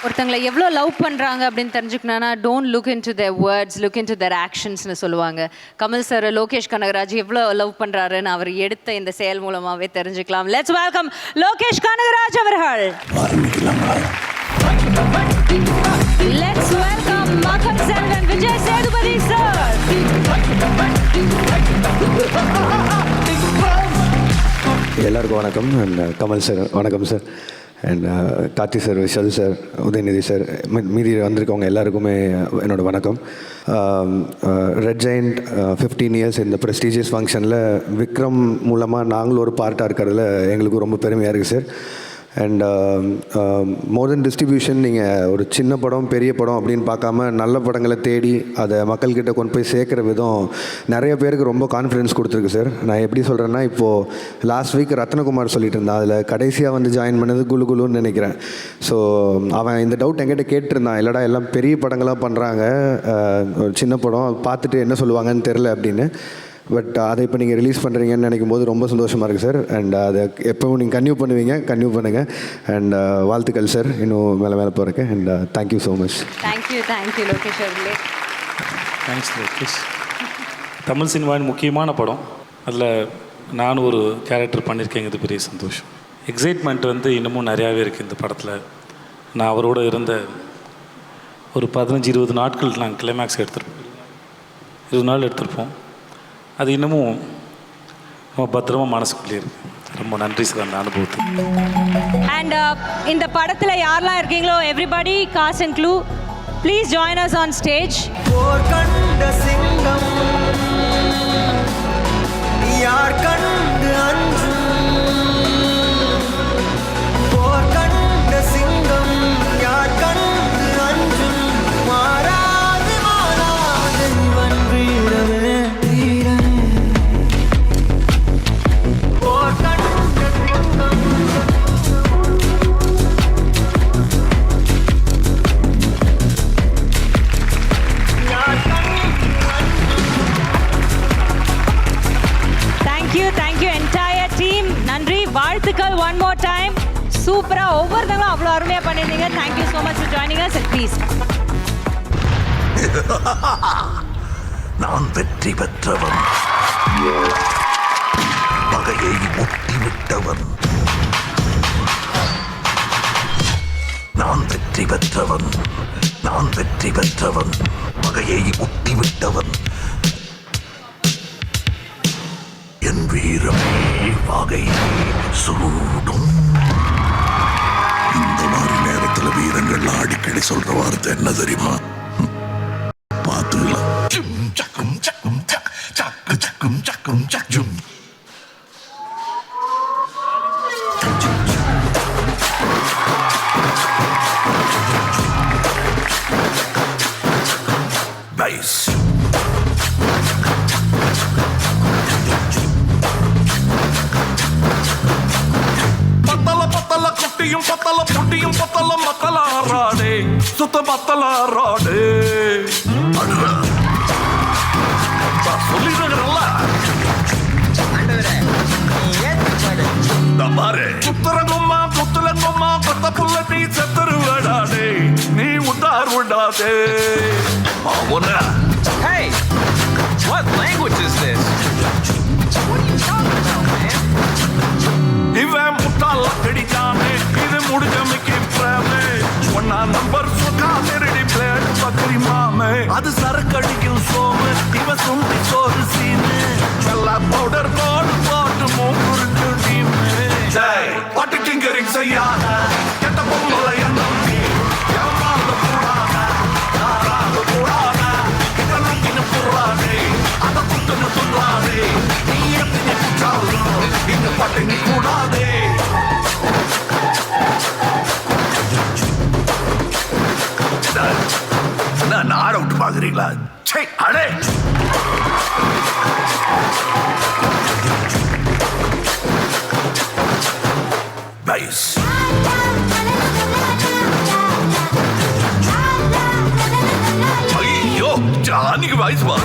ஒருத்தங்களை எவ்வளோ love பண்ணுறாங்க அப்படின்னு தெரிஞ்சுக்கணும்னா don't look in to their words, look in to their ஆக்ஷன்ஸ்னு சொல்லுவாங்க. Kamal sir Lokesh Kanagaraj எவ்வளோ லவ் பண்ணுறாருன்னு அவர் எடுத்த இந்த செயல் மூலமாகவே தெரிஞ்சுக்கலாம். லெட்ஸ் வெல்கம் லோகேஷ் கனகராஜ் அவர்கள். லெட்ஸ் வெல்கம் மக்கள் செல்வன் விஜய் சேதுபதி சார். எல்லாருக்கும் வணக்கம். அண்ட் கமல் சார் வணக்கம் sir. And Karthi sir, Vishal sir, Udhayanidhi sir, மீதி வந்திருக்கவங்க எல்லாருக்குமே என்னோடய வணக்கம். ரெட் ஜெயண்ட் 15 years இந்த ப்ரெஸ்டீஜியஸ் ஃபங்க்ஷனில் விக்ரம் மூலமாக நாங்களும் ஒரு பார்ட்டாக இருக்கிறதுல எங்களுக்கு ரொம்ப பெருமையாக இருக்குது sir. And more then distribution, நீங்கள் ஒரு சின்ன படம் பெரிய படம் அப்படின்னு பார்க்காம நல்ல படங்களை தேடி அதை மக்கள்கிட்ட கொண்டு போய் சேர்க்குற விதம் நிறைய பேருக்கு ரொம்ப கான்ஃபிடென்ஸ் கொடுத்துருக்கு சார். நான் எப்படி சொல்கிறேன்னா, இப்போது லாஸ்ட் வீக் ரத்னகுமார் சொல்லிட்டு இருந்தான், அதில் கடைசியாக வந்து ஜாயின் பண்ணது குலுன்னு நினைக்கிறேன். ஸோ அவன் இந்த டவுட் என்கிட்ட கேட்டிருந்தான், இல்லைடா எல்லாம் பெரிய படங்களாக பண்ணுறாங்க, ஒரு சின்ன படம் பார்த்துட்டு என்ன சொல்லுவாங்கன்னு தெரில அப்படின்னு. பட் அதை இப்போ நீங்கள் ரிலீஸ் பண்ணுறீங்கன்னு நினைக்கும் போது ரொம்ப சந்தோஷமாக இருக்குது சார். அண்ட் அதை எப்போவும் நீங்கள் கன்டினியூ பண்ணுங்கள். அண்ட் வாழ்த்துக்கள் சார், இன்னும் மேலே போகிறேன். And thank you so much. Thank you Lokesh அவர்களே. தேங்க்ஸ் லோகேஷ். தமிழ் சினிமாவின் முக்கியமான படம், அதில் நானும் ஒரு கேரக்டர் பண்ணியிருக்கேங்கிறது பெரிய சந்தோஷம். எக்ஸைட்மெண்ட் வந்து இன்னமும் நிறையாவே இருக்குது இந்த படத்தில். நான் அவரோட இருந்த ஒரு 15-20 நாட்கள் நாங்கள் கிளைமேக்ஸ் எடுத்திருப்போம், 20 நாள் எடுத்திருப்போம். அது இன்னமும் ரொம்ப பத்திரமா மனசுக்குள்ளே இருக்கு. ரொம்ப நன்றி சார் அந்த அனுபவத்துக்கு. அண்ட் இந்த படத்தில் யாரெல்லாம் இருக்கீங்களோ everybody cast and crew please join us on stage. யார் கண்டு அஞ்சும் போர் கண்ட சிங்கம், யார் கண்டு அஞ்சும் மாறாது இவன் வீரமே போர் கண்ட சிங்கம். Thank you entire team. நன்றி, வாழ்த்துக்கள் ஒன் மோர் டைம். சூப்பராக ஒவ்வொருத்தங்களும் அவ்வளோ அருமையாக பண்ணியிருந்தீங்க. Thank you so much for joining us. Please. நான் வெற்றி பெற்றவன், பகையை முட்டிவிட்டவன். நான் வெற்றி பெற்றவன், பகையை முட்டிவிட்டவன். என் வீரமே வகை சூடும். இந்த மாதிரி நேரத்தில் வீரங்கள் அடிக்கடி சொல்ற வார்த்தை என்ன தெரியுமா? பார்த்துக்கலாம். சக்கும் சக்கும் சக் சக்கு சக்கும் சக்கும் சக்கும். Bass. பத்தல குட்டியும் பத்தல புட்டியும் பத்தல மத்தல ஆறாடே, சுத்த பத்தல ஆறாடே. சொல்லிடுறல புத்தரங்கம்மா புத்தலங்கம்மா பத்த புள்ள நீ செத்துருவடாடே, நீ உண்டார் விடாதே. Hey, what language is this? What are you talking about, man? இவன் முட்டாள கடிச்சானே, இது முடிஞ்ச மிக்கி பிரேமே. ஒன்னா நம்பர் சுக்கா திருடி பிளேட் பக்கரி மாமே. அது சரக்கடிக்கும் சோமு, இவன் சுண்டி சோறு சீனு. வெள்ளா பவுடர் போட்டு மூக்குறிஞ்சு டீமு. பட்டு டிங்கரிங் செய்யாத கெட்ட பொம்பளை நம்பி ஏமாந்த கூடாத நாராத கூடாத இதனக்கின்னு புறாதே, அத குத்துன்னு துள்ளாதே. நீ எத்தனை குற்றாலும் இந்த பட்டினி கூடாதே. நாட விட்டு பாக்குறீங்களா? அடே பைஸ். ஐயோ ஜானிக்கு வயசு வா.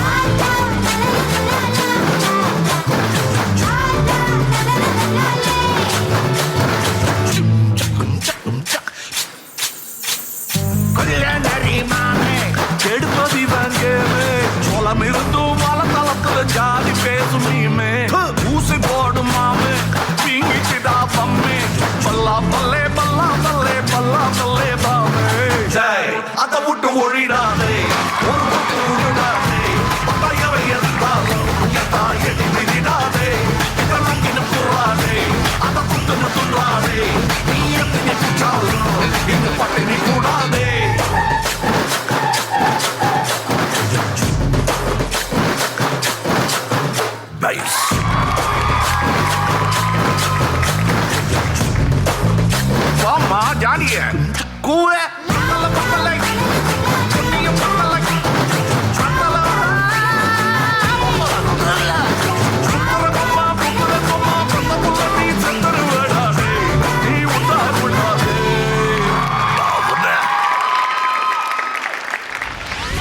கெடுப்பதி வங்கேமே சோளம் இருந்தும் வளத்தளத்துல ஜாதி பேசும் நீமே. ஊசி போடும் மாமே பிங்கிச்சுடா பம்மே. பல்லா பல்லே பல்லா பல்லே பல்லா பல்லே பாமே. அதை விட்டு ஒழிடாதே, ஒரு பக்கம் விடாதே. பத்தாயவை எதிர்த்தாலும் எடி விதிடாதே. இதனக்கின்னு புறாதே, அதை குத்துன்னு துள்ளாதே. நீ எத்தனை குற்றாலும் இந்த பட்டினி கூடாதே. Bass. வாமா ஜானிய கூவ பத்தல பத்தலை குட்டியும் பத்தலை பத்தல சுத்தரகம்மா புத்தரகம்மா பத்த புள்ள நீ செத்துருவடாதே, நீ உண்டார் விடாதே.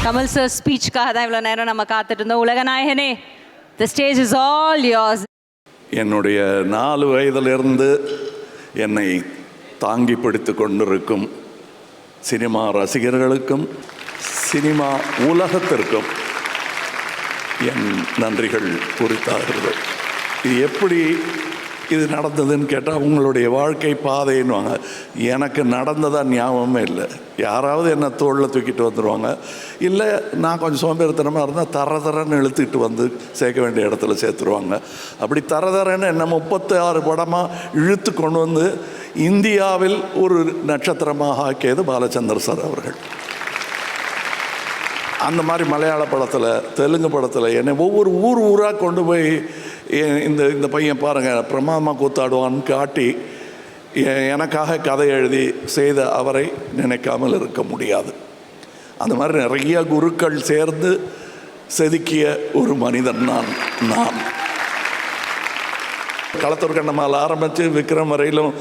கமல் சார் ஸ்பீச்சுக்காக தான் இவ்வளோ நேரம் நம்ம காத்துட்டு இருந்தோம். உலகநாயகனே The stage is all yours. என்னுடைய 4 வயதிலிருந்து என்னை தாங்கி பிடித்து கொண்டிருக்கும் சினிமா ரசிகர்களுக்கும் சினிமா உலகத்திற்கும் என் நன்றிகள் குறித்தாகிறது. இது எப்படி இது நடந்ததுன்னு கேட்டால் உங்களுடைய வாழ்க்கை பாதைன்னுவாங்க. எனக்கு நடந்ததாக ஞாபகமே இல்லை. யாராவது என்னை தோளில் தூக்கிட்டு வந்துடுவாங்க, இல்லை நான் கொஞ்சம் சோம்பேறித்தனமாக இருந்தால் தரன்னு இழுத்துக்கிட்டு வந்து சேர்க்க வேண்டிய இடத்துல சேர்த்துருவாங்க. அப்படி தரன்னு என்ன 36 படமாக இழுத்து கொண்டு வந்து இந்தியாவில் ஒரு நட்சத்திரமாக ஆக்கியது பாலச்சந்தர் சார் அவர்கள். அந்த மாதிரி மலையாள படத்தில், தெலுங்கு படத்தில் என்னை ஒவ்வொரு ஊராக கொண்டு போய் இந்த பையன் பாருங்கள் பிரமாதமாக கூத்தாடுவான்னு காட்டி எனக்காக கதை எழுதி செய்த அவரை நினைக்காமல் இருக்க முடியாது. அந்த மாதிரி நிறைய குருக்கள் சேர்ந்து செதுக்கிய ஒரு மனிதன் நான் களத்தூர் கண்ணம்மாவில் ஆரம்பித்து விக்ரம் வரையிலும்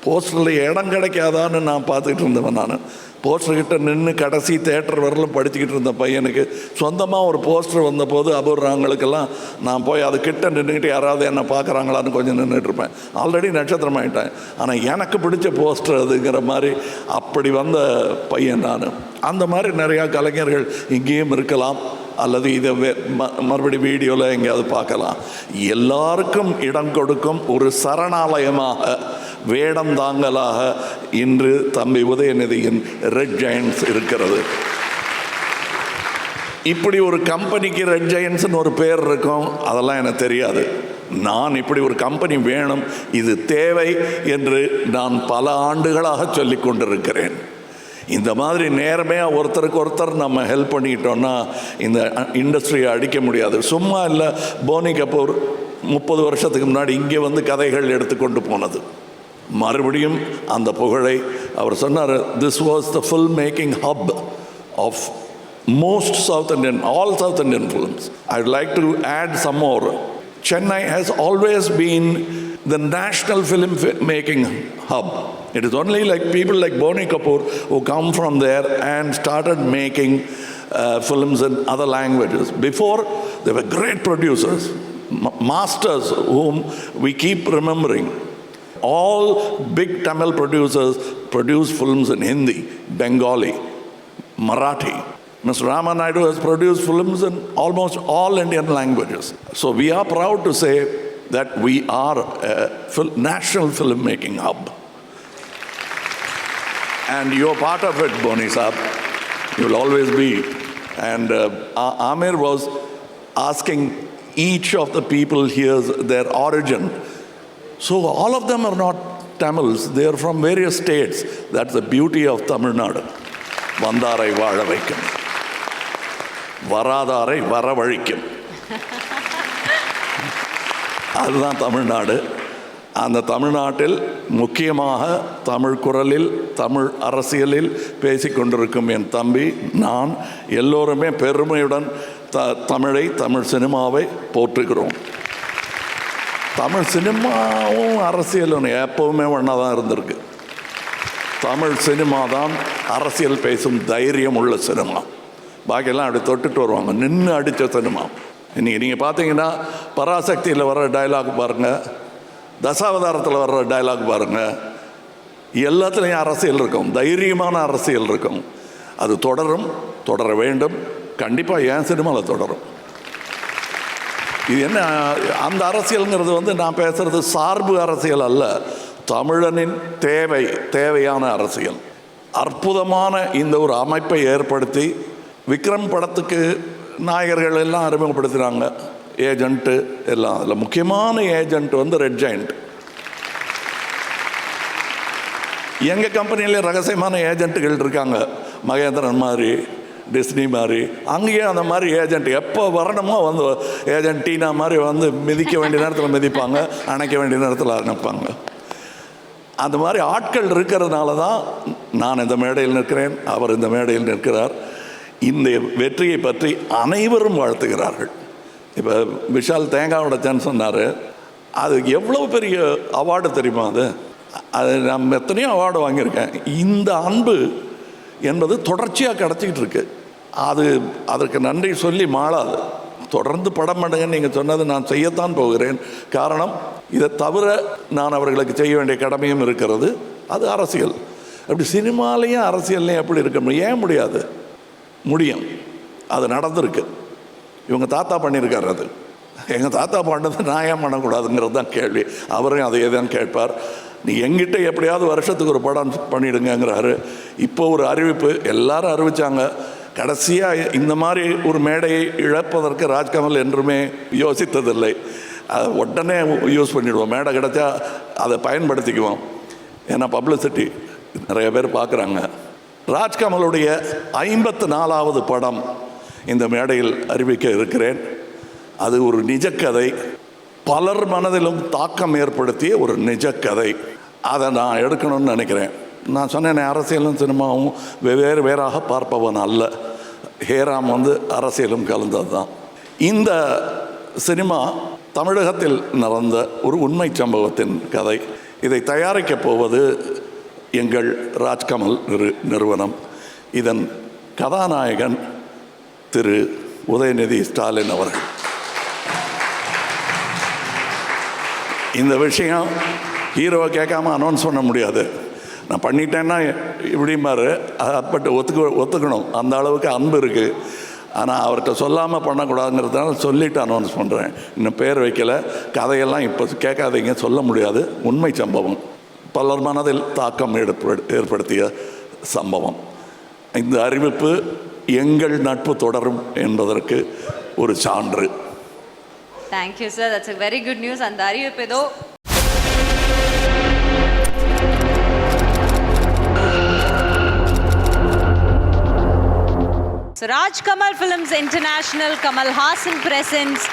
போஸ்டரில் இடம் கிடைக்காதான்னு நான் பார்த்துக்கிட்டு இருந்தவன். நான் போஸ்டர்கிட்ட நின்று கடைசி தேட்டர் வரலும் படிச்சுக்கிட்டு இருந்த பையனுக்கு சொந்தமாக ஒரு போஸ்டர் வந்தபோது அபூர்வங்களுக்கெல்லாம் நான் போய் அது கிட்ட நின்றுக்கிட்டு யாராவது என்ன பார்க்குறாங்களான்னு கொஞ்சம் நின்றுட்டுருப்பேன். ஆல்ரெடி நட்சத்திரமாயிட்டேன், ஆனால் எனக்கு பிடிச்ச போஸ்டர் அதுங்கிற மாதிரி அப்படி வந்த பையன் நான். அந்த மாதிரி நிறையா கலைஞர்கள் இங்கேயும் இருக்கலாம், அல்லது இதை மறுபடி வீடியோவில் எங்கேயாவது பார்க்கலாம். எல்லாருக்கும் இடம் கொடுக்கும் ஒரு சரணாலயமாக, வேடம் தாங்கலாக இன்று தம்பி உதயநிதியின் ரெட் ஜெயண்ட்ஸ் இருக்கிறது. இப்படி ஒரு கம்பெனிக்கு ரெட் ஜெயண்ட்ஸ்னு ஒரு பேர் இருக்கும், அதெல்லாம் எனக்கு தெரியாது. நான் இப்படி ஒரு கம்பெனி வேணும், இது தேவை என்று நான் பல ஆண்டுகளாக சொல்லி கொண்டிருக்கிறேன். இந்த மாதிரி நேர்மையாக ஒருத்தருக்கு ஒருத்தர் நம்ம ஹெல்ப் பண்ணிக்கிட்டோன்னா இந்த இண்டஸ்ட்ரியை அடிக்க முடியாது. சும்மா இல்லை, போனி கபூர் 30 வருஷத்துக்கு முன்னாடி இங்கே வந்து கதைகள் எடுத்துக்கொண்டு போனது. மறுபடியும் அந்த புகழை அவர் சொன்னார். This was the film making hub of most South Indian, all South Indian films. I would like to add some more. Chennai has always been the national film making hub. It is only like people like Boni Kapoor who come from there and started making films in other languages. Before, there were great producers, masters whom we keep remembering. All big Tamil producers produce films in Hindi, Bengali, Marathi. Mr. Ramanaidu has produced films in almost all Indian languages. So we are proud to say that we are a national film-making hub. And you're part of it, Boni Saab. You'll always be. And Amir was asking each of the people here their origin. So all of them are not Tamils. They are from various states. That's the beauty of Tamil Nadu. Vandarai Vaazhavaikum. வராதாரை வரவழிக்கும். அதுதான் தமிழ்நாடு. அந்த தமிழ்நாட்டில் முக்கியமாக தமிழ் குரலில், தமிழ் அரசியலில் பேசிக்கொண்டிருக்கும் என் தம்பி நான் எல்லோருமே பெருமையுடன் தமிழை, தமிழ் சினிமாவை போற்றுகிறோம். தமிழ் சினிமாவும் அரசியலும் எப்போவுமே ஒன்றா தான் இருந்திருக்கு. தமிழ் சினிமா தான் அரசியல் பேசும் தைரியம் உள்ள சினிமா. பாக்கியெல்லாம் அப்படி தொட்டுட்டு வருவாங்க, நின்று அடித்த சினிமா. இன்றைக்கி நீங்கள் பார்த்தீங்கன்னா பராசக்தியில் வர்ற டைலாக் பாருங்கள், தசாவதாரத்தில் வர்ற டைலாக் பாருங்கள், எல்லாத்துலேயும் அரசியல் இருக்கும், தைரியமான அரசியல் இருக்கும். அது தொடரும், தொடர வேண்டும். கண்டிப்பாக என் சினிமாவில் தொடரும். இது என்ன, அந்த அரசியலுங்கிறது வந்து நான் பேசுகிறது சார்பு அரசியல் அல்ல, தமிழனின் தேவையான அரசியல். அற்புதமான இந்த ஒரு அமைப்பை ஏற்படுத்தி விக்ரம் படத்துக்கு நாயகர்கள் எல்லாம் அறிமுகப்படுத்துகிறாங்க, ஏஜென்ட்டு எல்லாம். அதில் முக்கியமான ஏஜென்ட் வந்து ரெட் ஜெயண்ட். எங்கள் கம்பெனியில் ரகசியமான ஏஜென்ட்டுகள் இருக்காங்க, மகேந்திரன் மாதிரி, டிஸ்னி மாதிரி. அங்கேயும் அந்த மாதிரி ஏஜென்ட் எப்போ வரணுமோ வந்து ஏஜென்ட் டீனா மாதிரி வந்து மிதிக்க வேண்டிய நேரத்தில் மிதிப்பாங்க, அணைக்க வேண்டிய நேரத்தில் அணைப்பாங்க. அந்த மாதிரி ஆட்கள் இருக்கிறதுனால தான் நான் இந்த மேடையில் நிற்கிறேன், அவர் இந்த மேடையில் நிற்கிறார். இந்த வெற்றியை பற்றி அனைவரும் வாழ்த்துகிறார்கள். இப்போ விஷால் தேங்காய் உடைச்சான்னு சொன்னார், அது எவ்வளோ பெரிய அவார்டு தெரியுமா? அது நம்ம எத்தனையோ அவார்டு வாங்கியிருக்கேன். இந்த அன்பு என்பது தொடர்ச்சியாக கிடச்சிக்கிட்டு இருக்கு. அதற்கு நன்றி சொல்லி மாளாது. தொடர்ந்து படம் பண்ணுங்கன்னு நீங்கள் சொன்னது நான் செய்யத்தான் போகிறேன். காரணம், இதை தவிர நான் அவர்களுக்கு செய்ய வேண்டிய கடமையும் இருக்கிறது. அது அரசியல். அப்படி சினிமாலேயும் அரசியல்லையும் எப்படி இருக்க முடியும்? ஏன் முடியாது? முடியும். அது நடந்திருக்கு. இவங்க தாத்தா பண்ணியிருக்காரு. அது எங்கள் தாத்தா பண்ணது நான் ஏன் பண்ணக்கூடாதுங்கிறது தான் கேள்வி. அவரையும் அதையே தான் கேட்பார். நீ எங்கிட்ட எப்படியாவது வருஷத்துக்கு ஒரு படம் பண்ணிவிடுங்கிறாரு. இப்போ ஒரு அறிவிப்பு எல்லாரும் அறிவித்தாங்க. கடைசியாக இந்த மாதிரி ஒரு மேடையை இழப்பதற்கு ராஜ்கமல் என்றுமே யோசித்ததில்லை. அதை உடனே யூஸ் பண்ணிவிடுவோம். மேடை கிடைச்சா அதை பயன்படுத்திக்குவோம். ஏன்னா பப்ளிசிட்டி நிறைய பேர் பார்க்குறாங்க. ராஜ்கமலுடைய 54வது படம் இந்த மேடையில் அறிவிக்க இருக்கிறேன். அது ஒரு நிஜக்கதை, பலர் மனதிலும் தாக்கம் ஏற்படுத்திய ஒரு நிஜக்கதை. அதை நான் எடுக்கணும்னு நினைக்கிறேன். நான் சொன்னேன், அரசியலும் சினிமாவும் வேறாக பார்ப்பவன் அல்ல. ஹேராம் அரசியலும் கலந்தது தான். இந்த சினிமா தமிழகத்தில் நடந்த ஒரு உண்மை சம்பவத்தின் கதை. இதை தயாரிக்கப் போவது எங்கள் ராஜ்கமல் நிறுவனம். இதன் கதாநாயகன் திரு உதயநிதி ஸ்டாலின் அவர்கள். இந்த விஷயம் ஹீரோவை கேட்காம அனௌன்ஸ் பண்ண முடியாது. நான் பண்ணிட்டேன்னா இப்படிம்பாரு. பட் ஒத்துக்கணும். அந்த அளவுக்கு அன்பு இருக்குது. ஆனால் அவர்கிட்ட சொல்லாமல் பண்ணக்கூடாதுங்கிறதுனால சொல்லிவிட்டு அனௌன்ஸ் பண்ணுறேன். இன்னும் பேர் வைக்கலை. கதையெல்லாம் இப்போ கேட்காதீங்க, சொல்ல முடியாது. உண்மை சம்பவம், பலர் மனதில் தாக்கம் ஏற்படுத்திய சம்பவம். இந்த அறிவிப்பு எங்கள் நட்பு தொடரும் என்பதற்கு ஒரு சான்று. Thank you sir, that's a very good news. அந்த அறிவிப்பு ஏதோ So Rajkamal Films International, Kamal Haasan presents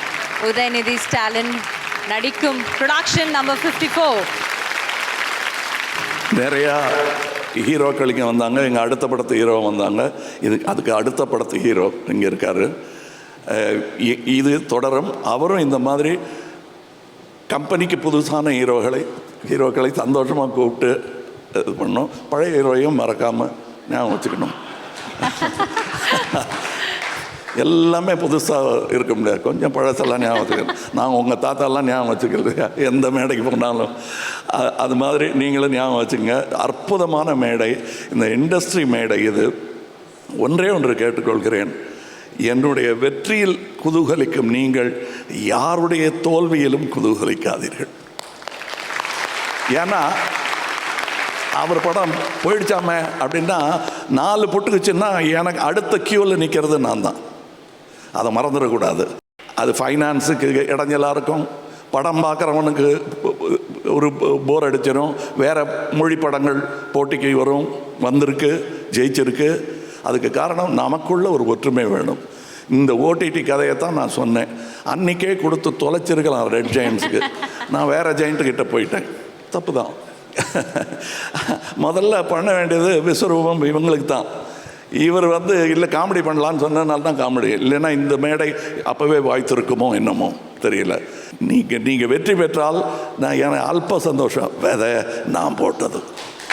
Udayanidhi Stalin நடிக்கும் ப்ரொடக்ஷன் நம்பர் 54. நிறையா ஹீரோக்கள் இங்கே வந்தாங்க. எங்கள் அடுத்த படத்து ஹீரோ வந்தாங்க. அதுக்கு அடுத்த படத்து ஹீரோ இங்கே இருக்கார். இது தொடரும். அவரும் இந்த மாதிரி கம்பெனிக்கு புதுசான ஹீரோக்களை சந்தோஷமாக கூப்பிட்டு இது பண்ணணும். பழைய ஹீரோவையும் மறக்காமல் ஞாபகம் வச்சுக்கணும். எல்லாமே புதுசாக இருக்க முடியாது. கொஞ்சம் பழசெல்லாம் ஞாபகம் வச்சுக்கணும். நாங்கள் உங்கள் தாத்தாலாம் ஞாபகம் வச்சுக்கிறது எந்த மேடைக்கு போனாலும். அது மாதிரி நீங்களும் ஞாபகம் வச்சுங்க. அற்புதமான மேடை, இந்த இண்டஸ்ட்ரி மேடை. இது ஒன்றே ஒன்று கேட்டுக்கொள்கிறேன். என்னுடைய வெற்றியில் குதூகலிக்கும் நீங்கள் யாருடைய தோல்வியிலும் குதூகலிக்காதீர்கள். ஏன்னா அவர் படம் போயிடுச்சாமே அப்படின்னா 4 புட்டுக்குச்சுன்னா எனக்கு அடுத்த கியூவில் நிற்கிறது நான் தான். அதை மறந்துடக்கூடாது. அது ஃபைனான்ஸுக்கு இடைஞ்சலாக இருக்கும். படம் பார்க்குறவனுக்கு ஒரு போர் அடிச்சிடும். வேறு மொழி படங்கள் போட்டிக்கு வந்திருக்கு, ஜெயிச்சிருக்கு. அதுக்கு காரணம் நமக்குள்ள ஒரு ஒற்றுமை வேணும். இந்த ஓடிடி கதையை தான் நான் சொன்னேன். அன்றைக்கே கொடுத்து தொலைச்சிருக்கலாம் ரெட் ஜெயண்ட்ஸுக்கு. நான் வேறு ஜெயண்ட்டுக்கிட்ட போயிட்டேன். தப்பு தான். முதல்ல பண்ண வேண்டியது விஸ்வரூபம் இவங்களுக்கு தான். இவர் இல்லை காமெடி பண்ணலான்னு சொன்னதுனால தான் காமெடி. இல்லைன்னா இந்த மேடை அப்போவே வாய்த்திருக்குமோ என்னமோ தெரியல. நீங்கள் வெற்றி பெற்றால் நான் எனக்கு அல்ப சந்தோஷம். விதை நான் போட்டது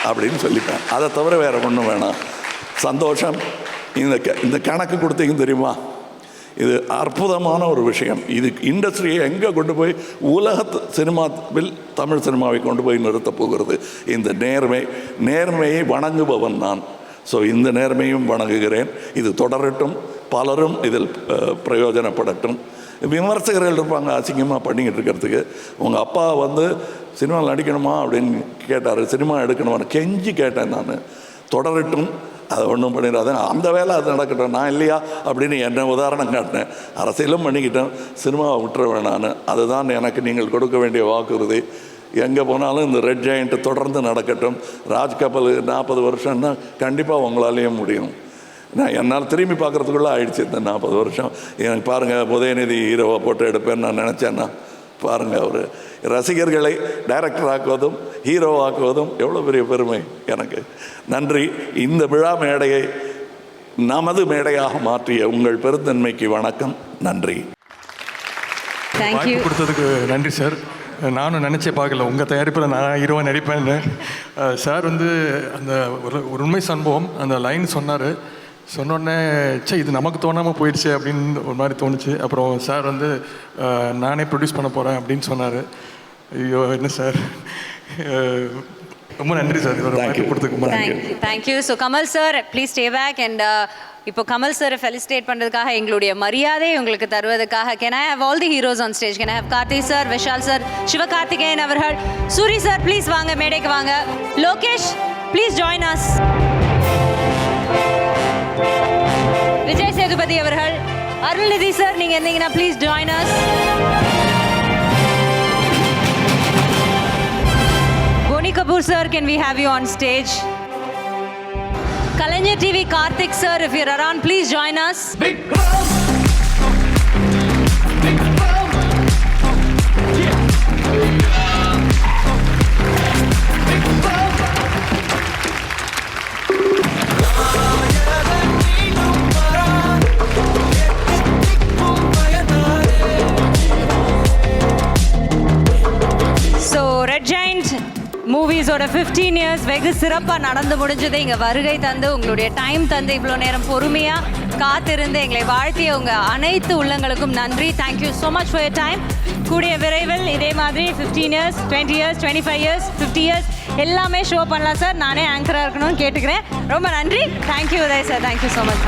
அப்படின்னு சொல்லிப்பேன். அதை தவிர வேறு ஒன்றும் வேணாம். சந்தோஷம். இந்த கணக்கு கொடுத்தீங்க தெரியுமா? இது அற்புதமான ஒரு விஷயம். இது இண்டஸ்ட்ரியை எங்கே கொண்டு போய் உலக சினிமாவில் தமிழ் சினிமாவை கொண்டு போய் நிறுத்தப் போகிறது. இந்த நேர்மையை வணங்குபவன் நான். ஸோ இந்த நேர்மையும் வணங்குகிறேன். இது தொடரட்டும். பலரும் இதில் பிரயோஜனப்படட்டும். விமர்சகர்கள் இருப்பாங்க அசிங்கமாக பண்ணிக்கிட்டு இருக்கிறதுக்கு. உங்கள் அப்பா சினிமாவில் நடிக்கணுமா அப்படின்னு கேட்டார். சினிமா எடுக்கணுமான்னு கெஞ்சி கேட்டேன் நான். தொடரட்டும், அதை ஒன்றும் பண்ணிடாத, அந்த வேலை அது நடக்கட்டும், நான் இல்லையா அப்படின்னு என்ன உதாரணம் காட்டினேன். அரசியலும் பண்ணிக்கிட்டேன், சினிமாவை விட்டுருவேன் நான். அதுதான் எனக்கு நீங்கள் கொடுக்க வேண்டிய வாக்குறுதி. எங்கே போனாலும் இந்த ரெட் ஜெயண்ட் தொடர்ந்து நடக்கட்டும். ராஜ்கமல் 40 வருஷம்னா கண்டிப்பாக உங்களாலேயும் முடியும். நான் என்னால் திரும்பி பார்க்குறதுக்குள்ளே ஆயிடுச்சு இந்த 40 வருஷம். எனக்கு பாருங்கள், உதயநிதி ஹீரோவை போட்டு எடுப்பேன்னு நான் நினச்சேன்னா பாருங்கள், அவர் ரசிகர்களை டைரக்டர் ஆக்குவதும் ஹீரோ ஆக்குவதும் எவ்வளோ பெரிய பெருமை எனக்கு. நன்றி. இந்த விழா மேடையை நமது மேடையாக மாற்றிய உங்கள் பெருந்தன்மைக்கு வணக்கம். நன்றி. வாய்ப்பு கொடுத்ததுக்கு நன்றி சார். நானும் நினச்சே பார்க்கல உங்கள் தயாரிப்பில் நான் ஹீரோவாக நடிப்பேன்னு. சார் அந்த ஒரு உண்மை சம்பவம் அந்த லைன் சொன்னார். சொன்னோடனே சே இது நமக்கு தோணாமல் போயிடுச்சு அப்படின்னு ஒரு மாதிரி தோணுச்சு. அப்புறம் சார் வந்து நானே ப்ரொடியூஸ் பண்ண போகிறேன் அப்படின்னு சொன்னார். ஐயோ என்ன சார், ரொம்ப நன்றி சார் இவர் வாய்ப்பு கொடுத்துக்கு. Thank you. So Kamal sir please stay back. And இப்போ கமல் சாரை ஃபெலிசிட்டேட் பண்ணுறதுக்காக எங்களுடைய மரியாதையை உங்களுக்கு தருவதற்காக can I have all the heroes on stage. Can I have Karthi sir, Vishal sir, Sivakarthikeyan அவர்கள், சூரி சார் ப்ளீஸ் வாங்க மேடைக்கு வாங்க. Lokesh please join us. Vijay Sethupathi அவர்கள், அருள்நிதி சார் நீங்கள் இருந்தீங்கன்னா please join us. Boni Kapoor sir, can we have you on stage? Kalaiñar TV Karthik sir, if you're around, please join us. Big Ram. Big Ram. Yeah. Big Ram. So Red Giant மூவிஸோட 15 years வெகு சிறப்பாக நடந்து முடிஞ்சது. இங்கே வருகை தந்து உங்களுடைய time தந்து இவ்வளோ நேரம் பொறுமையாக காத்திருந்து எங்களை வாழ்த்திய உங்கள் அனைத்து உள்ளங்களுக்கும் நன்றி. Thank you so much for your time. கூடிய விரைவில் இதே மாதிரி 15 இயர்ஸ், 20 இயர்ஸ், 25 இயர்ஸ், 50 இயர்ஸ் எல்லாமே ஷோ பண்ணலாம் சார். நானே ஆங்கராக இருக்கணும்னு கேட்டுக்கிறேன். ரொம்ப நன்றி. Thank you Udhay sir. Thank you so much.